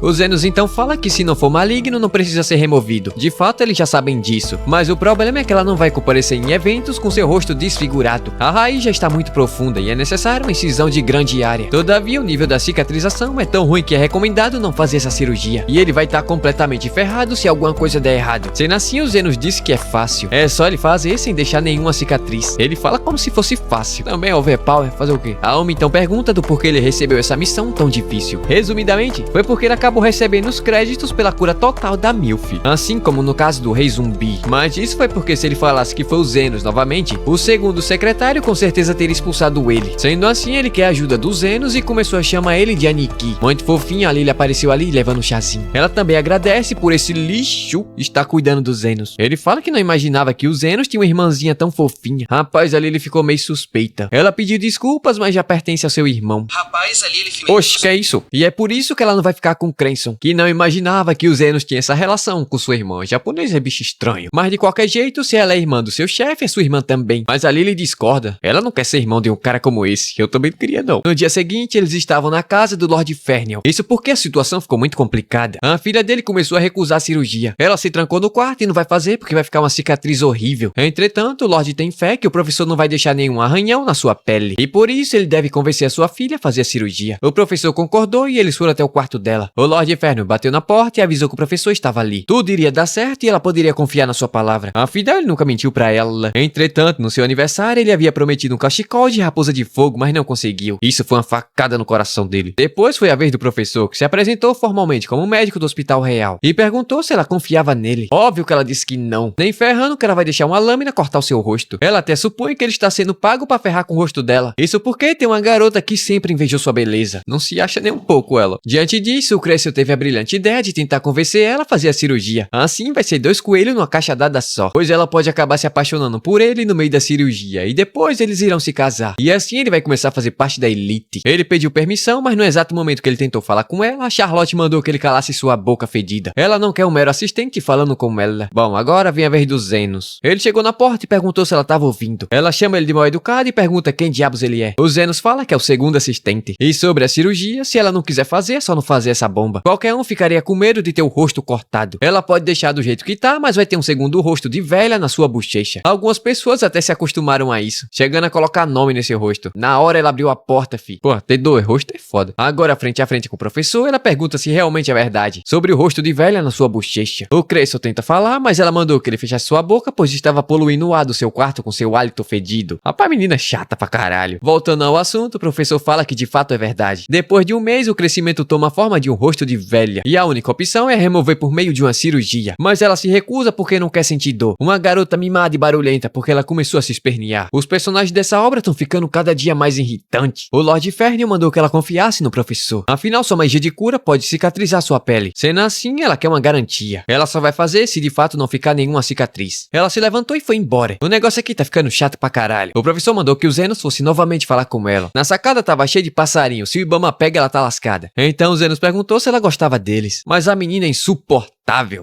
O Zenos então fala que se não for maligno não precisa ser removido. De fato eles já sabem disso, mas o problema é que ela não vai comparecer em eventos com seu rosto desfigurado. A raiz já está muito profunda e é necessária uma incisão de grande área. Todavia o nível da cicatrização é tão ruim que é recomendado não fazer essa cirurgia. E ele vai estar completamente ferrado se alguma coisa der errado. Sendo assim, o Zenos disse que é fácil. É só ele fazer sem deixar nenhuma cicatriz. Ele fala como se fosse fácil. Também é overpower, fazer o quê? A Alma então pergunta do porquê ele recebeu essa missão tão difícil. Resumidamente, foi porque ele acabou recebendo os créditos pela cura total da Milf, assim como no caso do Rei Zumbi. Mas isso foi porque se ele falasse que foi o Zenos novamente, o segundo secretário com certeza teria expulsado ele. Sendo assim, ele quer a ajuda do Zenos e começou a chamar ele de Aniki. Muito fofinha, a Lily apareceu ali levando um chazinho. Ela também agradece por esse lixo estar cuidando do Zenos. Ele fala que não imaginava que o Zenos tinha uma irmãzinha tão fofinha. Rapaz, a Lily ficou meio suspeita. Ela pediu desculpas, mas já pertence ao seu irmão.
Rapaz, ali ele ficou...
Oxe, que é isso? E é por isso que ela não vai ficar com Crenson, que não imaginava que o Zenos tinha essa relação com sua irmã. Japonês é bicho estranho. Mas de qualquer jeito, se ela é irmã do seu chefe, é sua irmã também. Mas a Lily discorda. Ela não quer ser irmão de um cara como esse. Eu também não queria não. No dia seguinte, eles estavam na casa do Lord Ferniel. Isso porque a situação ficou muito complicada. A filha dele começou a recusar a cirurgia. Ela se trancou no quarto e não vai fazer porque vai ficar uma cicatriz horrível. Entretanto, o Lord tem fé que o professor não vai deixar nenhum arranhão na sua pele. E por isso ele deve convencer a sua filha a fazer a cirurgia. O professor concordou e eles foram até o quarto dela. O Lord Ferniel bateu na porta e avisou que o professor estava ali. Tudo iria dar certo e ela poderia confiar na sua palavra. Afinal, ele nunca mentiu pra ela. Entretanto, no seu aniversário, ele havia prometido um cachecol de raposa de fogo, mas não conseguiu. Isso foi uma facada no coração dele. Depois foi a vez do professor, que se apresentou formalmente como médico do Hospital Real e perguntou se ela confiava nele. Óbvio que ela disse que não, nem ferrando que ela vai deixar uma lâmina cortar o seu rosto. Ela até supõe que ele está sendo pago pra ferrar com o rosto dela. Isso porque tem uma garota que sempre invejou sua beleza. Não se acha nem um pouco ela. Diante disso, o Cresceu teve a brilhante ideia de tentar convencer ela a fazer a cirurgia. Assim vai ser 2 coelhos numa caixa-dada só, pois ela pode acabar se apaixonando por ele no meio da cirurgia e depois eles irão se casar. E assim ele vai começar a fazer parte da elite. Ele pediu permissão, mas no exato momento que ele tentou falar com ela, a Charlotte mandou que ele calasse sua boca fedida. Ela não quer um mero assistente falando com ela. Bom, agora vem a vez dos Zenos. Ele chegou na porta e perguntou se ela estava ouvindo. Ela chama ele de mal educado e pergunta quem diabos ele é. O Zenos fala que é o segundo assistente. E sobre a cirurgia, se ela não quiser fazer, é só não fazer essa bomba. Qualquer um ficaria com medo de ter o rosto cortado. Ela pode deixar do jeito que tá, mas vai ter um segundo rosto de velha na sua bochecha. Algumas pessoas até se acostumaram a isso, chegando a colocar nome nesse rosto. Na hora ela abriu a porta, fi. Pô, ter 2 rostos é foda. Agora, frente a frente com o professor, ela pergunta se realmente é verdade sobre o rosto de velha na sua bochecha. O Crescel tenta falar, mas ela mandou que ele fechasse sua boca, pois estava poluindo o ar do seu quarto com seu hálito fedido. Rapaz, menina chata pra caralho. Voltando ao assunto, o professor fala que de fato é verdade. Depois de um mês, o crescimento toma a forma de um rosto de velha, e a única opção é remover por meio de uma cirurgia. Mas ela se recusa porque não quer sentir dor. Uma garota mimada e barulhenta porque ela começou a se espernear. Os personagens dessa obra estão ficando cada dia mais irritantes. O Lord Ferniel mandou que ela confiasse no professor. Afinal, sua magia de cura pode cicatrizar sua pele. Sendo assim, ela quer uma garantia. Ela só vai fazer se de fato não ficar nenhuma cicatriz. Ela se levantou e foi embora. O negócio aqui tá ficando chato pra caralho. O professor mandou que o Zenos fosse novamente falar com ela. Na sacada tava cheio de passarinho. Se o Ibama pega, ela tá lascada. Então o Zenos perguntou se ela gostava deles. Mas a menina é insuportável.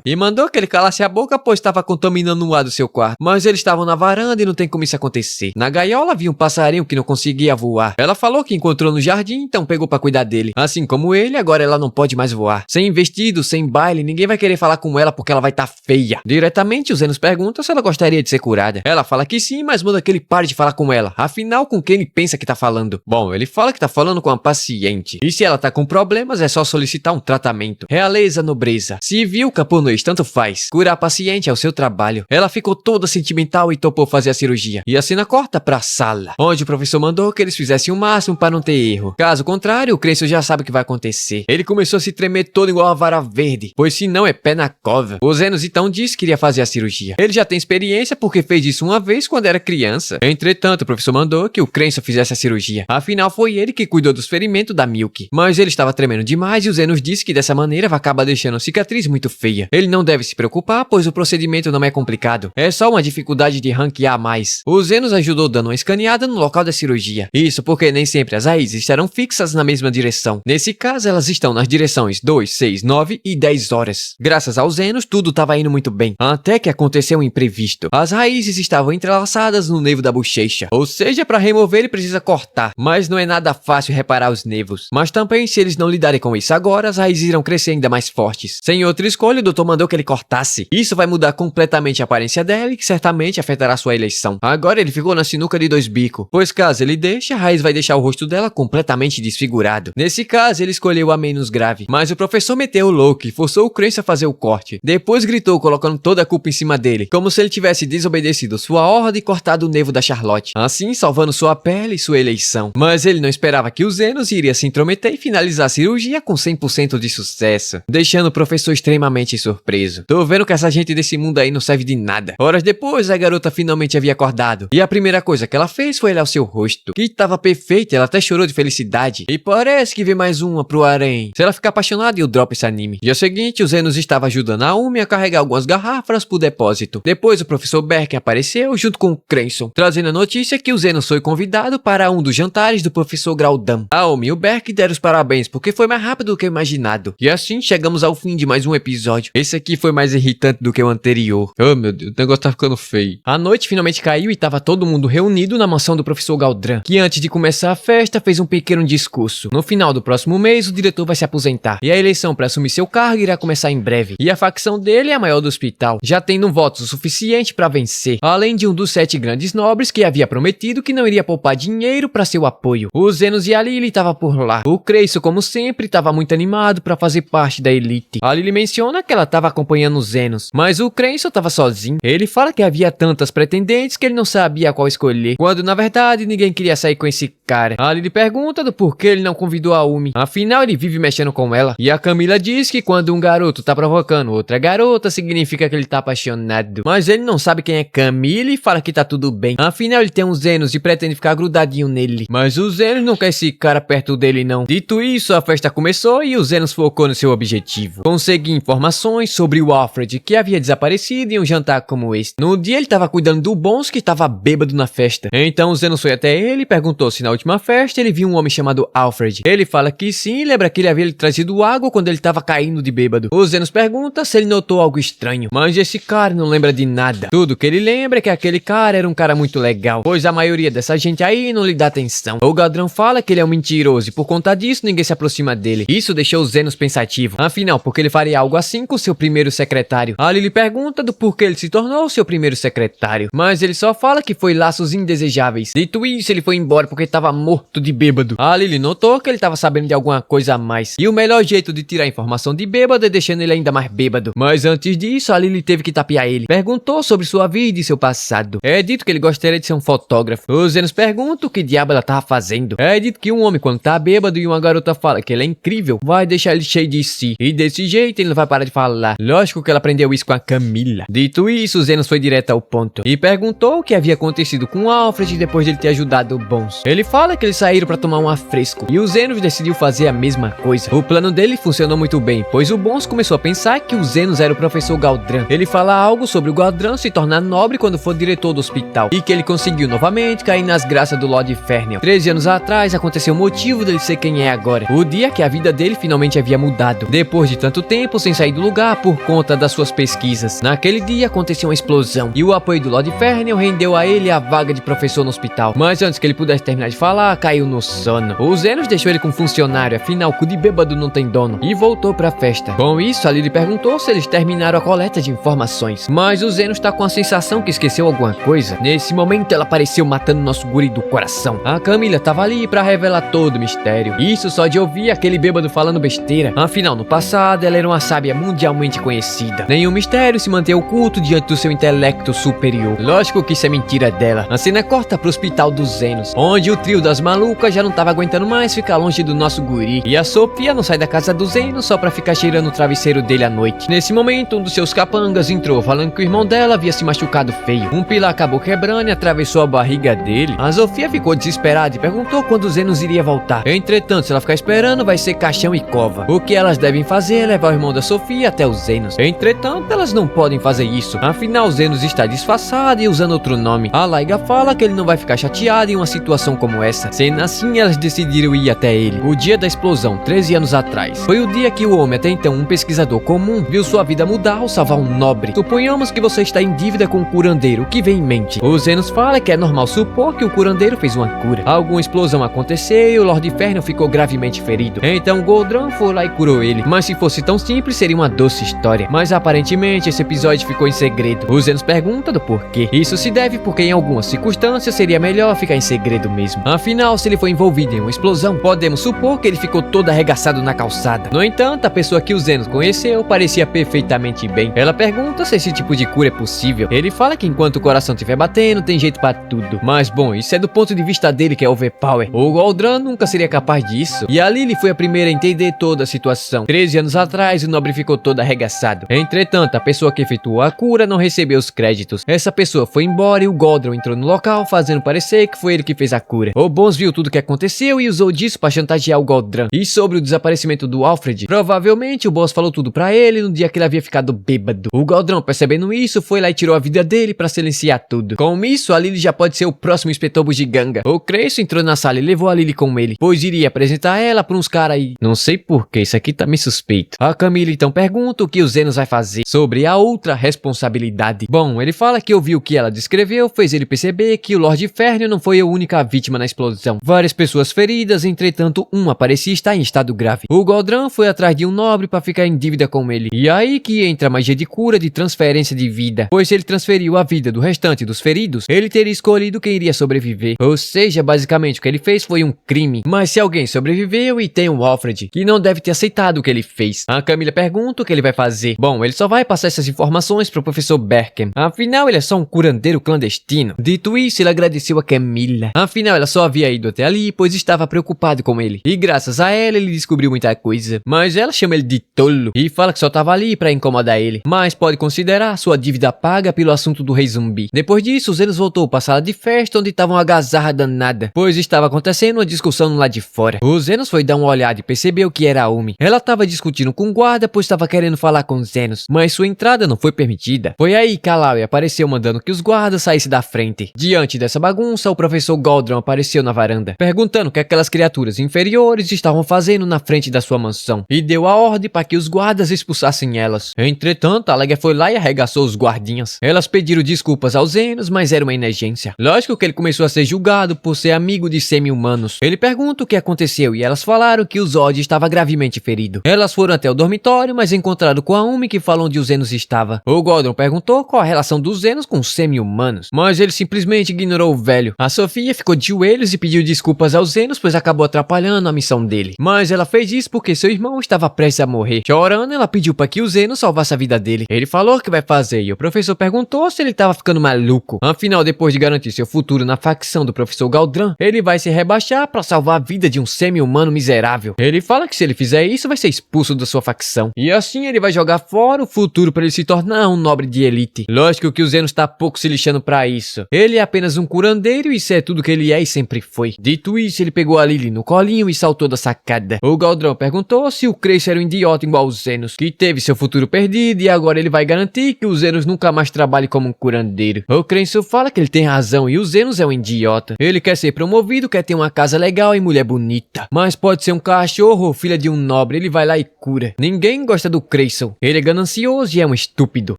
E mandou que ele calasse a boca, pois estava contaminando o ar do seu quarto. Mas eles estavam na varanda e não tem como isso acontecer. Na gaiola havia um passarinho que não conseguia voar. Ela falou que encontrou no jardim, então pegou pra cuidar dele. Assim como ele, agora ela não pode mais voar. Sem vestido, sem baile, ninguém vai querer falar com ela porque ela vai tá feia. Diretamente, o Zenos pergunta se ela gostaria de ser curada. Ela fala que sim, mas manda que ele pare de falar com ela. Afinal, com quem ele pensa que tá falando? Bom, ele fala que tá falando com a paciente. E se ela tá com problemas, é só solicitar um tratamento. Realeza, nobreza. Civil, camponês, tanto faz. Curar a paciente é o seu trabalho. Ela ficou toda sentimental e topou fazer a cirurgia. E a cena corta pra sala, onde o professor mandou que eles fizessem o máximo para não ter erro. Caso contrário, o Crescel já sabe o que vai acontecer. Ele começou a se tremer todo igual a vara verde, pois se não é pé na cova. O Zenos então disse que iria fazer a cirurgia. Ele já tem experiência porque fez isso uma vez quando era criança. Entretanto, o professor mandou que o Crescel fizesse a cirurgia. Afinal, foi ele que cuidou dos ferimentos da Milk. Mas ele estava tremendo demais e o Zenos disse que dessa maneira vai acabar deixando a cicatriz muito feia. feia. Ele não deve se preocupar, pois o procedimento não é complicado. É só uma dificuldade de ranquear a mais. O Zenos ajudou dando uma escaneada no local da cirurgia. Isso porque nem sempre as raízes estarão fixas na mesma direção. Nesse caso, elas estão nas direções 2, 6, 9 e 10 horas. Graças aos Zenos, tudo estava indo muito bem. Até que aconteceu um imprevisto. As raízes estavam entrelaçadas no nervo da bochecha. Ou seja, para remover ele precisa cortar. Mas não é nada fácil reparar os nervos. Mas também, se eles não lidarem com isso agora, as raízes irão crescer ainda mais fortes. Sem outra escolha, o doutor mandou que ele cortasse. Isso vai mudar completamente a aparência dela e que certamente afetará sua eleição. Agora ele ficou na sinuca de dois bicos. Pois caso ele deixe, a raiz vai deixar o rosto dela completamente desfigurado. Nesse caso, ele escolheu a menos grave. Mas o professor meteu o louco e forçou o Cranston a fazer o corte. Depois gritou, colocando toda a culpa em cima dele, como se ele tivesse desobedecido sua ordem e cortado o nervo da Charlotte, assim salvando sua pele e sua eleição. Mas ele não esperava que o Zenos iria se intrometer e finalizar a cirurgia com 100% de sucesso, deixando o professor extremamente surpreso. Tô vendo que essa gente desse mundo aí não serve de nada. Horas depois, a garota finalmente havia acordado, e a primeira coisa que ela fez foi olhar o seu rosto, que estava perfeito, e ela até chorou de felicidade. E parece que vê mais uma pro harém. Se ela ficar apaixonada, eu dropo esse anime. Dia seguinte, o Zenos estava ajudando a Umi a carregar algumas garrafas pro depósito. Depois, o professor Berk apareceu junto com o Cranston, trazendo a notícia que o Zenos foi convidado para um dos jantares do professor Graudam. A Umi e o Berk deram os parabéns, porque foi mais rápido do que o imaginado. E assim, chegamos ao fim de mais um episódio. Esse aqui foi mais irritante do que o anterior. Oh, meu Deus, o negócio tá ficando feio. A noite finalmente caiu e tava todo mundo reunido na mansão do professor Galdran, que antes de começar a festa fez um pequeno discurso. No final do próximo mês, o diretor vai se aposentar, e a eleição para assumir seu cargo irá começar em breve. E a facção dele é a maior do hospital, já tendo votos o suficiente para vencer, além de um dos 7 grandes nobres que havia prometido que não iria poupar dinheiro para seu apoio. O Zenos e a Lily estavam por lá. O Cranston, como sempre, estava muito animado para fazer parte da elite. A Lily menciona que ela estava acompanhando os Zenos, mas o Cranston estava sozinho. Ele fala que havia tantas pretendentes que ele não sabia qual escolher, quando na verdade ninguém queria sair com esse cara. A Lily pergunta do porquê ele não convidou a Umi, afinal ele vive mexendo com ela. E a Camila diz que quando um garoto tá provocando outra garota, significa que ele tá apaixonado. Mas ele não sabe quem é Camila e fala que tá tudo bem, afinal ele tem uns Zenos e pretende ficar grudadinho nele. Mas o Zenos não quer esse cara perto dele não. Dito isso, a festa começou e o Zenos focou no seu objetivo: conseguir informações sobre o Alfred, que havia desaparecido em um jantar como esse. No dia ele tava cuidando do Bones, que tava bêbado na festa. Então o Zenos foi até ele e perguntou se na última festa ele viu um homem chamado Alfred. Ele fala que sim, e lembra que ele havia lhe trazido água quando ele tava caindo de bêbado. O Zenos pergunta se ele notou algo estranho, mas esse cara não lembra de nada. Tudo que ele lembra é que aquele cara era um cara muito legal, pois a maioria dessa gente aí não lhe dá atenção. O Galdran fala que ele é um mentiroso e por conta disso ninguém se aproxima dele. Isso deixou o Zenos pensativo. Afinal, porque ele faria algo assim com seu primeiro secretário? A Lily pergunta do porquê ele se tornou seu primeiro secretário, mas ele só fala que foi laços indesejáveis. Dito isso, ele foi embora porque estava morto de bêbado. A Lily notou que ele estava sabendo de alguma coisa a mais, e o melhor jeito de tirar informação de bêbado é deixando ele ainda mais bêbado. Mas antes disso, a Lily teve que tapear ele. Perguntou sobre sua vida e seu passado. É dito que ele gostaria de ser um fotógrafo. O Zenos pergunta o que diabo ela tava fazendo. É dito que um homem, quando tá bêbado e uma garota fala que ele é incrível, vai deixar ele cheio de si, e desse jeito ele não vai parar de falar. Lógico que ela aprendeu isso com a Camila. Dito isso, o Zenos foi direto ao ponto e perguntou o que havia acontecido com o Alfred depois dele ter ajudado o Bones. Ele fala que eles saíram para tomar um afresco, e o Zenos decidiu fazer a mesma coisa. O plano dele funcionou muito bem, pois o Bones começou a pensar que o Zenos era o professor Galdran. Ele fala algo sobre o Galdran se tornar nobre quando for diretor do hospital, e que ele conseguiu novamente cair nas graças do Lord Ferniel. 13 anos atrás aconteceu o motivo dele ser quem é agora, o dia que a vida dele finalmente havia mudado, depois de tanto tempo sem sair do lugar por conta das suas pesquisas. Naquele dia aconteceu uma explosão, e o apoio do Lord Ferniel rendeu a ele a vaga de professor no hospital. Mas antes que ele pudesse terminar de falar, caiu no sono. O Zenos deixou ele com um funcionário, afinal cu de bêbado não tem dono, e voltou pra festa. Com isso, a Lily perguntou se eles terminaram a coleta de informações, mas o Zenos tá com a sensação que esqueceu alguma coisa. Nesse momento ela apareceu matando nosso guri do coração. A Camila tava ali pra revelar todo o mistério, isso só de ouvir aquele bêbado falando besteira. Afinal, no passado ela era uma sábia mundialmente conhecida. Nenhum mistério se mantém oculto diante do seu intelecto superior. Lógico que isso é mentira dela. A cena corta pro hospital dos Zenos, onde o trio das malucas já não tava aguentando mais ficar longe do nosso guri. E a Sofia não sai da casa do Zeno só pra ficar cheirando o travesseiro dele à noite. Nesse momento, um dos seus capangas entrou falando que o irmão dela havia se machucado feio. Um pilar acabou quebrando e atravessou a barriga dele. A Sofia ficou desesperada e perguntou quando o Zenos iria voltar. Entretanto, se ela ficar esperando, vai ser caixão e cova. O que elas devem fazer é levar o irmão da Sofia até os Zenos. Entretanto, elas não podem fazer isso. Afinal, Zenos está disfarçado e usando outro nome. A Laiga fala que ele não vai ficar chateado em uma situação como essa. Sendo assim, elas decidiram ir até ele. O dia da explosão, 13 anos atrás, foi o dia que o homem, até então um pesquisador comum, viu sua vida mudar ao salvar um nobre. Suponhamos que você está em dívida com um curandeiro. O que vem em mente? O Zenos fala que é normal supor que o curandeiro fez uma cura. Alguma explosão aconteceu e o Lord Inferno ficou gravemente ferido. Então Goldran foi lá e curou ele. Mas se fosse tão simples, seria uma doce história. Mas aparentemente esse episódio ficou em segredo. O Zenos pergunta do porquê. Isso se deve porque em algumas circunstâncias seria melhor ficar em segredo mesmo. Afinal, se ele foi envolvido em uma explosão, podemos supor que ele ficou todo arregaçado na calçada. No entanto, a pessoa que o Zenos conheceu parecia perfeitamente bem. Ela pergunta se esse tipo de cura é possível. Ele fala que enquanto o coração estiver batendo, tem jeito pra tudo. Mas bom, isso é do ponto de vista dele que é overpower. O Goldran nunca seria capaz disso. E a Lily foi a primeira a entender toda a situação. 13 anos atrás, o nobre ficou todo arregaçado. Entretanto, a pessoa que efetuou a cura não recebeu os créditos. Essa pessoa foi embora e o Goldran entrou no local, fazendo parecer que foi ele que fez a cura. O Bones viu tudo o que aconteceu e usou disso pra chantagear o Goldran. E sobre o desaparecimento do Alfred, provavelmente o boss falou tudo pra ele no dia que ele havia ficado bêbado. O Goldran, percebendo isso, foi lá e tirou a vida dele pra silenciar tudo. Com isso, a Lily já pode ser o próximo inspetor bugiganga. O Creyson entrou na sala e levou a Lily com ele, pois iria apresentar ela pra uns caras aí. Não sei porquê, isso aqui tá meio suspeito. A Camila então pergunta o que o Zenos vai fazer sobre a outra responsabilidade. Bom, ele fala que ouviu o que ela descreveu, fez ele perceber que o Lord Inferno não foi a única vítima na explosão. Várias pessoas feridas, entretanto, uma parecia estar em estado grave. O Goldran foi atrás de um nobre pra ficar em dívida com ele. E aí que entra a magia de cura de transferência de vida, pois se ele transferiu a vida do restante dos feridos, ele teria escolhido quem iria sobreviver. Ou seja, basicamente o que ele fez foi um crime. Mas se alguém sobreviveu e tem o Alfred, que não deve ter aceitado o que ele fez. A Camila pergunta o que ele vai fazer. Bom, ele só vai passar essas informações pro professor Berkham. Afinal, ele é só um curandeiro clandestino. Dito isso, ele agradeceu a Camila. Afinal, ela só havia ido até ali, pois estava preocupado com ele. E graças a ela, ele descobriu muita coisa. Mas ela chama ele de tolo e fala que só estava ali pra incomodar ele. Mas pode considerar sua dívida paga pelo assunto do rei zumbi. Depois disso, os Zenos voltou para a sala de festa onde estava uma algazarra danada, pois estava acontecendo uma discussão no lado de fora. O Zenos foi dar uma olhada e percebeu que era a Umi. Ela estava discutindo com o guarda, pois estava querendo falar com os Zenos, mas sua entrada não foi permitida. Foi aí que a Laue apareceu mandando que os guardas saíssem da frente. Diante dessa bagunça, o professor Goldran apareceu na varanda, perguntando o que aquelas criaturas inferiores estavam fazendo na frente da sua mansão, e deu a ordem para que os guardas expulsassem elas. Entretanto, a Lega foi lá e arregaçou os guardinhas. Elas pediram desculpas aos Zenos, mas era uma emergência. Lógico que ele começou a ser julgado por ser amigo de semi-humanos. Ele pergunta o que aconteceu e elas falaram que o Zod estava gravemente ferido. Elas foram até o dormitório, mas encontraram com a Umi que falou onde os Zenos estava. O Goldran perguntou qual a relação dos Zenos com os semi-humanos, mas ele simplesmente ignorou o velho. A Sofia ficou de joelhos e pediu desculpas aos Zenos, pois acabou atrapalhando a missão dele. Mas ela fez isso porque seu irmão estava prestes a morrer. Chorando, ela pediu para que o Zenos salvasse a vida dele. Ele falou que vai fazer e o professor perguntou se ele estava ficando maluco. Afinal, depois de garantir seu futuro na facção do professor Goldran, ele vai se rebaixar para salvar a vida de um semi-humano miserável. Ele fala que se ele fizer isso, vai ser expulso da sua facção. E assim ele vai jogar fora o futuro para ele se tornar um nobre de elite. Lógico que o Zenos tá pouco se lixando para isso. Ele é apenas um curandeiro e isso é tudo que ele é e sempre foi. Dito isso, ele pegou a Lily no colinho e saltou da sacada. O Goldran perguntou se o Creyson era um idiota igual os Zenos, que teve seu futuro perdido e agora ele vai garantir que o Zenos nunca mais trabalhe como um curandeiro. O Creyson fala que ele tem razão e o Zenos é um idiota. Ele quer ser promovido, quer ter uma casa legal e mulher bonita. Mas pode ser um cachorro ou filha de um nobre, ele vai lá e cura. Ninguém gosta do Creyson. Ele é ganancioso e é um estúpido.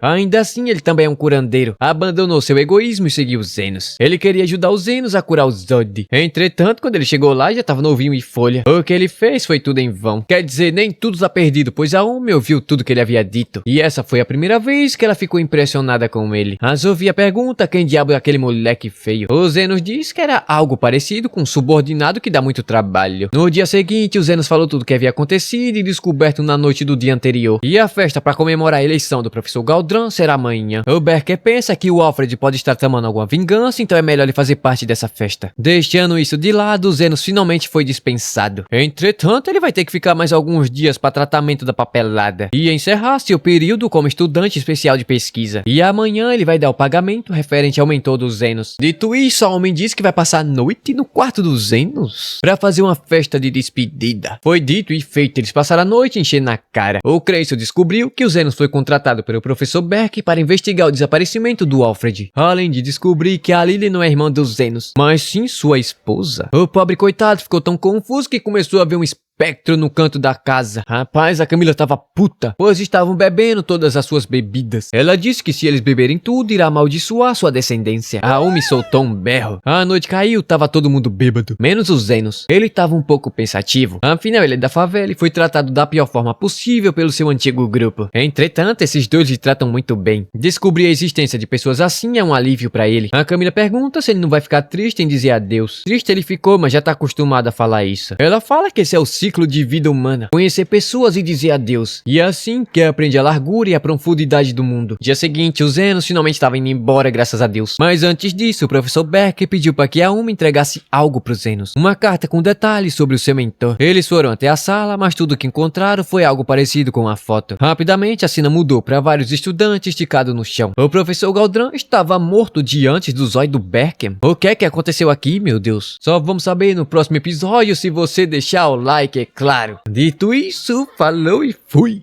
Ainda assim, ele também é um curandeiro. Abandonou seu egoísmo e seguiu os Zenos. Ele queria ajudar os Zenos a curar os Zod. Entretanto, quando ele chegou lá, já tava novinho e folha. O que ele fez foi tudo em vão. Quer dizer, nem tudo tá perdido, pois a Umi ouviu tudo que ele havia dito. E essa foi a primeira vez que ela ficou impressionada com ele. A Sofia pergunta quem diabo é aquele moleque feio. O Zenos diz que era algo parecido com um subordinado que dá muito trabalho. No dia seguinte, o Zenos falou tudo o que havia acontecido e descoberto na noite do dia anterior. E a festa para comemorar a eleição do professor Goldran será amanhã. O Berker pensa que o Alfred pode estar tramando alguma vingança, então é melhor ele fazer parte dessa festa. Deixa Deixando isso de lado, Zenos finalmente foi dispensado. Entretanto, ele vai ter que ficar mais alguns dias para tratamento da papelada e encerrar seu período como estudante especial de pesquisa. E amanhã ele vai dar o pagamento referente ao mentor dos Zenos. Dito isso, a homem disse que vai passar a noite no quarto dos Zenos para fazer uma festa de despedida. Foi dito e feito, eles passaram a noite enchendo a cara. O Creyson descobriu que o Zenos foi contratado pelo professor Berk para investigar o desaparecimento do Alfred, além de descobrir que a Lily não é irmã dos Zenos, mas sim sua esposa. O pobre coitado ficou tão confuso que começou a ver um espectro no canto da casa. Rapaz, a Camila tava puta, pois estavam bebendo todas as suas bebidas. Ela disse que se eles beberem tudo, irá amaldiçoar sua descendência. A Umi soltou um berro. A noite caiu, tava todo mundo bêbado, menos os Zenos. Ele tava um pouco pensativo. Afinal, ele é da favela e foi tratado da pior forma possível pelo seu antigo grupo. Entretanto, esses dois lhe tratam muito bem. Descobrir a existência de pessoas assim é um alívio pra ele. A Camila pergunta se ele não vai ficar triste em dizer adeus. Triste ele ficou, mas já tá acostumado a falar isso. Ela fala que esse é o ciclo de vida humana, conhecer pessoas e dizer adeus. E é assim que aprende a largura e a profundidade do mundo. Dia seguinte, os Zenos finalmente estavam indo embora, graças a Deus. Mas antes disso, o professor Berk pediu para que a Uma entregasse algo para os Zenos. Uma carta com detalhes sobre o seu mentor. Eles foram até a sala, mas tudo que encontraram foi algo parecido com a foto. Rapidamente, a cena mudou para vários estudantes esticados no chão. O professor Galdran estava morto diante dos olhos do Berkham. O que é que aconteceu aqui, meu Deus? Só vamos saber no próximo episódio, se você deixar o like, é claro. Dito isso, falou e fui!